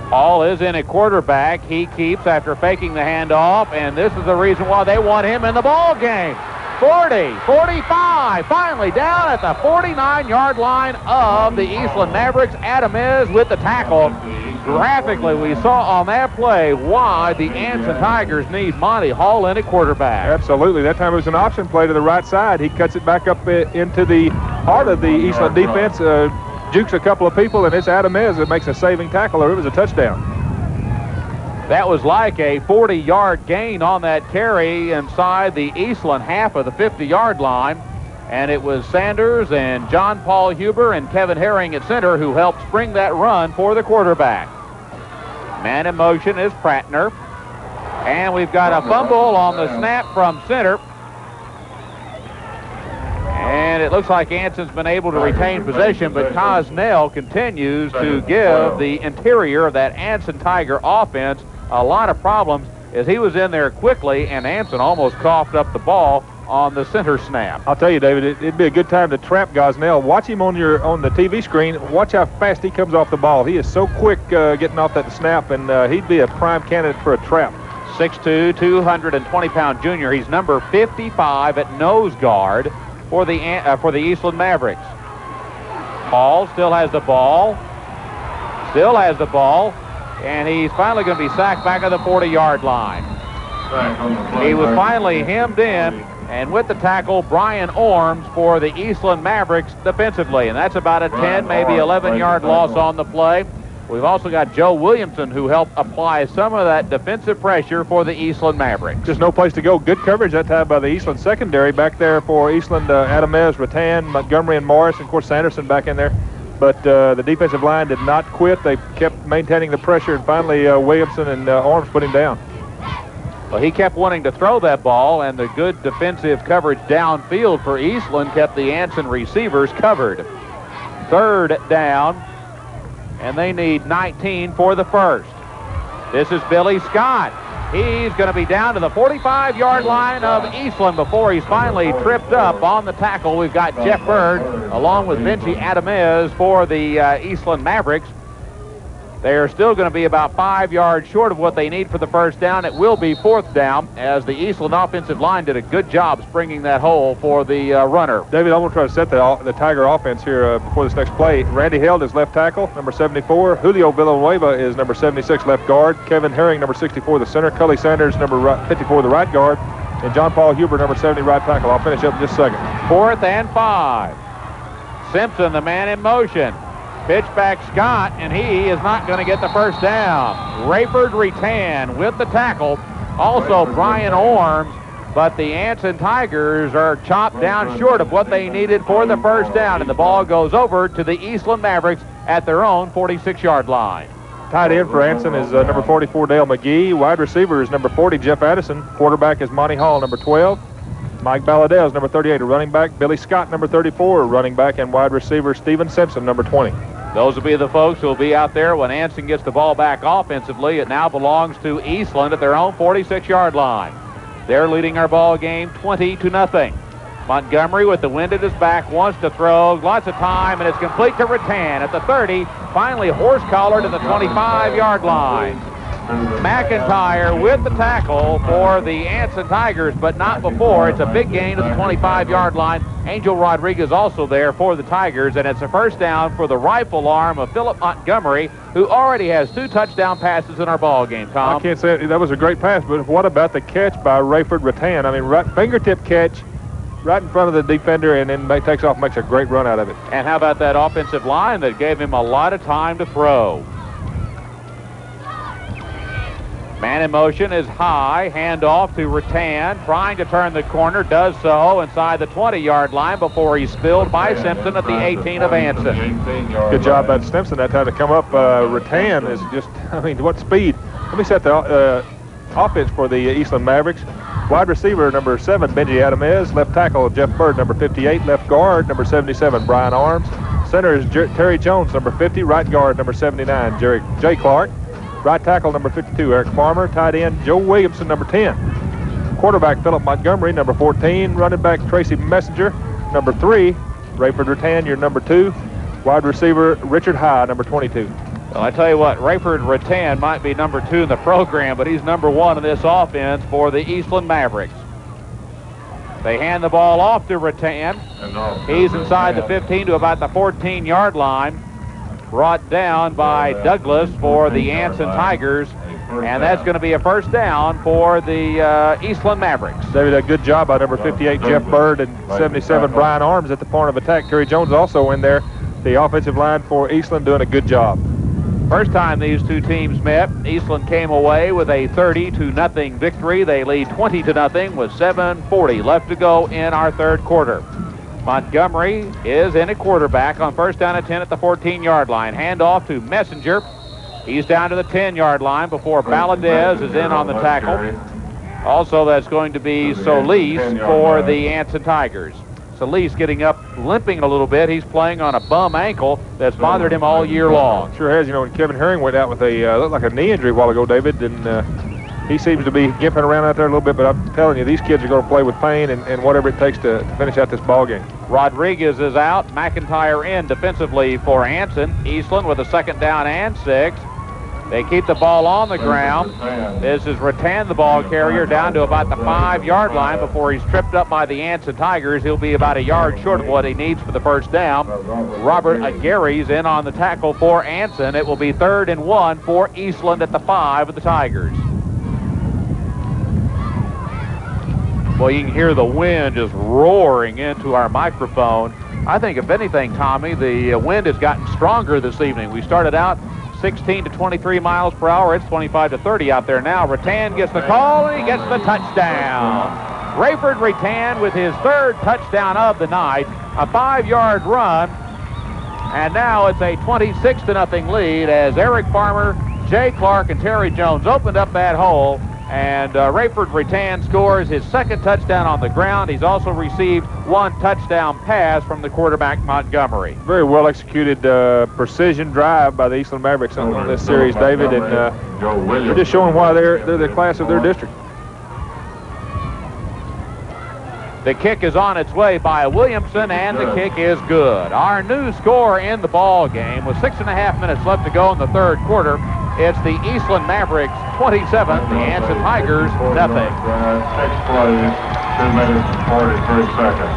Speaker 7: Hall is in at quarterback. He keeps after faking the handoff, and this is the reason why they want him in the ball game. 40, 45, finally down at the 49-yard line of the Eastland Mavericks. Adamiz with the tackle. Graphically, we saw on that play why the Anson Tigers need Monty Hall in at quarterback.
Speaker 10: Absolutely. That time it was an option play to the right side. He cuts it back up into the heart of the Eastland defense, jukes a couple of people, and it's Adamiz that makes a saving tackle, or it was a touchdown.
Speaker 7: That was like a 40-yard gain on that carry inside the Eastland half of the 50-yard line. And it was Sanders and John Paul Huber and Kevin Herring at center who helped spring that run for the quarterback. Man in motion is Prattner. And we've got a fumble on the snap from center. And it looks like Anson's been able to retain possession, but Cosnell continues to give the interior of that Anson Tiger offense a lot of problems as he was in there quickly, and Anson almost coughed up the ball on the center snap.
Speaker 10: I'll tell you, David, it'd be a good time to trap Gosnell. Watch him on the TV screen. Watch how fast he comes off the ball. He is so quick getting off that snap, and he'd be a prime candidate for a trap.
Speaker 7: 6'2", 220-pound junior. He's number 55 at nose guard for the Eastland Mavericks. Hall still has the ball. And he's finally going to be sacked back at the 40-yard line. He was finally hemmed in. And with the tackle, Brian Orms for the Eastland Mavericks defensively. And that's about a 10, maybe 11-yard loss on the play. We've also got Joe Williamson who helped apply some of that defensive pressure for the Eastland Mavericks.
Speaker 10: Just no place to go. Good coverage that time by the Eastland secondary back there for Eastland. Adamiz, Rattan, Montgomery, and Morris. And, of course, Sanderson back in there. But the defensive line did not quit. They kept maintaining the pressure. And finally, Williamson and Orms put him down.
Speaker 7: Well, he kept wanting to throw that ball, and the good defensive coverage downfield for Eastland kept the Anson receivers covered. Third down, and they need 19 for the first. This is Billy Scott. He's going to be down to the 45-yard line of Eastland before he's finally tripped up on the tackle. We've got Jeff Bird along with Vinci Adamiz for the Eastland Mavericks. They are still going to be about 5 yards short of what they need for the first down. It will be fourth down as the Eastland offensive line did a good job springing that hole for the runner.
Speaker 10: David, I want to try to set the Tiger offense here before this next play. Randy Held is left tackle, number 74. Julio Villanueva is number 76, left guard. Kevin Herring, number 64, the center. Cully Sanders, number 54, the right guard. And John Paul Huber, number 70, right tackle. I'll finish up in just a second.
Speaker 7: 4th and 5. Simpson, the man in motion. Pitch back Scott, and he is not going to get the first down. Raiford Rattan with the tackle. Also Brian Orms, but the Anson Tigers are chopped down short of what they needed for the first down, and the ball goes over to the Eastland Mavericks at their own 46-yard line.
Speaker 10: Tight end for Anson is number 44, Dale McGee. Wide receiver is number 40, Jeff Addison. Quarterback is Monty Hall, number 12. Mike Balladell is number 38, a running back. Billy Scott, number 34, a running back. And wide receiver Steven Simpson, number 20.
Speaker 7: Those will be the folks who will be out there when Anson gets the ball back offensively. It now belongs to Eastland at their own 46-yard line. They're leading our ball game 20-0. Montgomery with the wind at his back wants to throw. Lots of time, and it's complete to Rattan at the 30. Finally horse-collared to the 25-yard line. McIntyre with the tackle for the Anson Tigers, but not before. It's a big gain to the 25-yard line. Angel Rodriguez also there for the Tigers, and it's a first down for the rifle arm of Philip Montgomery, who already has 2 touchdown passes in our ball game, Tom.
Speaker 10: I can't say that was a great pass, but what about the catch by Raiford Rattan? I mean, right fingertip catch right in front of the defender, and then takes off, makes a great run out of it.
Speaker 7: And how about that offensive line that gave him a lot of time to throw? Man in motion is high. Handoff to Rattan. Trying to turn the corner. Does so inside the 20-yard line before he's spilled by Simpson at the 18 of Anson.
Speaker 10: Good job by Simpson that time to come up. Rattan is just, I mean, what speed. Let me set the offense for the Eastland Mavericks. Wide receiver, number 7, Benji Adamiz. Left tackle, Jeff Bird, number 58. Left guard, number 77, Brian Arms. Center is Terry Jones, number 50. Right guard, number 79, Jay Clark. Right tackle, number 52, Eric Farmer. Tight end, Joe Williamson, number 10. Quarterback, Philip Montgomery, number 14. Running back, Tracy Messenger, number 3. Raiford Rattan, your number 2. Wide receiver, Richard High, number 22.
Speaker 7: Well, I tell you what, Raiford Rattan might be number 2 in the program, but he's number 1 in this offense for the Eastland Mavericks. They hand the ball off to Rattan. He's inside the 15 to about the 14-yard line. Brought down by Douglas for the Anson Tigers. And that's going to be a first down for the Eastland Mavericks.
Speaker 10: David, a good job by number 58, Jeff Bird, and 77, Brian Arms at the point of attack. Kerry Jones also in there. The offensive line for Eastland doing a good job.
Speaker 7: First time these two teams met, Eastland came away with a 30-0 victory. They lead 20-0 with 7:40 left to go in our third quarter. Montgomery is in at quarterback on first down and 10 at the 14-yard line. Handoff to Messenger. He's down to the 10-yard line before Valadez is in on the tackle. Also, that's going to be Solis for the Anson Tigers. Solis getting up, limping a little bit. He's playing on a bum ankle that's bothered him all year long.
Speaker 10: Sure has. You know, when Kevin Herring went out with a, looked like a knee injury a while ago, David, and he seems to be gimping around out there a little bit, but I'm telling you, these kids are going to play with pain and whatever it takes to finish out this ball game.
Speaker 7: Rodriguez is out. McIntyre in defensively for Anson. Eastland with a second down and 6. They keep the ball on the ground. This is Rattan, the ball carrier, down to about the 5-yard line before he's tripped up by the Anson Tigers. He'll be about a yard short of what he needs for the first down. Robert Aguirre's in on the tackle for Anson. It will be 3rd and 1 for Eastland at the 5 of the Tigers. Well, you can hear the wind just roaring into our microphone. I think, if anything, Tommy, the wind has gotten stronger this evening. We started out 16 to 23 miles per hour. It's 25 to 30 out there now. Rattan gets the call, and he gets the touchdown. Raiford Rattan with his 3rd touchdown of the night, a 5-yard run, and now it's a 26-0 lead as Eric Farmer, Jay Clark, and Terry Jones opened up that hole, and Raiford Rattan scores his 2nd touchdown on the ground. He's also received 1 touchdown pass from the quarterback, Montgomery.
Speaker 10: Very well executed precision drive by the Eastland Mavericks on this series, David, and they're just showing why they're the class of their district.
Speaker 7: The kick is on its way by Williamson, and the kick is good. Our new score in the ball game with 6.5 minutes left to go in the third quarter. It's the Eastland Mavericks 27, the Anson Tigers nothing.
Speaker 11: 6 plays, 2 minutes and 43 seconds.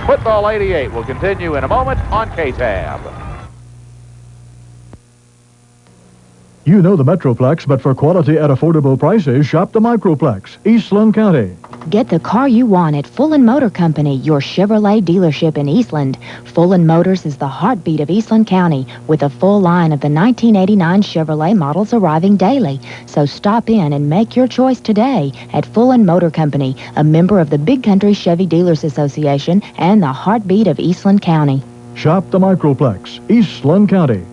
Speaker 7: Football 88 will continue in a moment on KTAB.
Speaker 16: You know the Metroplex, but for quality at affordable prices, shop the Microplex, Eastland County.
Speaker 9: Get the car you want at Fullen Motor Company, your Chevrolet dealership in Eastland. Fullen Motors is the heartbeat of Eastland County, with a full line of the 1989 Chevrolet models arriving daily. So stop in and make your choice today at Fullen Motor Company, a member of the Big Country Chevy Dealers Association and the heartbeat of Eastland County.
Speaker 16: Shop the Microplex, Eastland County.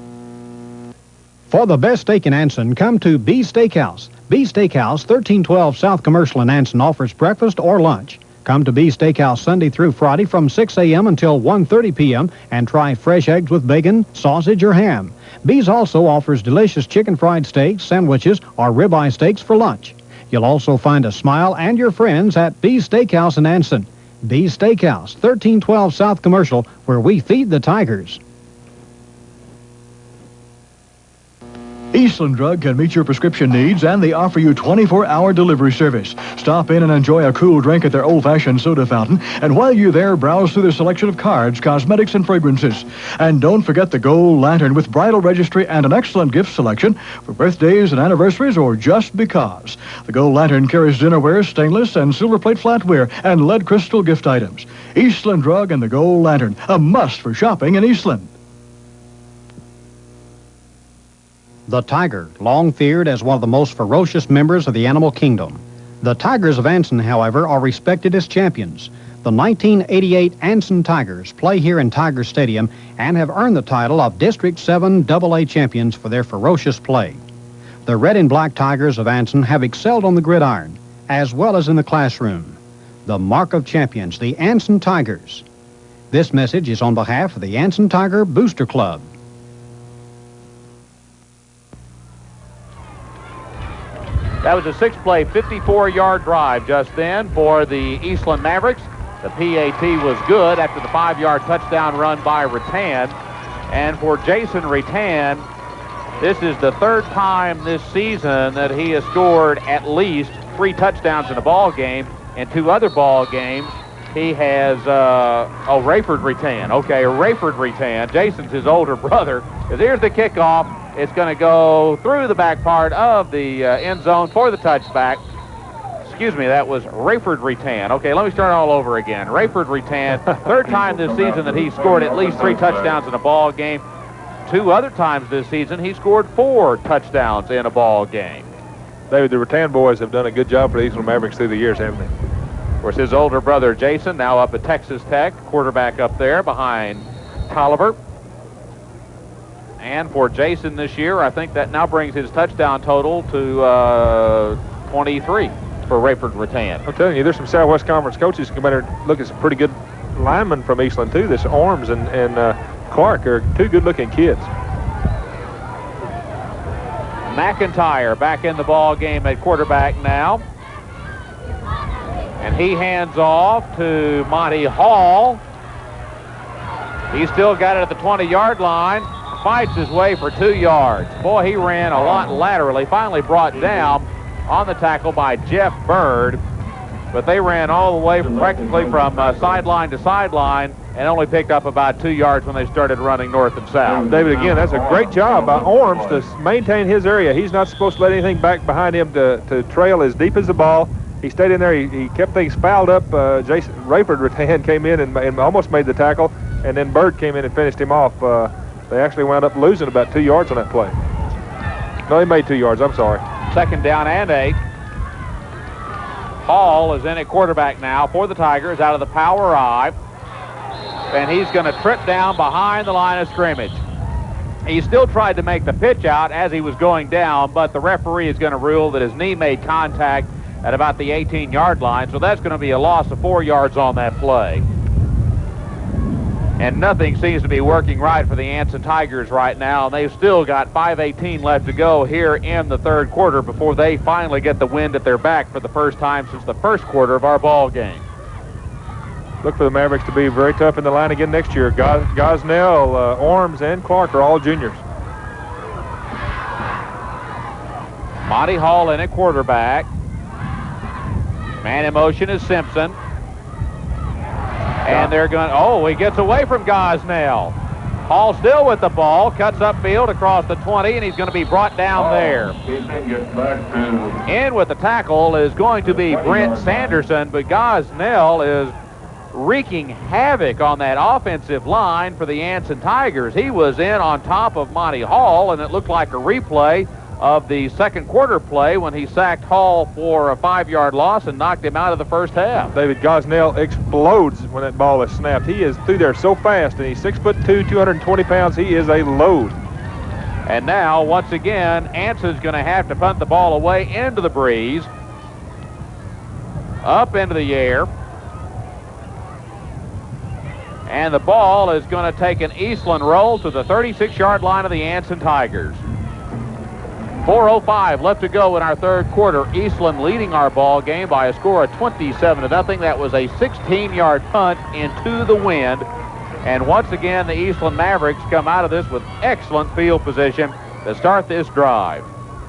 Speaker 3: For the best steak in Anson, come to B Steakhouse. B Steakhouse, 1312 South Commercial in Anson offers breakfast or lunch. Come to B Steakhouse Sunday through Friday from 6 a.m. until 1:30 p.m. and try fresh eggs with bacon, sausage, or ham. B's also offers delicious chicken fried steaks, sandwiches, or ribeye steaks for lunch. You'll also find a smile and your friends at B Steakhouse in Anson. B Steakhouse, 1312 South Commercial, where we feed the tigers.
Speaker 16: Eastland Drug can meet your prescription needs, and they offer you 24-hour delivery service. Stop in and enjoy a cool drink at their old-fashioned soda fountain, and while you're there, browse through their selection of cards, cosmetics, and fragrances. And don't forget the Gold Lantern with bridal registry and an excellent gift selection for birthdays and anniversaries or just because. The Gold Lantern carries dinnerware, stainless and silver plate flatware, and lead crystal gift items. Eastland Drug and the Gold Lantern, a must for shopping in Eastland.
Speaker 3: The tiger, long feared as one of the most ferocious members of the animal kingdom. The Tigers of Anson, however, are respected as champions. The 1988 Anson Tigers play here in Tiger Stadium and have earned the title of District 7 AA champions for their ferocious play. The Red and Black Tigers of Anson have excelled on the gridiron, as well as in the classroom. The mark of champions, the Anson Tigers. This message is on behalf of the Anson Tiger Booster Club.
Speaker 7: That was a 6-play, 54-yard drive just then for the Eastland Mavericks. The PAT was good after the 5-yard touchdown run by Rattan. And for Jason Rattan, this is the 3rd time this season that he has scored at least 3 touchdowns in a ball game. In 2 other ball games, he has, Raiford Rattan. Okay, Raiford Rattan. Jason's his older brother. Here's the kickoff. It's going to go through the back part of the end zone for the touchback. Excuse me, that was Raiford Rattan. Okay, let me start all over again. Raiford Rattan, 3rd time this season that he scored at least 3 touchdowns in a ball game. 2 other times this season, he scored 4 touchdowns in a ball game.
Speaker 10: David, the Rattan boys have done a good job for the Eastland Mavericks through the years, haven't they?
Speaker 7: Of course, his older brother, Jason, now up at Texas Tech, quarterback up there behind Tolliver. And for Jason this year, I think that now brings his touchdown total to 23 for Raiford Rattan.
Speaker 10: I'm telling you, there's some Southwest Conference coaches who come out here and look at some pretty good linemen from Eastland, too. This Arms and Clark are 2 good-looking kids.
Speaker 7: McIntyre back in the ball game at quarterback now. And he hands off to Monty Hall. He's still got it at the 20-yard line. Fights his way for 2 yards. Boy, he ran a lot laterally. Finally brought down on the tackle by Jeff Bird. But they ran all the way practically from sideline to sideline and only picked up about 2 yards when they started running north and south.
Speaker 10: David, again, that's a great job by Arms to maintain his area. He's not supposed to let anything back behind him to trail as deep as the ball. He stayed in there. He kept things fouled up. Raiford Rattan came in and almost made the tackle, and then Bird came in and finished him off. They actually wound up losing about 2 yards on that play. No, they made 2 yards. I'm sorry.
Speaker 7: 2nd down and 8. Hall is in at quarterback now for the Tigers out of the power I. And he's going to trip down behind the line of scrimmage. He still tried to make the pitch out as he was going down, but the referee is going to rule that his knee made contact at about the 18-yard line, so that's going to be a loss of 4 yards on that play. And nothing seems to be working right for the Anson Tigers right now, and they've still got 5:18 left to go here in the 3rd quarter before they finally get the wind at their back for the first time since the 1st quarter of our ball game.
Speaker 10: Look for the Mavericks to be very tough in the line again next year. Gosnell, Arms, and Clark are all juniors.
Speaker 7: Monty Hall in at quarterback. Man in motion is Simpson. And they're going, he gets away from Gosnell. Hall still with the ball, cuts upfield across the 20, and he's going to be brought down there. In with the tackle is going to be Brent Sanderson, but Gosnell is wreaking havoc on that offensive line for the Anson Tigers. He was in on top of Monty Hall, and it looked like a replay of the 2nd quarter play when he sacked Hall for a 5-yard loss and knocked him out of the 1st half.
Speaker 10: David, Gosnell explodes when that ball is snapped. He is through there so fast, and he's 6'2", 220 pounds. He is a load.
Speaker 7: And now, once again, Anson's going to have to punt the ball away into the breeze. Up into the air. And the ball is going to take an Eastland roll to the 36-yard line of the Anson Tigers. 4:05 left to go in our 3rd quarter. Eastland leading our ball game by a score of 27-0. That was a 16-yard punt into the wind. And once again, the Eastland Mavericks come out of this with excellent field position to start this drive.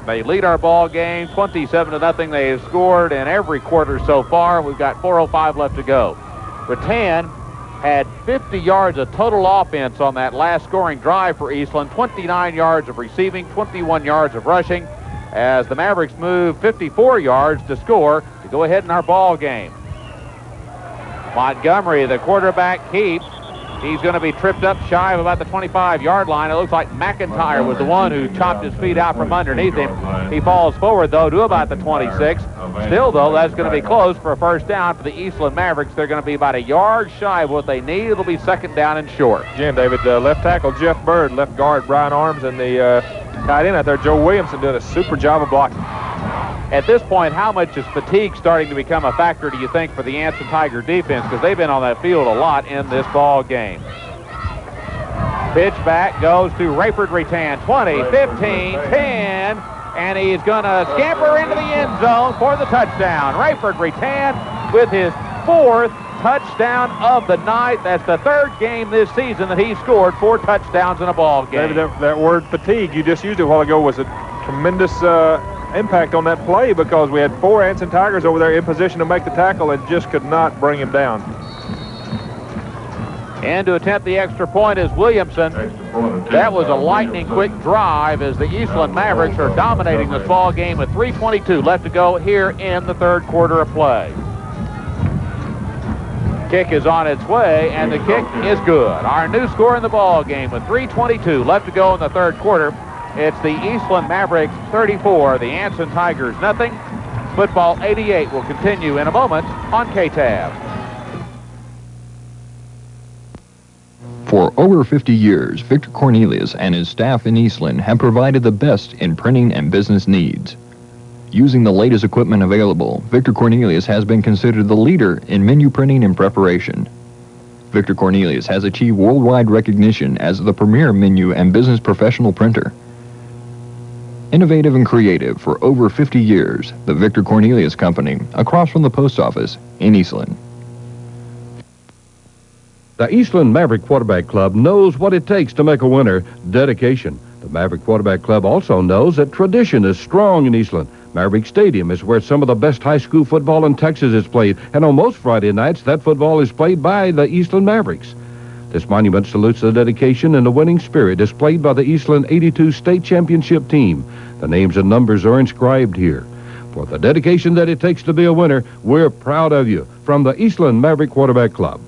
Speaker 7: They lead our ball game 27-0. They have scored in every quarter so far. We've got 4:05 left to go. Rattan had 50 yards of total offense on that last scoring drive for Eastland, 29 yards of receiving, 21 yards of rushing, as the Mavericks move 54 yards to score to go ahead in our ball game. Montgomery, the quarterback, keeps. He's going to be tripped up shy of about the 25-yard line. It looks like McIntyre was the one who chopped his feet out from underneath him. He falls forward, though, to about the 26. Still, though, that's going to be close for a 1st down for the Eastland Mavericks. They're going to be about a yard shy of what they need. It'll be 2nd down and short.
Speaker 10: Jim, David, left tackle Jeff Bird, left guard Brian Arms, and the tight end out there, Joe Williamson, doing a super job of blocking.
Speaker 7: At this point, how much is fatigue starting to become a factor, do you think, for the Anson Tiger defense? Because they've been on that field a lot in this ball game. Pitch back goes to Raiford Rattan, 20, 15, 10, and he's going to scamper into the end zone for the touchdown. Raiford Rattan with his 4th touchdown of the night. That's the 3rd game this season that he scored 4 touchdowns in a ball game.
Speaker 10: David, that word fatigue you just used a while ago was a tremendous impact on that play because we had 4 Anson Tigers over there in position to make the tackle and just could not bring him down.
Speaker 7: And to attempt the extra point is Williamson. That was a lightning quick drive as the Eastland Mavericks are dominating this ball game with 3:22 left to go here in the third quarter of play. Kick is on its way, and the kick is good. Our new score in the ball game with 3:22 left to go in the third quarter. It's the Eastland Mavericks 34, the Anson Tigers nothing. Football 88 will continue in a moment on KTAB.
Speaker 5: For over 50 years, Victor Cornelius and his staff in Eastland have provided the best in printing and business needs. Using the latest equipment available, Victor Cornelius has been considered the leader in menu printing and preparation. Victor Cornelius has achieved worldwide recognition as the premier menu and business professional printer. Innovative and creative for over 50 years, the Victor Cornelius Company, across from the post office in Eastland.
Speaker 6: The Eastland Maverick Quarterback Club knows what it takes to make a winner: dedication. The Maverick Quarterback Club also knows that tradition is strong in Eastland. Maverick Stadium is where some of the best high school football in Texas is played, and on most Friday nights, that football is played by the Eastland Mavericks. This monument salutes the dedication and the winning spirit displayed by the Eastland 82 state championship team. The names and numbers are inscribed here. For the dedication that it takes to be a winner, we're proud of you. From the Eastland Maverick Quarterback Club.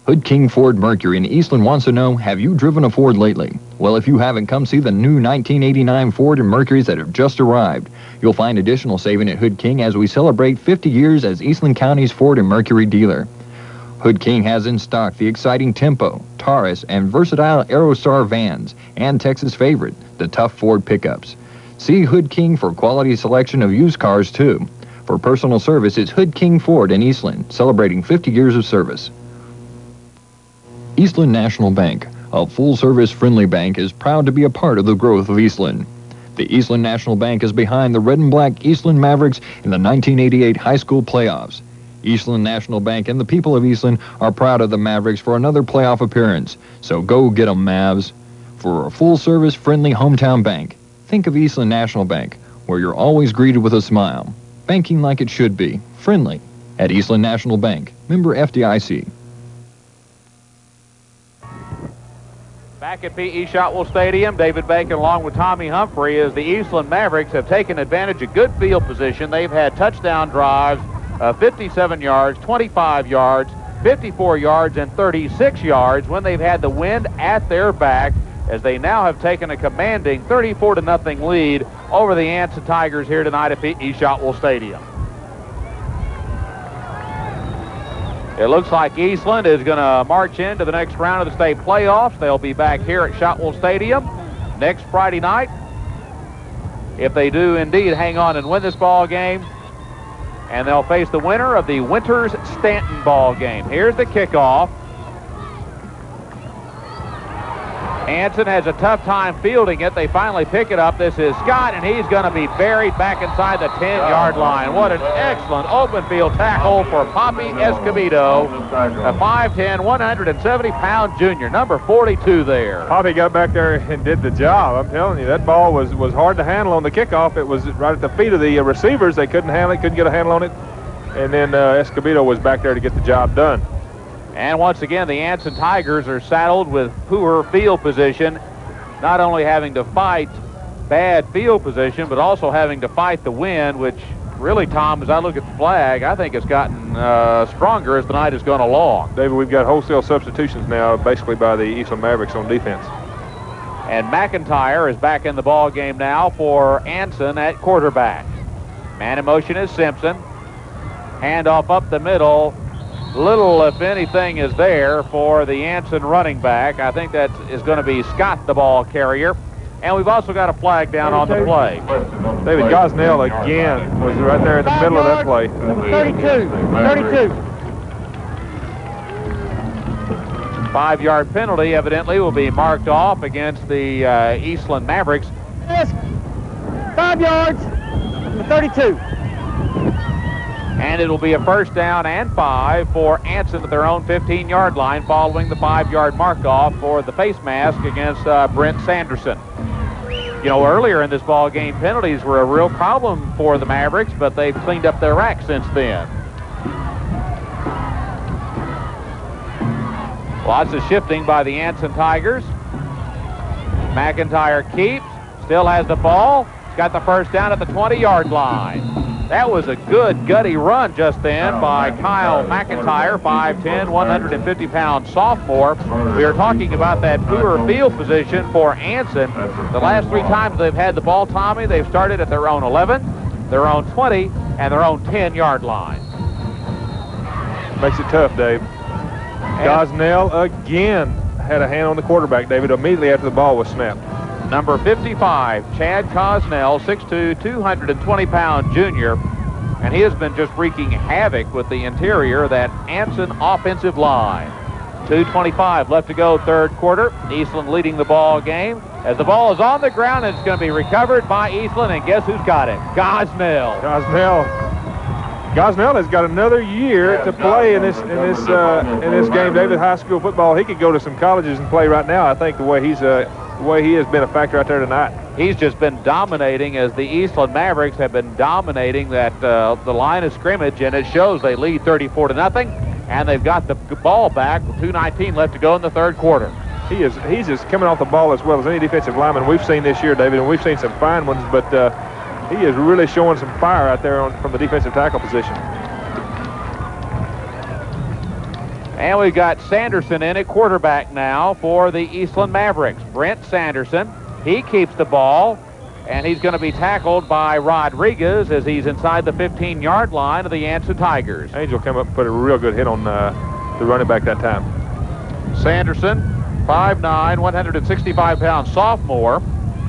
Speaker 5: Hood King Ford Mercury in Eastland wants to know, have you driven a Ford lately? Well, if you haven't, come see the new 1989 Ford and Mercuries that have just arrived. You'll find additional saving at Hood King as we celebrate 50 years as Eastland County's Ford and Mercury dealer. Hood King has in stock the exciting Tempo, Taurus, and versatile Aerostar vans, and Texas' favorite, the tough Ford pickups. See Hood King for quality selection of used cars, too. For personal service, it's Hood King Ford in Eastland, celebrating 50 years of service. Eastland National Bank, a full-service friendly bank, is proud to be a part of the growth of Eastland. The Eastland National Bank is behind the red and black Eastland Mavericks in the 1988 high school playoffs. Eastland National Bank and the people of Eastland are proud of the Mavericks for another playoff appearance. So go get 'em, Mavs. For a full-service friendly hometown bank, think of Eastland National Bank, where you're always greeted with a smile. Banking like it should be, friendly. At Eastland National Bank, member FDIC.
Speaker 7: Back at P.E. Shotwell Stadium, David Bacon along with Tommy Humphrey as the Eastland Mavericks have taken advantage of good field position. They've had touchdown drives of 57 yards, 25 yards, 54 yards, and 36 yards when they've had the wind at their back, as they now have taken a commanding 34-0 lead over the Anson Tigers here tonight at P.E. Shotwell Stadium. It looks like Eastland is going to march into the next round of the state playoffs. They'll be back here at Shotwell Stadium next Friday night. If they do indeed hang on and win this ball game, and they'll face the winner of the Winters-Stanton ball game. Here's the kickoff. Anson has a tough time fielding it. They finally pick it up. This is Scott, and he's going to be buried back inside the 10-yard line. What an excellent open field tackle for Poppy Escobedo, a 5'10", 170-pound junior, number 42 there.
Speaker 10: Poppy got back there and did the job. I'm telling you, that ball was hard to handle on the kickoff. It was right at the feet of the receivers. They couldn't handle it, couldn't get a handle on it. And then Escobedo was back there to get the job done.
Speaker 7: And once again, the Anson Tigers are saddled with poor field position, not only having to fight bad field position, but also having to fight the wind, which really, Tom, as I look at the flag, I think it's gotten stronger as the night has gone along.
Speaker 10: David, we've got wholesale substitutions now, basically by the Eastland Mavericks on defense.
Speaker 7: And McIntyre is back in the ball game now for Anson at quarterback. Man in motion is Simpson. Handoff up the middle. Little, if anything, is there for the Anson running back. I think that is going to be Scott, the ball carrier. And we've also got a flag down on the play.
Speaker 10: David Gosnell again was right there in the middle of that play.
Speaker 8: 32.
Speaker 7: 5-yard penalty evidently will be marked off against the Eastland Mavericks.
Speaker 8: Yes. 5 yards. 32.
Speaker 7: And it'll be a first down and 5 for Anson at their own 15-yard line following the 5-yard mark-off for the face mask against Brent Sanderson. You know, earlier in this ball game, penalties were a real problem for the Mavericks, but they've cleaned up their act since then. Lots of shifting by the Anson Tigers. McIntyre keeps, still has the ball. He's got the first down at the 20-yard line. That was a good gutty run just then by Kyle McIntyre, 5'10", 150-pound sophomore. We are talking about that poor field position for Anson. The last 3 times they've had the ball, Tommy, they've started at their own 11, their own 20, and their own 10-yard line.
Speaker 10: Makes it tough, Dave. Gosnell again had a hand on the quarterback, David, immediately after the ball was snapped.
Speaker 7: Number 55, Chad Gosnell, 6'2", 220-pound junior, and he has been just wreaking havoc with the interior of that Anson offensive line. 2:25 left to go, third quarter. Eastland leading the ball game. As the ball is on the ground, it's going to be recovered by Eastland, and guess who's got it? Gosnell.
Speaker 10: Gosnell has got another year to play in this game, David. High school football. He could go to some colleges and play right now. I think the way he has been a factor out there tonight.
Speaker 7: He's just been dominating, as the Eastland Mavericks have been dominating that the line of scrimmage, and it shows. They lead 34-0, and they've got the ball back with 2:19 left to go in the third quarter.
Speaker 10: He's just coming off the ball as well as any defensive lineman we've seen this year, David, and we've seen some fine ones, but he is really showing some fire out there from the defensive tackle position.
Speaker 7: And we've got Sanderson in at quarterback now for the Eastland Mavericks. Brent Sanderson, he keeps the ball, and he's going to be tackled by Rodriguez as he's inside the 15-yard line of the Anson Tigers.
Speaker 10: Angel come up and put a real good hit on the running back that time.
Speaker 7: Sanderson, 5'9", 165-pound sophomore.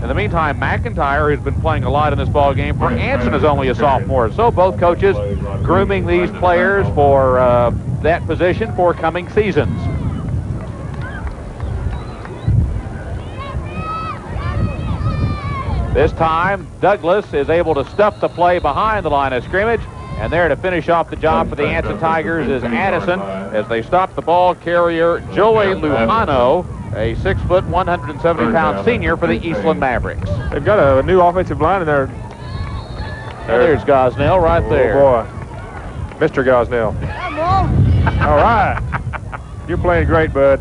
Speaker 7: In the meantime, McIntyre, who's been playing a lot in this ball game for Anson, is only a sophomore. So both coaches grooming these players for that position for coming seasons. This time, Douglas is able to stuff the play behind the line of scrimmage, and there to finish off the job for the Anson Tigers is Addison as they stop the ball carrier Joey Lujano, a 6', 170-pound senior for the Eastland Mavericks.
Speaker 10: They've got a new offensive line in there.
Speaker 7: There's Gosnell right there.
Speaker 10: Oh, boy. Mr. Gosnell. All right. You're playing great, bud.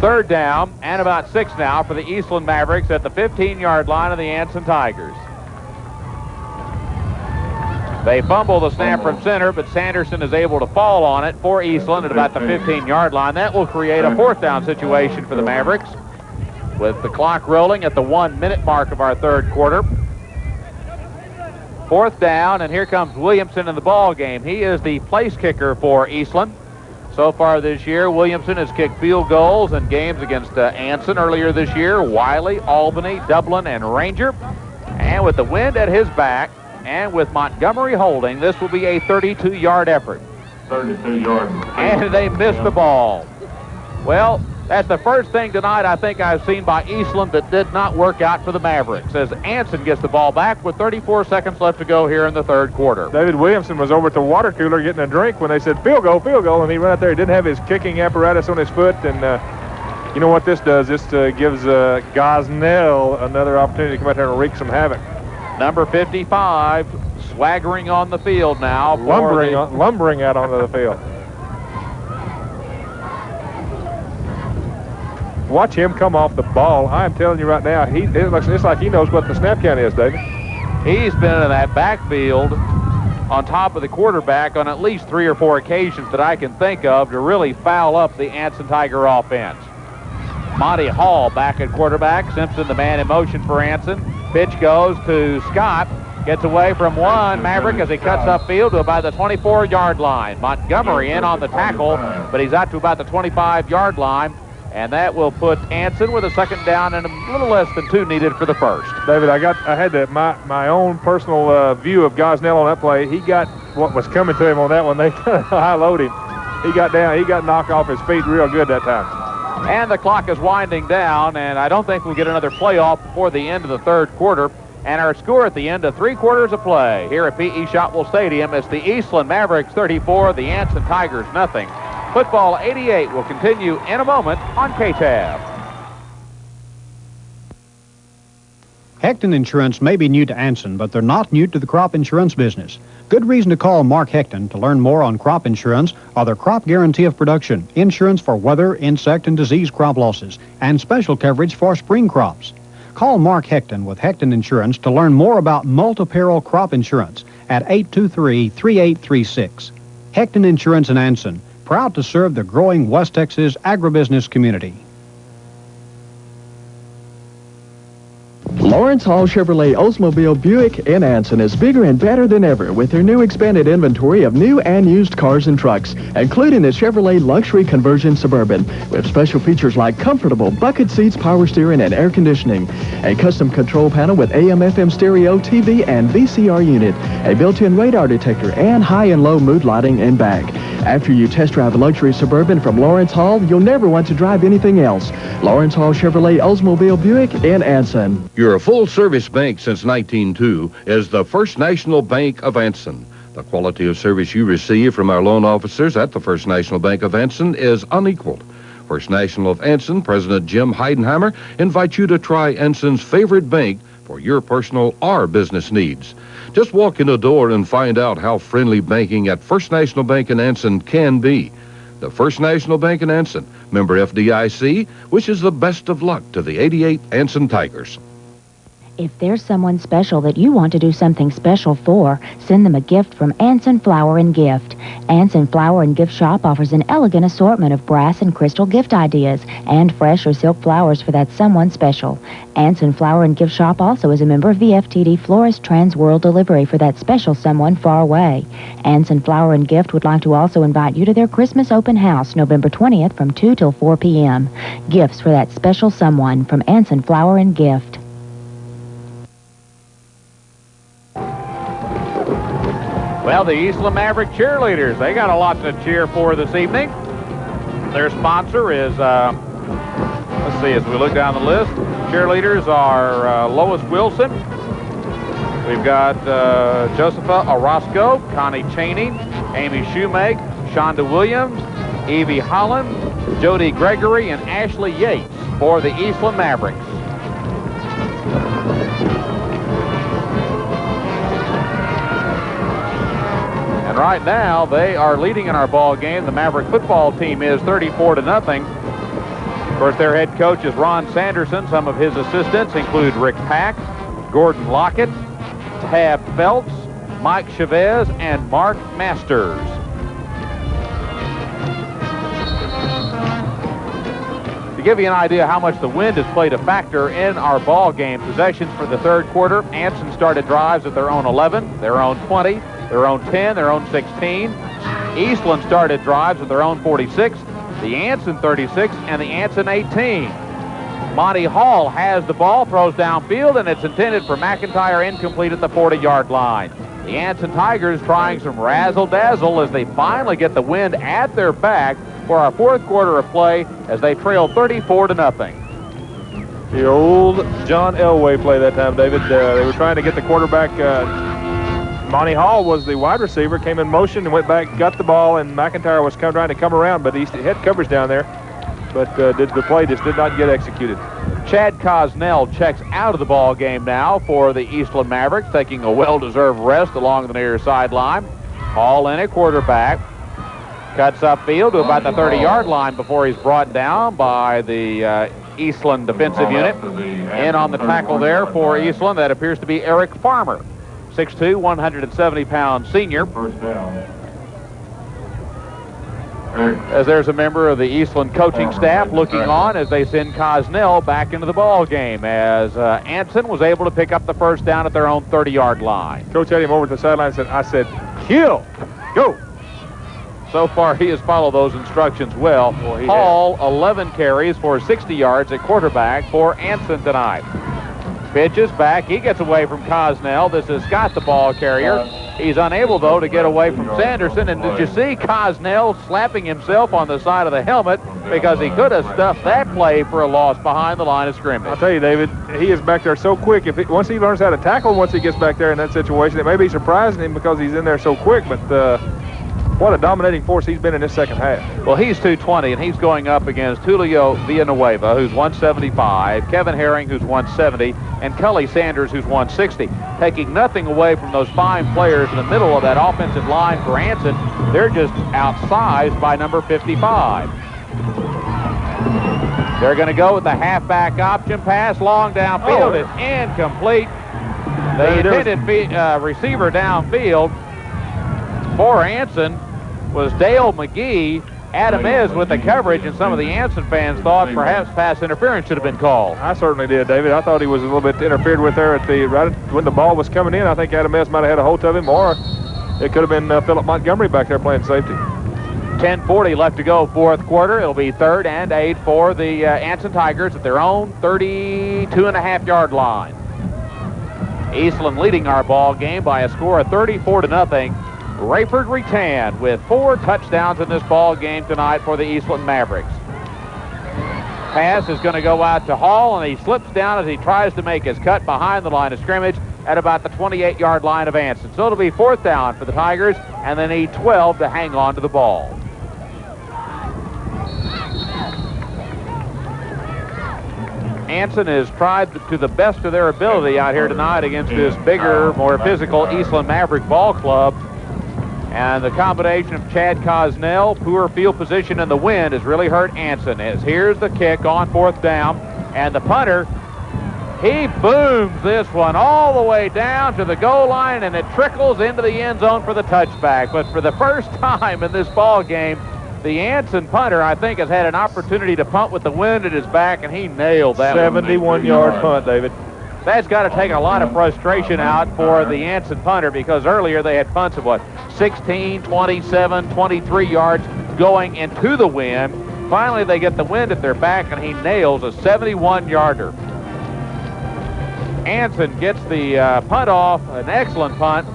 Speaker 7: Third down and about 6 now for the Eastland Mavericks at the 15-yard line of the Anson Tigers. They fumble the snap from center, but Sanderson is able to fall on it for Eastland at about the 15-yard line. That will create a 4th down situation for the Mavericks with the clock rolling at the 1-minute mark of our third quarter. 4th down, and here comes Williamson in the ball game. He is the place kicker for Eastland. So far this year, Williamson has kicked field goals in games against Anson earlier this year, Wiley, Albany, Dublin, and Ranger. And with the wind at his back, and with Montgomery holding, this will be a 32-yard effort.
Speaker 11: 32 yards.
Speaker 7: And they missed the ball. Well, that's the first thing tonight I think I've seen by Eastland that did not work out for the Mavericks, as Anson gets the ball back with 34 seconds left to go here in the third quarter.
Speaker 10: David Williamson was over at the water cooler getting a drink when they said field goal, and he ran out there. He didn't have his kicking apparatus on his foot, and you know what this does? This gives Gosnell another opportunity to come out there and wreak some havoc.
Speaker 7: Number 55 swaggering on the field now.
Speaker 10: Lumbering out onto the field. Watch him come off the ball. I'm telling you right now, it's like he knows what the snap count is, David.
Speaker 7: He's been in that backfield on top of the quarterback on at least 3 or 4 occasions that I can think of to really foul up the Anson Tiger offense. Monty Hall back at quarterback. Simpson, the man in motion for Anson. Pitch goes to Scott. Gets away from one Maverick as he cuts upfield to about the 24-yard line. Montgomery in on the tackle, but he's out to about the 25-yard line. And that will put Anson with a 2nd down and a little less than 2 needed for the first.
Speaker 10: David, I had my own personal view of Gosnell on that play. He got what was coming to him on that one. They high-load him. He got down. He got knocked off his feet real good that time.
Speaker 7: And the clock is winding down, and I don't think we'll get another playoff before the end of the third quarter. And our score at the end of 3 quarters of play here at P.E. Shotwell Stadium is the Eastland Mavericks 34, the Anson Tigers nothing. – Football 88 will continue in a moment on KTAB.
Speaker 3: Hecton Insurance may be new to Anson, but they're not new to the crop insurance business. Good reason to call Mark Hecton to learn more on crop insurance are their crop guarantee of production, insurance for weather, insect, and disease crop losses, and special coverage for spring crops. Call Mark Hecton with Hecton Insurance to learn more about multi-peril crop insurance at 823-3836. Hecton Insurance in Anson, proud to serve the growing West Texas agribusiness community.
Speaker 4: Lawrence Hall Chevrolet Oldsmobile Buick in Anson is bigger and better than ever with their new expanded inventory of new and used cars and trucks, including the Chevrolet Luxury Conversion Suburban with special features like comfortable bucket seats, power steering, and air conditioning, a custom control panel with AM/FM stereo, TV, and VCR unit, a built-in radar detector, and high and low mood lighting in back. After you test drive a luxury Suburban from Lawrence Hall, you'll never want to drive anything else. Lawrence Hall Chevrolet Oldsmobile Buick in Anson.
Speaker 6: Your full-service bank since 1902 is the First National Bank of Anson. The quality of service you receive from our loan officers at the First National Bank of Anson is unequaled. First National of Anson President Jim Heidenheimer invites you to try Anson's favorite bank for your personal or business needs. Just walk in the door and find out how friendly banking at First National Bank in Anson can be. The First National Bank in Anson, member FDIC, wishes the best of luck to the 88 Anson Tigers.
Speaker 9: If there's someone special that you want to do something special for, send them a gift from Anson Flower and Gift. Anson Flower and Gift Shop offers an elegant assortment of brass and crystal gift ideas and fresh or silk flowers for that someone special. Anson Flower and Gift Shop also is a member of the FTD Florist Trans World Delivery for that special someone far away. Anson Flower and Gift would like to also invite you to their Christmas open house November 20th from 2 till 4 p.m. Gifts for that special someone from Anson Flower and Gift.
Speaker 7: Well, the Eastland Maverick cheerleaders, they got a lot to cheer for this evening. Their sponsor is, let's see, as we look down the list, cheerleaders are Lois Wilson. We've got Josepha Orozco, Connie Cheney, Amy Shoemake, Shonda Williams, Evie Holland, Jody Gregory, and Ashley Yates for the Eastland Mavericks. Right now, they are leading in our ball game. The Maverick football team is 34-0. Of course, their head coach is Ron Sanderson. Some of his assistants include Rick Pack, Gordon Lockett, Tab Phelps, Mike Chavez, and Mark Masters. To give you an idea how much the wind has played a factor in our ball game, possessions for the third quarter, Anson started drives at their own 11, their own 20, their own 10, their own 16. Eastland started drives at their own 46, the Anson 36, and the Anson 18. Monty Hall has the ball, throws downfield, and it's intended for McIntyre, incomplete at the 40-yard line. The Anson Tigers trying some razzle-dazzle as they finally get the wind at their back for our fourth quarter of play as they trail 34-0.
Speaker 10: The old John Elway play that time, David. They were trying to get the quarterback. Monty Hall was the wide receiver, came in motion and went back, got the ball, and McIntyre was trying to come around, but he had coverage down there. But the play just did not get executed.
Speaker 7: Chad Cosnell checks out of the ball game now for the Eastland Mavericks, taking a well-deserved rest along the near sideline. Hall in at quarterback. Cuts upfield to about the 30-yard line before he's brought down by the Eastland defensive unit. In on the tackle there for Eastland, that appears to be Eric Farmer. 6'2", 170-pound senior.
Speaker 11: First down.
Speaker 7: As there's a member of the Eastland coaching staff looking on as they send Cosnell back into the ball game as Anson was able to pick up the first down at their own 30-yard line.
Speaker 10: Coach had him over to the sideline and said, I said, kill, go.
Speaker 7: So far, he has followed those instructions well. Hall, 11 carries for 60 yards at quarterback for Anson tonight. Pitches back. He gets away from Cosnell. This is Scott, the ball carrier. He's unable, though, to get away from Sanderson. And did you see Cosnell slapping himself on the side of the helmet because he could have stuffed that play for a loss behind the line of scrimmage?
Speaker 10: I'll tell you, David, he is back there so quick. Once he learns how to tackle, once he gets back there in that situation, it may be surprising him because he's in there so quick. But what a dominating force he's been in this second half.
Speaker 7: Well, he's 220, and he's going up against Julio Villanueva, who's 175, Kevin Herring, who's 170, and Cully Sanders, who's 160. Taking nothing away from those fine players in the middle of that offensive line for Anson, they're just outsized by number 55. They're going to go with the halfback option pass, long downfield. It's incomplete. The intended receiver downfield for Anson was Dale McGee. Adam is with the coverage, and some of the Anson fans thought perhaps pass interference should have been called.
Speaker 10: I certainly did, David. I thought he was a little bit interfered with there right when the ball was coming in. I think Adam might have had a hold of him, or it could have been Philip Montgomery back there playing safety.
Speaker 7: 10:40 left to go, fourth quarter. It'll be 3rd and 8 for the Anson Tigers at their own 32.5-yard line. Eastland leading our ball game by a score of 34-0. Raiford Rattan with 4 touchdowns in this ball game tonight for the Eastland Mavericks. Pass is going to go out to Hall, and he slips down as he tries to make his cut behind the line of scrimmage at about the 28-yard line of Anson. So it'll be 4th down for the Tigers, and they need 12 to hang on to the ball. Anson has tried to the best of their ability out here tonight against this bigger, more physical Eastland Maverick ball club. And the combination of Chad Cosnell, poor field position, and the wind has really hurt Anson. As here's the kick on 4th down, and the punter, he booms this one all the way down to the goal line, and it trickles into the end zone for the touchback. But for the first time in this ball game, the Anson punter, I think, has had an opportunity to punt with the wind at his back, and he nailed that
Speaker 10: 71-yard punt, David.
Speaker 7: That's got to take a lot of frustration out for the Anson punter, because earlier they had punts of, 16, 27, 23 yards going into the wind. Finally, they get the wind at their back, and he nails a 71-yarder. Anson gets the punt off, an excellent punt,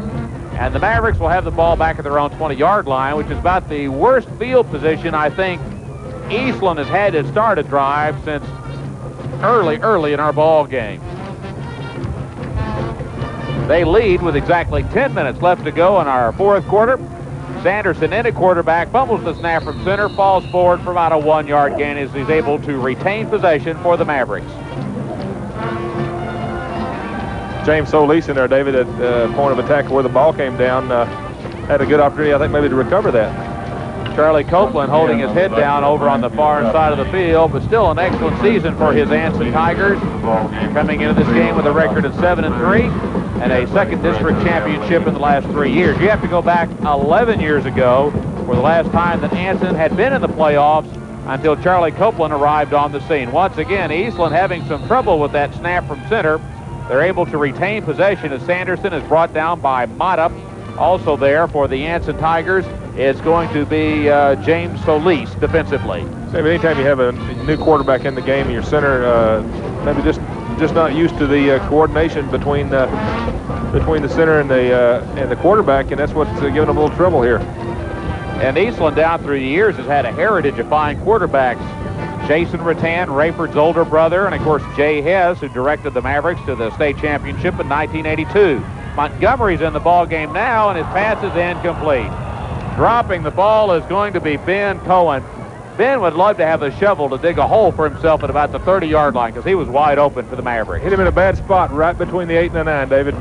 Speaker 7: and the Mavericks will have the ball back at their own 20-yard line, which is about the worst field position I think Eastland has had to start a drive since early in our ball game. They lead with exactly 10 minutes left to go in our 4th quarter. Sanderson in at quarterback, fumbles the snap from center, falls forward for about a 1-yard gain as he's able to retain possession for the Mavericks.
Speaker 10: James Solis in there, David, at point of attack where the ball came down, had a good opportunity, I think, maybe to recover that.
Speaker 7: Charlie Copeland holding his head down over on the far side of the field, but still an excellent season for his Anson Tigers, coming into this game with a record of 7-3 and a 2nd district championship in the last 3 years. You have to go back 11 years ago for the last time that Anson had been in the playoffs until Charlie Copeland arrived on the scene. Once again, Eastland having some trouble with that snap from center. They're able to retain possession as Sanderson is brought down by Mata. Also there for the Anson Tigers, it's going to be James Solis defensively.
Speaker 10: Maybe anytime you have a new quarterback in the game and your center maybe just not used to the coordination between the center and the quarterback, and that's what's giving them a little trouble here.
Speaker 7: And Eastland down through the years has had a heritage of fine quarterbacks. Jason Rattan, Raiford's older brother, and of course Jay Hess, who directed the Mavericks to the state championship in 1982. Montgomery's in the ball game now, and his pass is incomplete. Dropping the ball is going to be Ben Cohen. Ben would love to have the shovel to dig a hole for himself at about the 30-yard line, because he was wide open for the Mavericks.
Speaker 10: Hit him in a bad spot right between the 8 and the 9, David.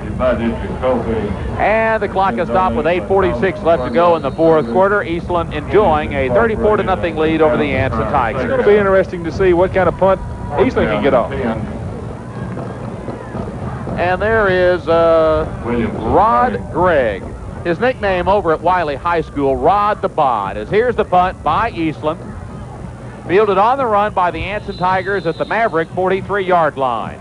Speaker 7: And the clock is stopped with 8:46 left to go in the 4th quarter. Eastland enjoying a 34-0 lead over the Anson Tigers.
Speaker 10: It's going to be interesting to see what kind of punt Eastland can get off.
Speaker 7: And there is Rod Gregg. His nickname over at Wiley High School, Rod the Bod. As here's the punt by Eastland. Fielded on the run by the Anson Tigers at the Maverick 43-yard line.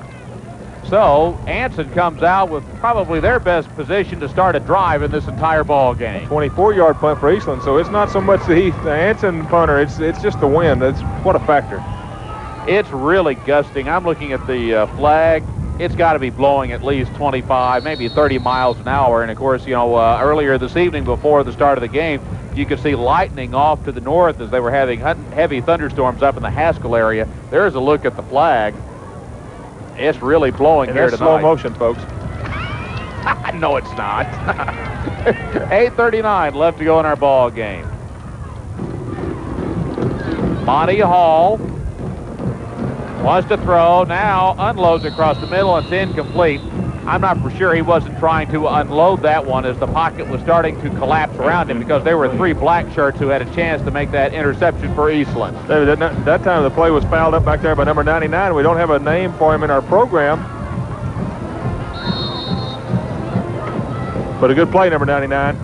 Speaker 7: So Anson comes out with probably their best position to start a drive in this entire ball game.
Speaker 10: 24-yard punt for Eastland, so it's not so much the Anson punter, it's just the wind. That's what a factor.
Speaker 7: It's really gusting. I'm looking at the flag. It's got to be blowing at least 25, maybe 30 miles an hour. And of course, you know, earlier this evening before the start of the game, you could see lightning off to the north as they were having heavy thunderstorms up in the Haskell area. There's a look at the flag. It's really blowing here tonight.
Speaker 10: Slow motion, folks.
Speaker 7: No, it's not. 8:39 left to go in our ball game. Monty Hall wants to throw, now unloads across the middle, and it's incomplete. I'm not for sure he wasn't trying to unload that one as the pocket was starting to collapse around him, because there were 3 black shirts who had a chance to make that interception for Eastland.
Speaker 10: David, that time the play was fouled up back there by number 99. We don't have a name for him in our program. But a good play, number 99.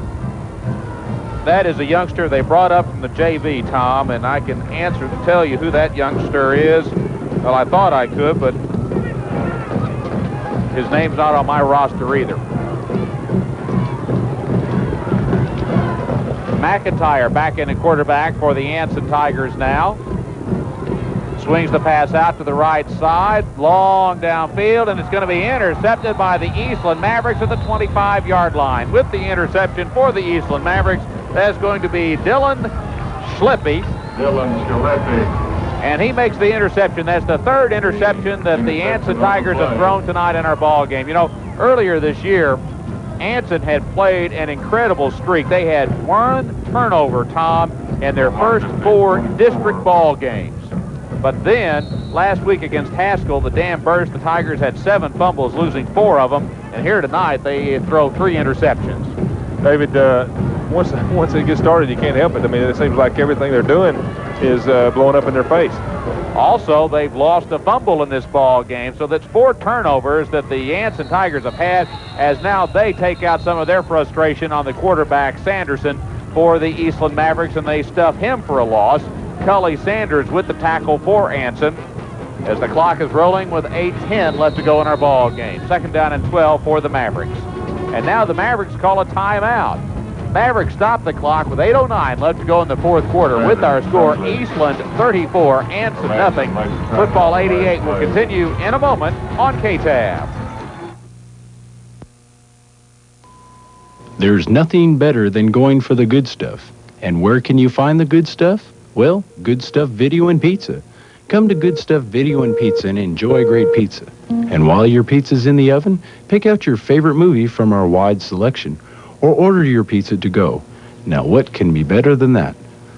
Speaker 7: That is a youngster they brought up from the JV, Tom, and I can tell you who that youngster is. Well, I thought I could, but his name's not on my roster either. McIntyre back in at quarterback for the Anson Tigers now. Swings the pass out to the right side, long downfield, and it's going to be intercepted by the Eastland Mavericks at the 25-yard line. With the interception for the Eastland Mavericks, that's going to be Dylan Schlippy. And he makes the interception. That's the 3rd interception that the Anson Tigers have thrown tonight in our ball game. You know, earlier this year, Anson had played an incredible streak. They had 1 turnover, Tom, in their first 4 district ball games. But then, last week against Haskell, the dam burst. The Tigers had 7 fumbles, losing 4 of them. And here tonight, they throw 3 interceptions.
Speaker 10: David, once it gets started, you can't help it. I mean, it seems like everything they're doing is blowing up in their face.
Speaker 7: Also, they've lost a fumble in this ball game, so that's 4 turnovers that the Anson Tigers have had, as now they take out some of their frustration on the quarterback, Sanderson, for the Eastland Mavericks, and they stuff him for a loss. Cully Sanders with the tackle for Anson, as the clock is rolling with 8:10 left to go in our ball game. 2nd down and 12 for the Mavericks. And now the Mavericks call a timeout. Mavericks stop the clock with 8:09 left to go in the 4th quarter. With our score, Eastland 34, Anson nothing. Football 88 will continue in a moment on KTAB.
Speaker 12: There's nothing better than going for the good stuff. And where can you find the good stuff? Well, Good Stuff Video and Pizza. Come to Good Stuff Video and Pizza and enjoy great pizza. And while your pizza's in the oven, pick out your favorite movie from our wide selection, or order your pizza to go. Now, what can be better than that?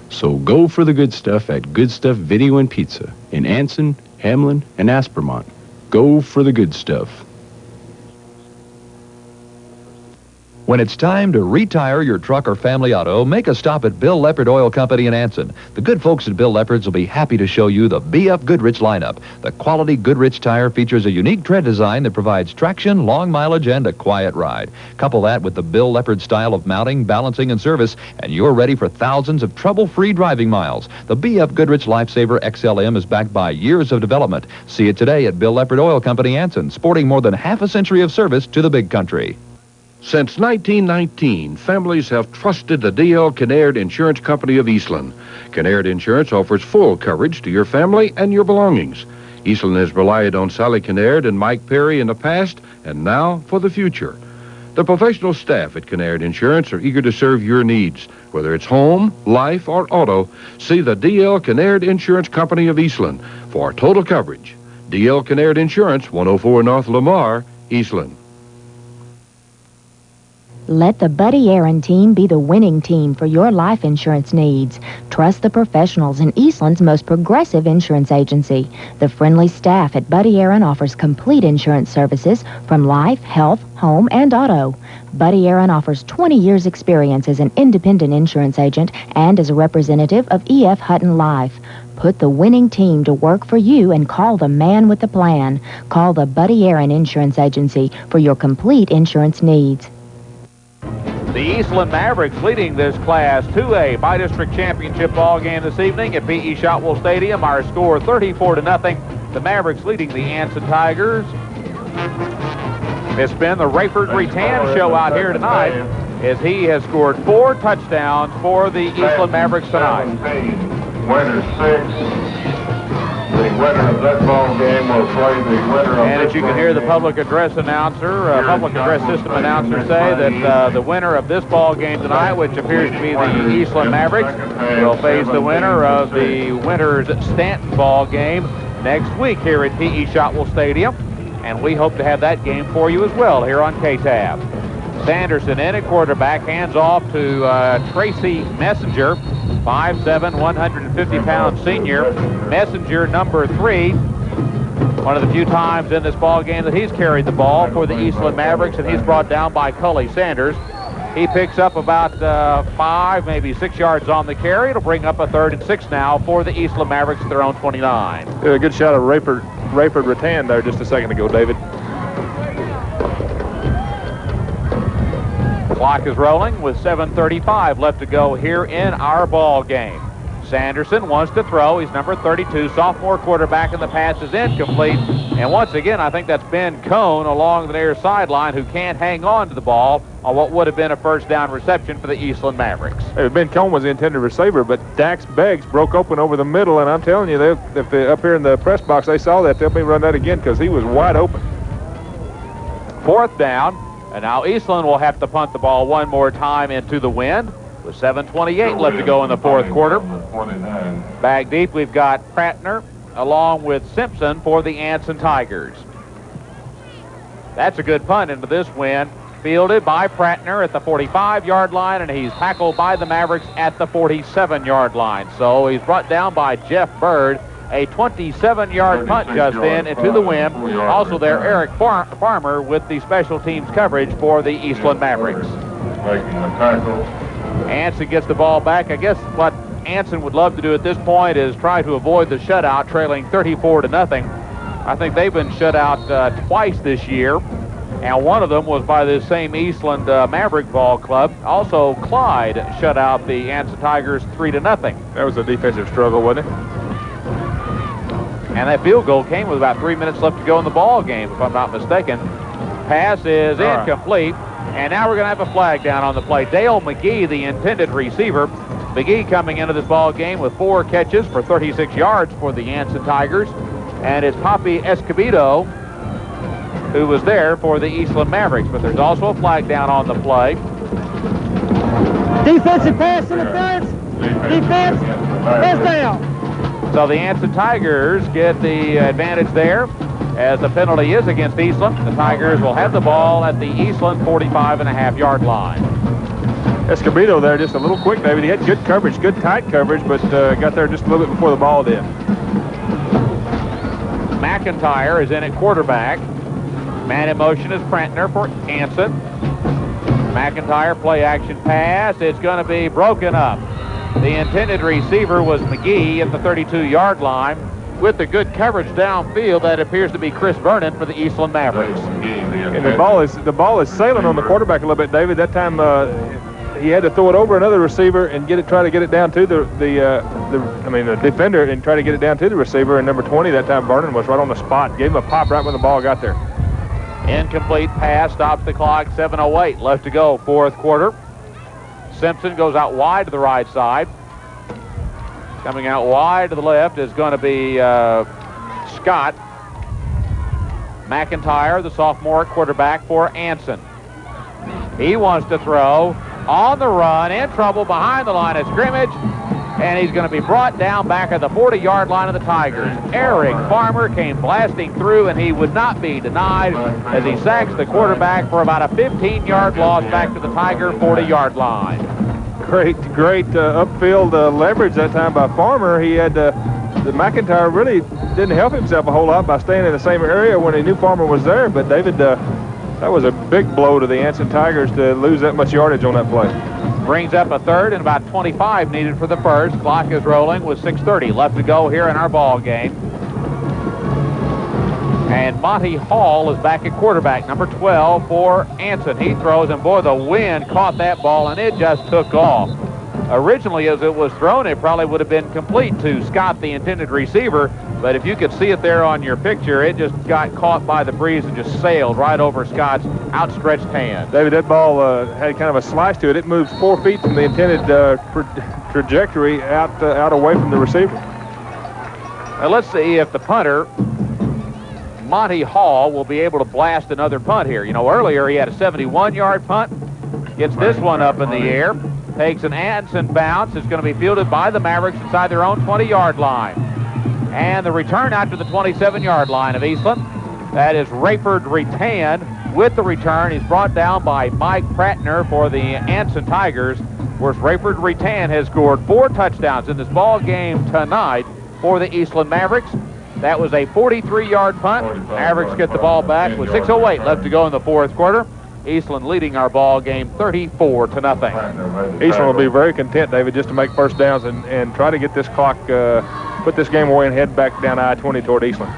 Speaker 12: So go for the good stuff at Good Stuff Video and Pizza in Anson, Hamlin, and Aspermont. Go for the good stuff.
Speaker 13: When it's time to retire your truck or family auto, make a stop at Bill Leopard Oil Company in Anson. The good folks at Bill Leopard's will be happy to show you the BF Goodrich lineup. The quality Goodrich tire features a unique tread design that provides traction, long mileage, and a quiet ride. Couple that with the Bill Leopard style of mounting, balancing, and service, and you're ready for thousands of trouble-free driving miles. The BF Goodrich Lifesaver XLM is backed by years of development. See it today at Bill Leopard Oil Company, Anson, sporting more than half a century of service to the big country.
Speaker 6: Since 1919, families have trusted the D.L. Kinnaird Insurance Company of Eastland. Kinnaird Insurance offers full coverage to your family and your belongings. Eastland has relied on Sally Kinnaird and Mike Perry in the past and now for the future. The professional staff at Kinnaird Insurance are eager to serve your needs. Whether it's home, life, or auto, see the D.L. Kinnaird Insurance Company of Eastland for total coverage. D.L. Kinnaird Insurance, 104 North Lamar, Eastland.
Speaker 9: Let the Buddy Aaron team be the winning team for your life insurance needs. Trust the professionals in Eastland's most progressive insurance agency. The friendly staff at Buddy Aaron offers complete insurance services from life, health, home, and auto. Buddy Aaron offers 20 years' experience as an independent insurance agent and as a representative of E.F. Hutton Life. Put the winning team to work for you and call the man with the plan. Call the Buddy Aaron Insurance Agency for your complete insurance needs.
Speaker 7: The Eastland Mavericks leading this Class 2A by-district championship ball game this evening at P.E. Shotwell Stadium. Our score 34-0. The Mavericks leading the Anson Tigers. It's been the Raiford Rattan show out here tonight, as he has scored 4 touchdowns for the Eastland Mavericks tonight.
Speaker 11: Winner 6. The winner of that ball game will play the winner of
Speaker 7: And as you can hear the public address announcer, public address system announcer say that the winner of this ball game tonight, which appears to be the Eastland Mavericks, will face the winner of the Winters Stanton ball game next week here at P.E. Shotwell Stadium. And we hope to have that game for you as well here on KTAB. Sanderson in at quarterback, hands off to Tracy Messenger, 5'7", 150-pound senior. Messenger, number 3. One of the few times in this ball game that he's carried the ball for the Eastland Mavericks, and he's brought down by Cully Sanders. He picks up about 5, maybe 6 yards on the carry. It'll bring up a 3rd and 6 now for the Eastland Mavericks at their own 29.
Speaker 10: A good shot of Raiford Rattan there just a second ago, David.
Speaker 7: Clock is rolling with 7:35 left to go here in our ball game. Sanderson wants to throw. He's number 32, sophomore quarterback, and the pass is incomplete. And once again, I think that's Ben Cohn along the near sideline who can't hang on to the ball on what would have been a first down reception for the Eastland Mavericks.
Speaker 10: Ben Cohn was the intended receiver, but Dax Beggs broke open over the middle, and I'm telling you, if they're up here in the press box, they saw that, they'll be run that again because he was wide open.
Speaker 7: 4th down, and now Eastland will have to punt the ball one more time into the wind. With 7:28 left to go in the 4th quarter. Back deep, we've got Prattner along with Simpson for the Anson Tigers. That's a good punt into this wind. Fielded by Prattner at the 45-yard line, and he's tackled by the Mavericks at the 47-yard line. So he's brought down by Jeff Bird. A 27-yard punt just in into the wind. Also there, Eric Farmer with the special teams coverage for the Eastland Mavericks. Anson gets the ball back. I guess what Anson would love to do at this point is try to avoid the shutout, trailing 34-0. I think they've been shut out twice this year, and one of them was by this same Eastland Maverick ball club. Also, Clyde shut out the Anson Tigers 3-0.
Speaker 10: That was a defensive struggle, wasn't it?
Speaker 7: And that field goal came with about 3 minutes left to go in the ball game, if I'm not mistaken. Pass is incomplete. And now we're going to have a flag down on the play. Dale McGee, the intended receiver. McGee coming into this ball game with 4 catches for 36 yards for the Anson Tigers. And it's Poppy Escobedo who was there for the Eastland Mavericks. But there's also a flag down on the play.
Speaker 8: Defensive pass interference. Defense. First down.
Speaker 7: So the Anson Tigers get the advantage there. As the penalty is against Eastland, the Tigers will have the ball at the Eastland 45.5-yard line.
Speaker 10: Escobedo there just a little quick, David. He had good coverage, good tight coverage, but got there just a little bit before the ball did.
Speaker 7: McIntyre is in at quarterback. Man in motion is Prattner for Anson. McIntyre play action pass. It's going to be broken up. The intended receiver was McGee at the 32-yard line. With the good coverage downfield, that appears to be Chris Vernon for the Eastland Mavericks.
Speaker 10: And the ball is sailing on the quarterback a little bit, David. That time he had to throw it over another receiver and try to get it down to the defender and try to get it down to the receiver. And number 20 that time, Vernon, was right on the spot. Gave him a pop right when the ball got there.
Speaker 7: Incomplete pass stops the clock. 7:08 left to go, 4th quarter. Simpson goes out wide to the right side. Coming out wide to the left is going to be Scott. McIntyre, the sophomore quarterback for Anson. He wants to throw on the run, in trouble behind the line of scrimmage, and he's going to be brought down back at the 40-yard line of the Tigers. Eric Farmer came blasting through, and he would not be denied as he sacks the quarterback for about a 15-yard loss back to the Tiger 40-yard line.
Speaker 10: Great upfield leverage that time by Farmer. He had the McIntyre really didn't help himself a whole lot by staying in the same area when he knew Farmer was there. But David, that was a big blow to the Anson Tigers to lose that much yardage on that play.
Speaker 7: Brings up a 3rd and about 25 needed for the first. Clock is rolling with 6:30 left to go here in our ball game. And Monty Hall is back at quarterback, number 12 for Anson. He throws, and boy, the wind caught that ball, and it just took off. Originally, as it was thrown, it probably would have been complete to Scott, the intended receiver, but if you could see it there on your picture, it just got caught by the breeze and just sailed right over Scott's outstretched hand.
Speaker 10: David, that ball had kind of a slice to it. It moved 4 feet from the intended trajectory out away from the receiver.
Speaker 7: Now let's see if the punter, Monty Hall, will be able to blast another punt here. You know, earlier he had a 71-yard punt. Gets this one up in the air. Takes an Anson bounce. It's going to be fielded by the Mavericks inside their own 20-yard line. And the return out to the 27-yard line of Eastland. That is Raiford Rattan with the return. He's brought down by Mike Prattner for the Anson Tigers. Of course, Raiford Rattan has scored 4 touchdowns in this ball game tonight for the Eastland Mavericks. That was a 43-yard punt. Mavericks get the ball back with 6:08 left to go in the fourth quarter. Eastland leading our ball game 34-0.
Speaker 10: Eastland will be very content, David, just to make first downs and try to get this clock, put this game away and head back down I-20 toward Eastland.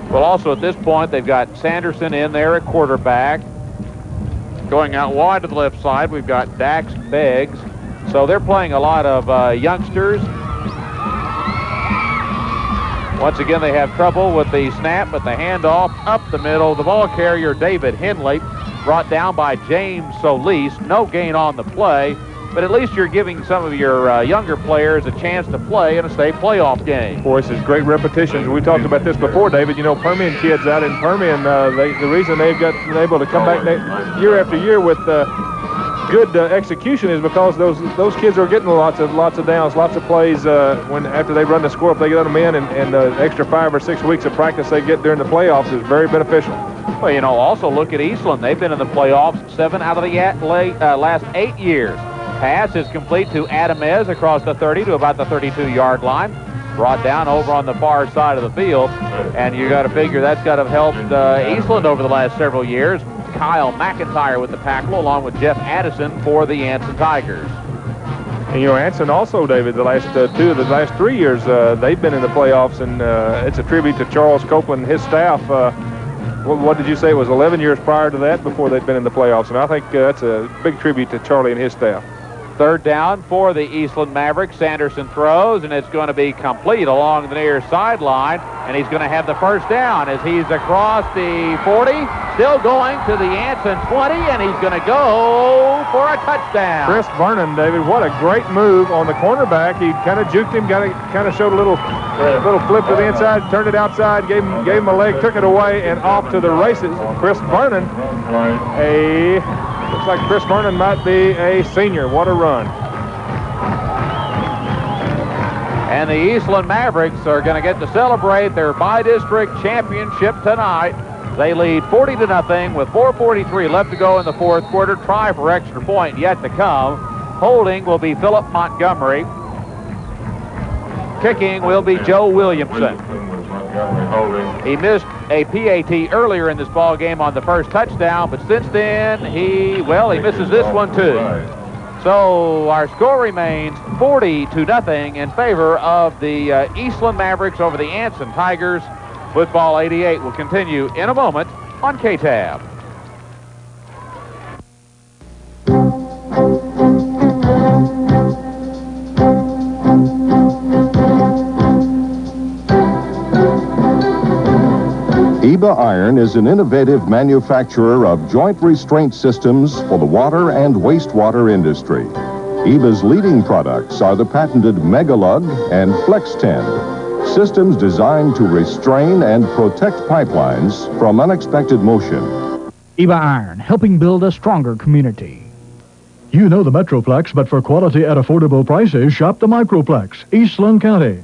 Speaker 7: Well, also at this point, they've got Sanderson in there at quarterback. Going out wide to the left side, we've got Dax Beggs. So they're playing a lot of youngsters. Once again, they have trouble with the snap, but the handoff up the middle. The ball carrier, David Henley, brought down by James Solis. No gain on the play, but at least you're giving some of your younger players a chance to play in a state playoff game.
Speaker 10: Boy, this is great repetitions. We talked about this before, David. You know, Permian kids out in Permian, the reason they've been able to come back year after year with good execution is because those kids are getting lots of downs, lots of plays after they run the score up, they get them in, and the extra 5 or 6 weeks of practice they get during the playoffs is very beneficial.
Speaker 7: Well, you know, also look at Eastland. They've been in the playoffs 7 out of the last 8 years. Pass is complete to Adamez across the 30 to about the 32-yard line. Brought down over on the far side of the field, and you got to figure that's got to have helped Eastland over the last several years. Kyle McIntyre with the tackle, along with Jeff Addison for the Anson Tigers.
Speaker 10: And, you know, Anson also, David, the last 2 of the last 3 years, they've been in the playoffs, and it's a tribute to Charles Copeland and his staff. What did you say? It was 11 years prior to that before they'd been in the playoffs, and I think that's a big tribute to Charlie and his staff.
Speaker 7: Third down for the Eastland Mavericks. Sanderson throws, and it's going to be complete along the near sideline, and he's going to have the first down as he's across the 40, still going to the Anson 20, and he's going to go for a touchdown.
Speaker 10: Chris Vernon, David, what a great move on the cornerback. He kind of juked him, kind of showed a little flip to the inside, turned it outside, gave him a leg, took it away, and off to the races. Chris Vernon, looks like Chris Vernon might be a senior. What a run.
Speaker 7: And the Eastland Mavericks are going to get to celebrate their by-district championship tonight. They lead 40-0 with 4:43 left to go in the fourth quarter. Try for extra point yet to come. Holding will be Philip Montgomery. Kicking will be Joe Williamson. He missed a PAT earlier in this ball game on the first touchdown, but since then he misses this one too. So our score remains 40-0 in favor of the Eastland Mavericks over the Anson Tigers. Football 88 will continue in a moment on KTAB.
Speaker 14: EBA Iron is an innovative manufacturer of joint restraint systems for the water and wastewater industry. EBA's leading products are the patented Megalug and FlexTend, systems designed to restrain and protect pipelines from unexpected motion.
Speaker 15: EBA Iron, helping build a stronger community.
Speaker 16: You know the Metroplex, but for quality at affordable prices, shop the Microplex, Eastland County.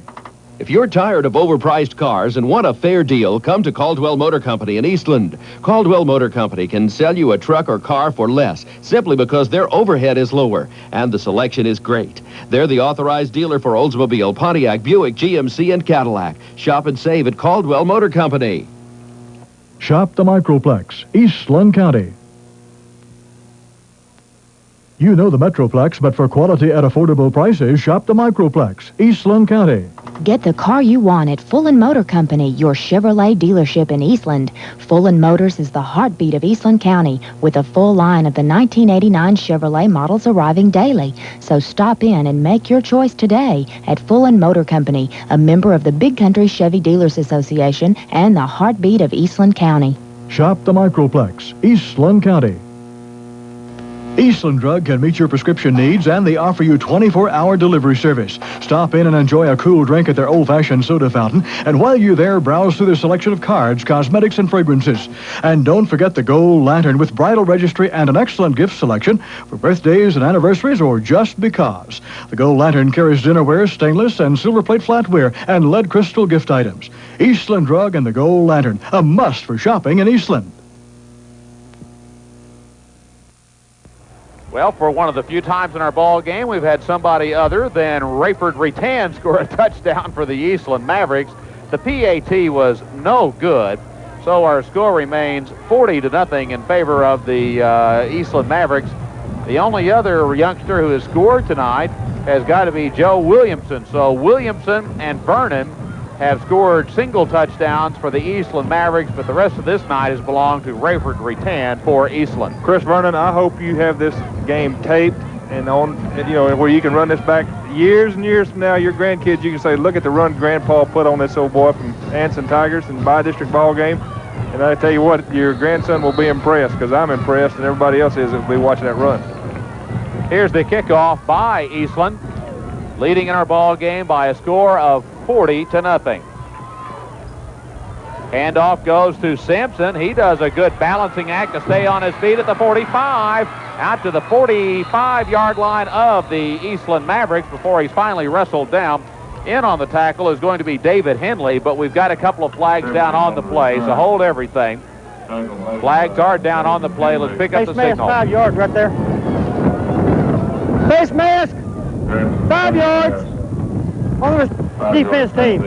Speaker 17: If you're tired of overpriced cars and want a fair deal, come to Caldwell Motor Company in Eastland. Caldwell Motor Company can sell you a truck or car for less, simply because their overhead is lower, and the selection is great. They're the authorized dealer for Oldsmobile, Pontiac, Buick, GMC, and Cadillac. Shop and save at Caldwell Motor Company.
Speaker 16: Shop the Microplex, Eastland County. You know the Metroplex, but for quality at affordable prices, shop the Microplex, Eastland County.
Speaker 9: Get the car you want at Fullen Motor Company, your Chevrolet dealership in Eastland. Fullen Motors is the heartbeat of Eastland County, with a full line of the 1989 Chevrolet models arriving daily. So stop in and make your choice today at Fullen Motor Company, a member of the Big Country Chevy Dealers Association and the heartbeat of Eastland County.
Speaker 16: Shop the Microplex, Eastland County. Eastland Drug can meet your prescription needs, and they offer you 24-hour delivery service. Stop in and enjoy a cool drink at their old-fashioned soda fountain, and while you're there, browse through their selection of cards, cosmetics, and fragrances. And don't forget the Gold Lantern with bridal registry and an excellent gift selection for birthdays and anniversaries or just because. The Gold Lantern carries dinnerware, stainless and silver plate flatware, and lead crystal gift items. Eastland Drug and the Gold Lantern, a must for shopping in Eastland.
Speaker 7: Well, for one of the few times in our ball game, we've had somebody other than Raiford Rattan score a touchdown for the Eastland Mavericks. The PAT was no good, so our score remains 40-0 in favor of the Eastland Mavericks. The only other youngster who has scored tonight has got to be Joe Williamson. So Williamson and Vernon have scored single touchdowns for the Eastland Mavericks, but the rest of this night has belonged to Raiford Rattan for Eastland.
Speaker 10: Chris Vernon, I hope you have this game taped and on, where you can run this back years and years from now. Your grandkids, you can say, look at the run Grandpa put on this old boy from Anson Tigers in the bi-district ball game. And I tell you what, your grandson will be impressed, because I'm impressed, and everybody else is that will be watching that run.
Speaker 7: Here's the kickoff by Eastland, leading in our ball game by a score of 40-0. Handoff goes to Simpson. He does a good balancing act to stay on his feet at the 45, out to the 45-yard line of the Eastland Mavericks before he's finally wrestled down. In on the tackle is going to be David Henley, but we've got a couple of flags down on the play, so hold everything. Flags are down on the play. Let's pick up the signal.
Speaker 8: 5 yards right there. Face mask, 5 yards on the defense team.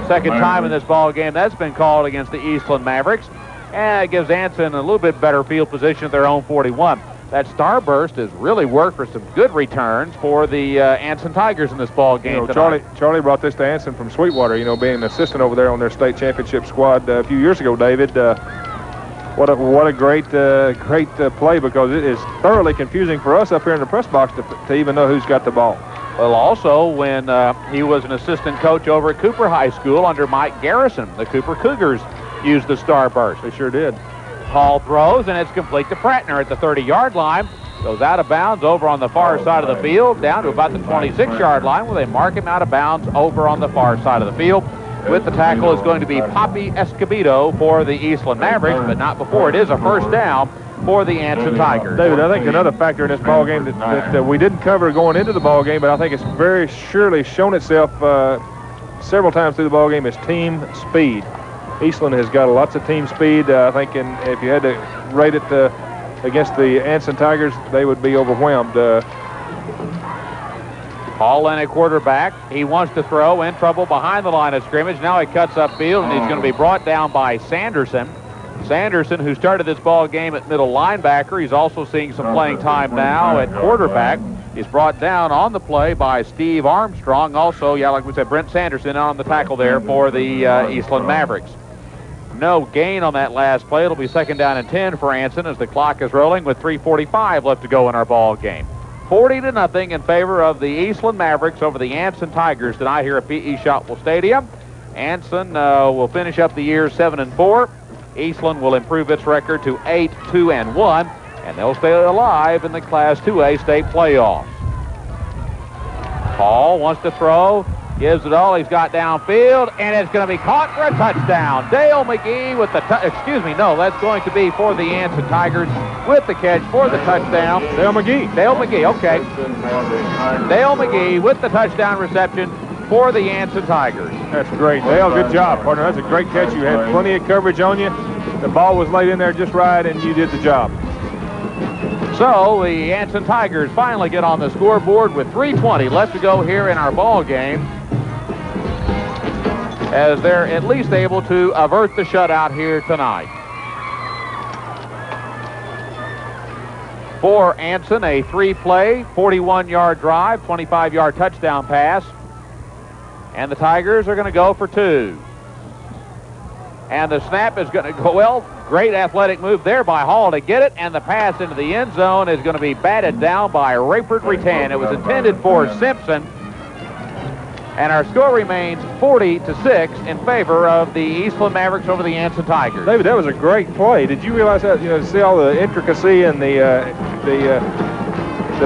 Speaker 7: Second time in this ball game that's been called against the Eastland Mavericks, and it gives Anson a little bit better field position at their own 41. That starburst has really worked for some good returns for the Anson Tigers in this ball game tonight.
Speaker 10: Charlie brought this to Anson from Sweetwater, being an assistant over there on their state championship squad a few years ago, David. What a great play, because it is thoroughly confusing for us up here in the press box to even know who's got the ball.
Speaker 7: Well, also, when he was an assistant coach over at Cooper High School under Mike Garrison, the Cooper Cougars used the starburst.
Speaker 10: They sure did.
Speaker 7: Hall throws, and it's complete to Prattner at the 30-yard line. Goes out of bounds over on the far side of the field, down to about the 26-yard line, where they mark him out of bounds over on the far side of the field. With the tackle is going to be Poppy Escobedo for the Eastland Mavericks, but not before it is a first down for the Anson Tigers.
Speaker 10: David, I think another factor in this ball game that we didn't cover going into the ball game, but I think it's very surely shown itself several times through the ball game, is team speed. Eastland has got lots of team speed. I think if you had to rate it against the Anson Tigers, they would be overwhelmed.
Speaker 7: Hall in a quarterback. He wants to throw, in trouble behind the line of scrimmage. Now he cuts upfield, and he's going to be brought down by Sanderson. Sanderson, who started this ball game at middle linebacker. He's also seeing some playing time now at quarterback. He's brought down on the play by Steve Armstrong. Also, like we said, Brent Sanderson on the tackle there for the Eastland Mavericks. No gain on that last play. It'll be 2nd down and 10 for Anson as the clock is rolling with 3:45 left to go in our ball game. 40-0 in favor of the Eastland Mavericks over the Anson Tigers tonight here at P.E. Shotwell Stadium. Anson will finish up the year 7-4. Eastland will improve its record to 8-2-1, and they'll stay alive in the Class 2A state playoffs. Hall wants to throw, gives it all he's got downfield, and it's going to be caught for a touchdown. Dale McGee with the that's going to be for the Anson Tigers with the catch for the touchdown.
Speaker 10: Dale McGee,
Speaker 7: okay. Dale McGee with the touchdown reception for the Anson Tigers.
Speaker 10: That's great. Dale, good job, partner. That's a great catch. You had plenty of coverage on you. The ball was laid in there just right, and you did the job.
Speaker 7: So the Anson Tigers finally get on the scoreboard with 3:20 left to go here in our ball game, as they're at least able to avert the shutout here tonight. For Anson, a 3-play, 41-yard drive, 25-yard touchdown pass. And the Tigers are going to go for 2. And the snap is going to go, well, great athletic move there by Hall to get it, and the pass into the end zone is going to be batted down by Raiford Rattan. It was intended for Simpson. And our score remains 40-6 in favor of the Eastland Mavericks over the Anson Tigers.
Speaker 10: David, that was a great play. Did you realize that? To see all the intricacy and the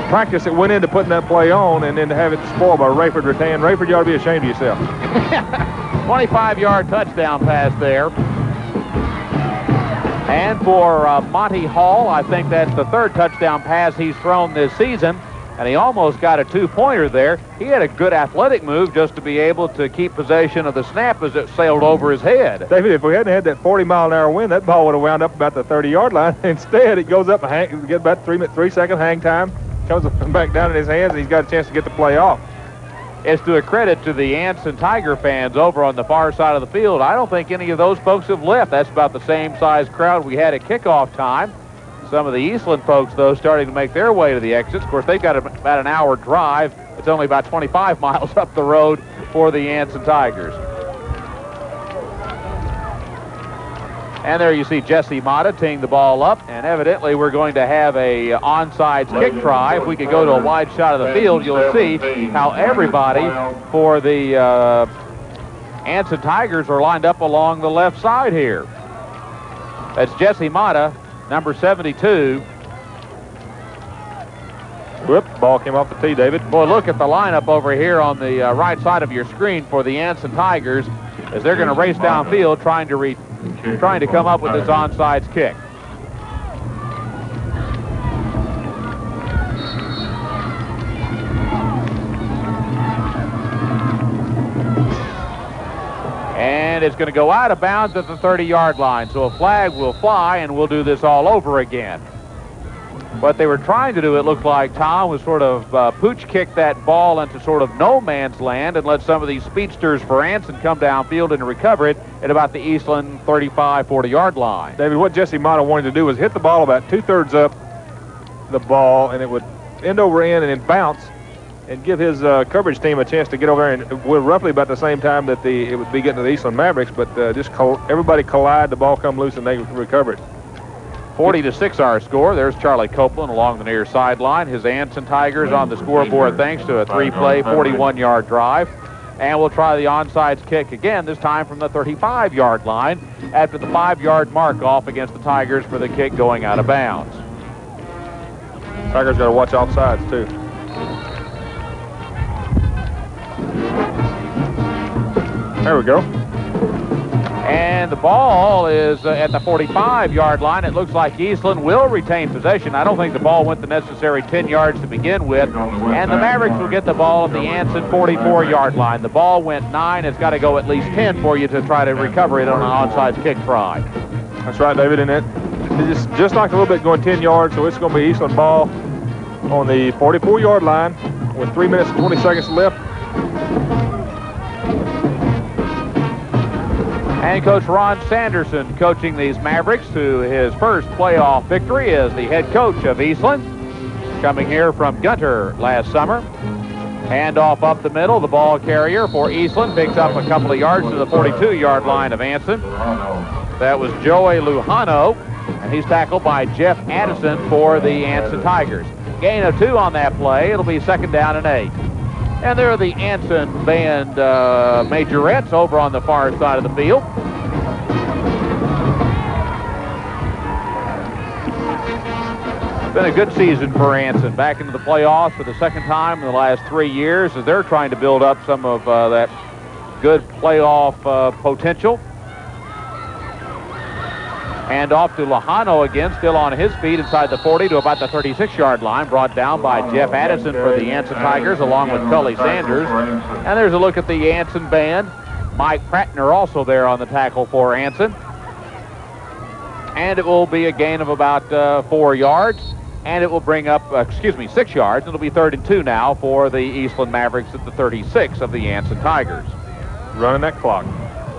Speaker 10: practice that went into putting that play on, and then to have it spoiled by Raiford Rattan. Raiford, you ought to be ashamed of yourself.
Speaker 7: 25-yard touchdown pass there. And for Monty Hall, I think that's the 3rd touchdown pass he's thrown this season. and he almost got a two-pointer there. He had a good athletic move just to be able to keep possession of the snap as it sailed over his head.
Speaker 10: David, if we hadn't had that 40-mile-an-hour wind, that ball would have wound up about the 30-yard line. Instead, it goes up and get about 3-second hang time, comes back down in his hands, and he's got a chance to get the play off.
Speaker 7: It's to a credit to the Anson Tiger fans over on the far side of the field. I don't think any of those folks have left. That's about the same size crowd we had at kickoff time. Some of the Eastland folks, though, starting to make their way to the exits. Of course, they've got about an hour drive. It's only about 25 miles up the road for the Anson Tigers. And there you see Jesse Mata teeing the ball up, and evidently we're going to have a onside kick try. If we could go to a wide shot of the field, you'll see how everybody for the Anson Tigers are lined up along the left side here. That's Jesse Mata, number 72.
Speaker 10: Whoop, ball came off the tee, David.
Speaker 7: Boy, look at the lineup over here on the right side of your screen for the Anson Tigers as they're going to race downfield trying to come up with this onside kick. And it's going to go out of bounds at the 30-yard line. So a flag will fly, and we'll do this all over again. What they were trying to do, it looked like, Tom, was sort of pooch kick that ball into sort of no man's land and let some of these speedsters for Anson come downfield and recover it at about the Eastland 35, 40-yard line.
Speaker 10: David, what Jesse Mata wanted to do was hit the ball about 2/3 up the ball, and it would end over end and then bounce and give his coverage team a chance to get over there. And we're roughly about the same time that it would be getting to the Eastland Mavericks, but just everybody collide, the ball come loose, and they recover it.
Speaker 7: 40-6 our score. There's Charlie Copeland along the near sideline. His Anson Tigers on the scoreboard thanks to a 3-play, 41-yard drive. And we'll try the onside kick again, this time from the 35-yard line after the 5-yard mark off against the Tigers for the kick going out of bounds.
Speaker 10: Tigers got to watch off sides, too. There we go.
Speaker 7: And the ball is at the 45-yard line. It looks like Eastland will retain possession. I don't think the ball went the necessary 10 yards to begin with. And the Mavericks will get the ball at the Anson 44-yard line. The ball went 9. It's got to go at least 10 for you to try to recover it on an onside kick try.
Speaker 10: That's right, David. And it's just like a little bit going 10 yards, so it's going to be Eastland ball on the 44-yard line with 3 minutes and 20 seconds left.
Speaker 7: And Coach Ron Sanderson coaching these Mavericks to his first playoff victory as the head coach of Eastland, coming here from Gunter last summer. Handoff up the middle. The ball carrier for Eastland picks up a couple of yards to the 42-yard line of Anson. That was Joey Lujano, and he's tackled by Jeff Addison for the Anson Tigers. Gain of 2 on that play. It'll be 2nd down and 8. And there are the Anson band majorettes over on the far side of the field. It's been a good season for Anson. Back into the playoffs for the second time in the last 3 years as they're trying to build up some of that good playoff potential. And off to Lujano again, still on his feet inside the 40 to about the 36-yard line, brought down by Jeff Addison for the Anson Tigers along with Cully Sanders. And there's a look at the Anson band. Mike Prattner also there on the tackle for Anson. And it will be a gain of about 4 yards. And it will bring up, 6 yards. It'll be 3rd and 2 now for the Eastland Mavericks at the 36 of the Anson Tigers.
Speaker 10: Running that clock.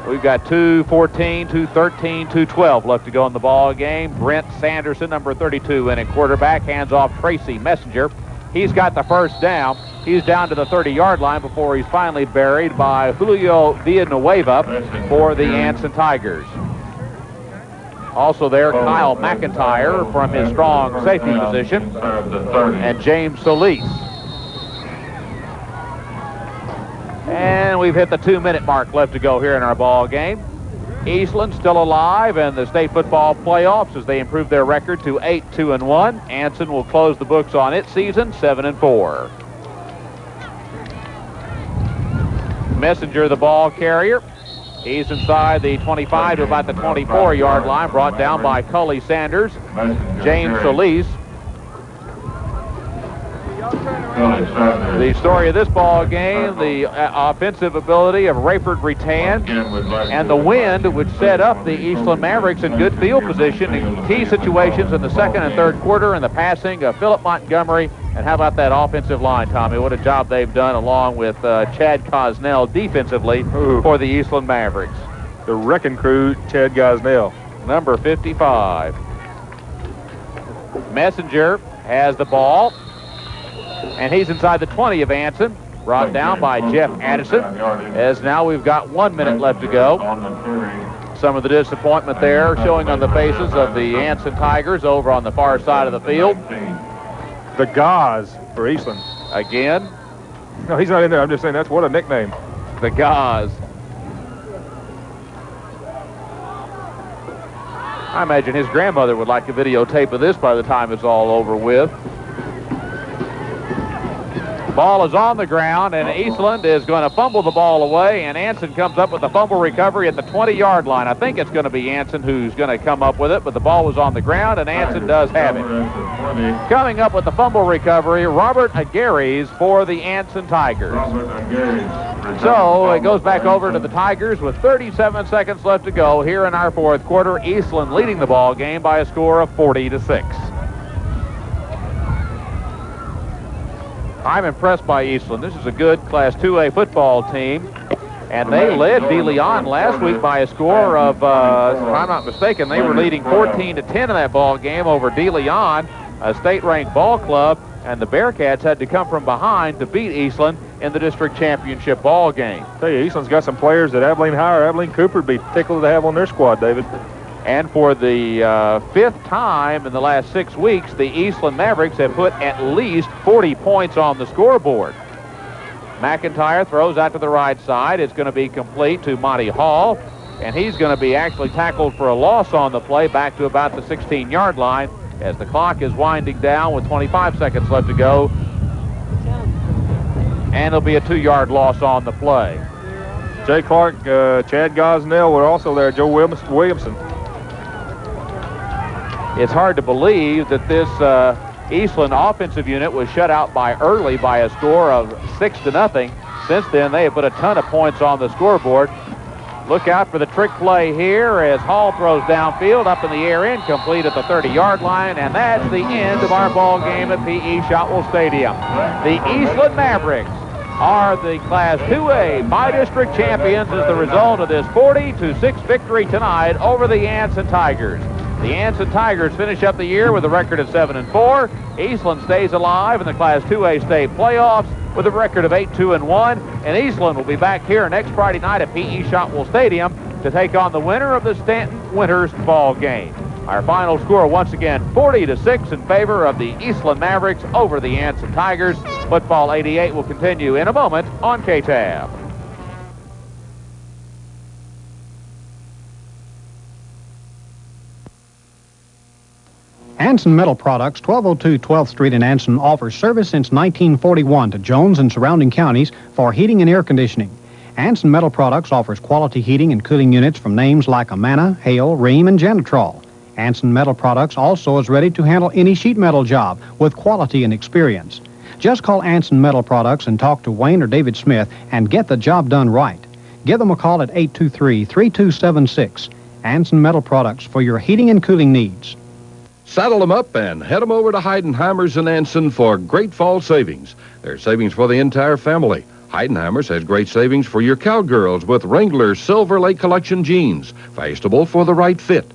Speaker 7: We've got 2:14, 2:13, 2:12 left to go in the ball game. Brent Sanderson, number 32, in at quarterback, hands off Tracy Messenger. He's got the first down. He's down to the 30-yard line before he's finally buried by Julio Villanueva for the Anson Tigers. Also there, Kyle McIntyre from his strong safety position, and James Solis. And we've hit the 2-minute mark left to go here in our ball game. Eastland still alive in the state football playoffs as they improve their record to 8-2-1. Anson will close the books on its season 7-4. Messenger, the ball carrier. He's inside the 25 to about the 24-yard line, brought down by Cully Sanders. James Solis. The story of this ball game, the offensive ability of Raiford Rattan, and the wind, which set up the Eastland Mavericks in good field position in key situations in the second and third quarter, and the passing of Philip Montgomery. And how about that offensive line, Tommy? What a job they've done, along with Chad Cosnell defensively for the Eastland Mavericks.
Speaker 10: The wrecking crew, Chad Cosnell.
Speaker 7: Number 55. Messenger has the ball, and he's inside the 20 of Anson, brought down by Jeff Addison, as now we've got 1 minute left to go. Some of the disappointment there showing on the faces of the Anson Tigers over on the far side of the field.
Speaker 10: The Gauze for Eastland.
Speaker 7: Again?
Speaker 10: No, he's not in there. I'm just saying that's what a nickname.
Speaker 7: The Gauze. I imagine his grandmother would like a videotape of this by the time it's all over with. Ball is on the ground, and Eastland is going to fumble the ball away, and Anson comes up with a fumble recovery at the 20-yard line. I think it's going to be Anson who's going to come up with it, but the ball was on the ground, and Anson does have it. Coming up with the fumble recovery, Robert Aguirre for the Anson Tigers. So it goes back over to the Tigers with 37 seconds left to go here in our fourth quarter. Eastland leading the ball game by a score of 40-6. I'm impressed by Eastland. This is a good Class 2A football team, and they led DeLeon last week by a score of, if I'm not mistaken, they were leading 14-10 in that ball game over DeLeon, a state-ranked ball club, and the Bearcats had to come from behind to beat Eastland in the district championship ball game.
Speaker 10: I tell you, Eastland's got some players that Abilene High or Abilene Cooper would be tickled to have on their squad, David.
Speaker 7: And for the fifth time in the last 6 weeks, the Eastland Mavericks have put at least 40 points on the scoreboard. McIntyre throws out to the right side. It's going to be complete to Monty Hall, and he's going to be actually tackled for a loss on the play back to about the 16-yard line as the clock is winding down with 25 seconds left to go. And it'll be a 2-yard loss on the play.
Speaker 10: Jay Clark, Chad Gosnell were also there, Joe Williamson.
Speaker 7: It's hard to believe that this Eastland offensive unit was shut out early by a score of 6-0. Since then, they have put a ton of points on the scoreboard. Look out for the trick play here as Hall throws downfield, up in the air, incomplete at the 30-yard line, and that's the end of our ball game at P.E. Shotwell Stadium. The Eastland Mavericks are the Class 2A by-district champions as the result of this 40-6 victory tonight over the Anson Tigers. The Anson Tigers finish up the year with a record of 7-4. Eastland stays alive in the Class 2A state playoffs with a record of 8-2-1. And Eastland will be back here next Friday night at P.E. Shotwell Stadium to take on the winner of the Stanton Winters ball game. Our final score, once again, 40-6 in favor of the Eastland Mavericks over the Anson Tigers. Football 88 will continue in a moment on KTAB.
Speaker 3: Anson Metal Products, 1202 12th Street in Anson, offers service since 1941 to Jones and surrounding counties for heating and air conditioning. Anson Metal Products offers quality heating and cooling units from names like Amana, Hale, Ream, and Janitrol. Anson Metal Products also is ready to handle any sheet metal job with quality and experience. Just call Anson Metal Products and talk to Wayne or David Smith and get the job done right. Give them a call at 823-3276. Anson Metal Products for your heating and cooling needs.
Speaker 6: Saddle them up and head them over to Heidenheimer's in Anson for great fall savings. There's savings for the entire family. Heidenheimer's has great savings for your cowgirls with Wrangler Silver Lake Collection jeans, fashionable for the right fit.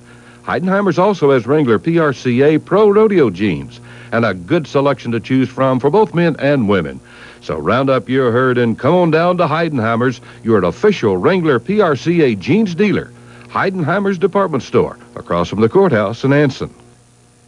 Speaker 6: Heidenheimer's also has Wrangler PRCA Pro Rodeo jeans and a good selection to choose from for both men and women. So round up your herd and come on down to Heidenheimer's, your official Wrangler PRCA jeans dealer. Heidenheimer's Department Store, across from the courthouse in Anson.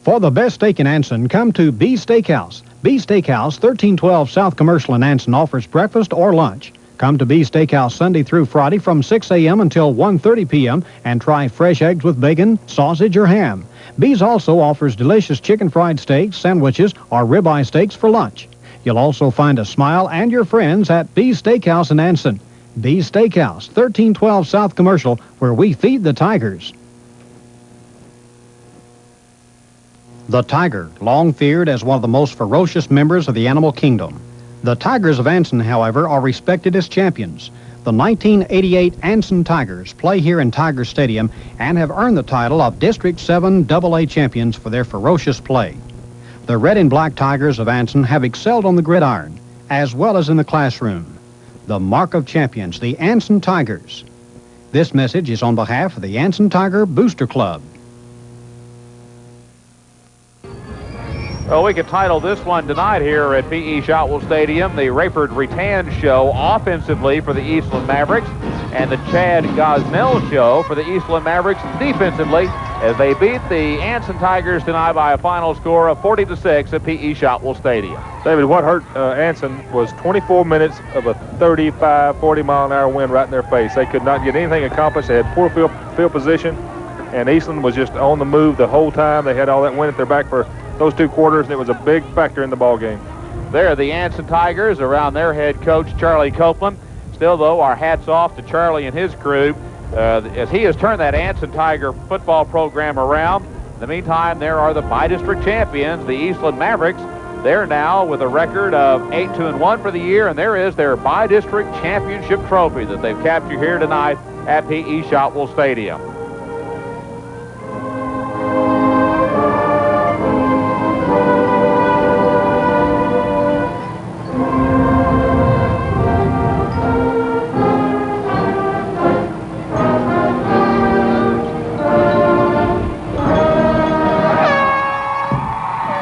Speaker 3: For the best steak in Anson, come to B's Steakhouse. B's Steakhouse, 1312 South Commercial in Anson, offers breakfast or lunch. Come to B's Steakhouse Sunday through Friday from 6 a.m. until 1:30 p.m. and try fresh eggs with bacon, sausage, or ham. B's also offers delicious chicken fried steaks, sandwiches, or ribeye steaks for lunch. You'll also find a smile and your friends at B's Steakhouse in Anson. B's Steakhouse, 1312 South Commercial, where we feed the tigers. The tiger, long feared as one of the most ferocious members of the animal kingdom. The Tigers of Anson, however, are respected as champions. The 1988 Anson Tigers play here in Tiger Stadium and have earned the title of District 7 AA champions for their ferocious play. The Red and Black Tigers of Anson have excelled on the gridiron, as well as in the classroom. The mark of champions, the Anson Tigers. This message is on behalf of the Anson Tiger Booster Club.
Speaker 7: Well, we could title this one tonight here at P.E. Shotwell Stadium, the Raiford Rattan Show offensively for the Eastland Mavericks, and the Chad Gosnell Show for the Eastland Mavericks defensively, as they beat the Anson Tigers tonight by a final score of 40-6 at P.E. Shotwell Stadium.
Speaker 10: David, what hurt Anson was 24 minutes of a 35, 40-mile-an-hour wind right in their face. They could not get anything accomplished. They had poor field position, and Eastland was just on the move the whole time. They had all that wind at their back for those 2 quarters, and it was a big factor in the ball game.
Speaker 7: There, the Anson Tigers around their head coach, Charlie Copeland. Still, though, our hats off to Charlie and his crew as he has turned that Anson Tiger football program around. In the meantime, there are the by-district champions, the Eastland Mavericks. They're now with a record of 8-2-1 for the year, and there is their by-district championship trophy that they've captured here tonight at P.E. Shotwell Stadium.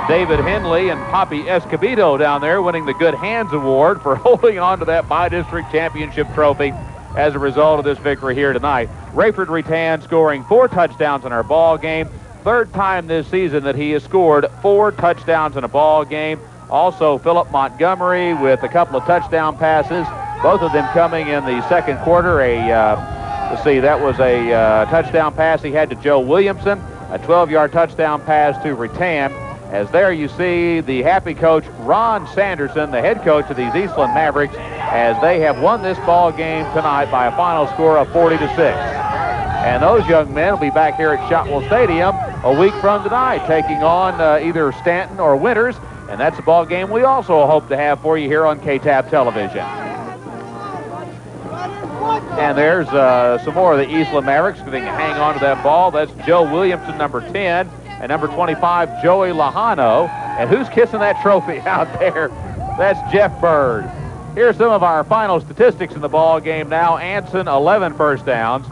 Speaker 7: David Henley and Poppy Escobedo down there winning the Good Hands Award for holding on to that by-district championship trophy as a result of this victory here tonight. Raiford Rattan scoring 4 touchdowns in our ball game. 3rd time this season that he has scored 4 touchdowns in a ball game. Also, Philip Montgomery with a couple of touchdown passes, both of them coming in the 2nd quarter. Let's see, that was a touchdown pass he had to Joe Williamson, a 12-yard touchdown pass to Rattan. As there you see the happy coach Ron Sanderson, the head coach of these Eastland Mavericks, as they have won this ball game tonight by a final score of 40-6. And those young men will be back here at Shotwell Stadium a week from tonight, taking on either Stanton or Winters, and that's a ball game we also hope to have for you here on KTAB television. And there's some more of the Eastland Mavericks going to hang on to that ball. That's Joe Williamson, number 10. And number 25, Joey Lahano. And who's kissing that trophy out there? That's Jeff Bird. Here's some of our final statistics in the ball game now. Anson, 11 first downs.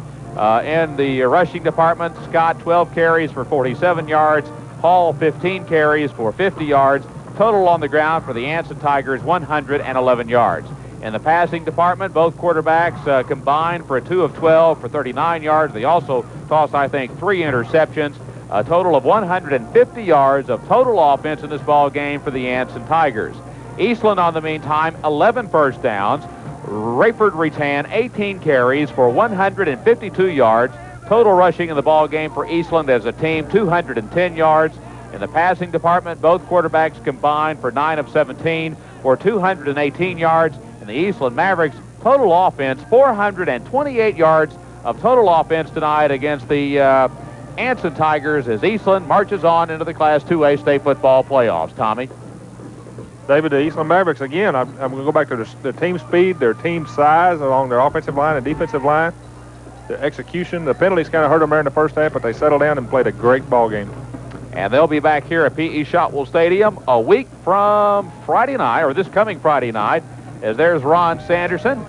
Speaker 7: In the rushing department, Scott, 12 carries for 47 yards. Hall, 15 carries for 50 yards. Total on the ground for the Anson Tigers, 111 yards. In the passing department, both quarterbacks combined for a 2 of 12 for 39 yards. They also tossed, I think, 3 interceptions. A total of 150 yards of total offense in this ball game for the Anson Tigers. Eastland, on the meantime, 11 first downs. Raiford Rattan, 18 carries for 152 yards. Total rushing in the ball game for Eastland as a team, 210 yards. In the passing department, both quarterbacks combined for 9 of 17 for 218 yards. And the Eastland Mavericks, total offense, 428 yards of total offense tonight against the Anson Tigers as Eastland marches on into the Class 2A state football playoffs. Tommy?
Speaker 10: David, the Eastland Mavericks, again, I'm going to go back to their team speed, their team size along their offensive line and defensive line, their execution. The penalties kind of hurt them there in the first half, but they settled down and played a great ball game.
Speaker 7: And they'll be back here at P.E. Shotwell Stadium a week from Friday night, or this coming Friday night, as there's Ron Sanderson.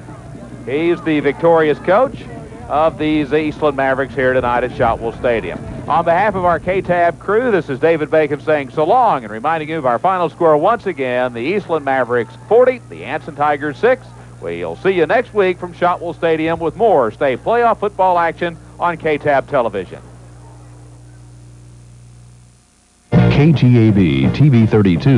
Speaker 7: He's the victorious coach of these Eastland Mavericks here tonight at Shotwell Stadium. On behalf of our KTAB crew, this is David Bacon saying so long and reminding you of our final score once again, the Eastland Mavericks 40, the Anson Tigers 6. We'll see you next week from Shotwell Stadium with more state playoff football action on KTAB television.
Speaker 13: KTAB TV 32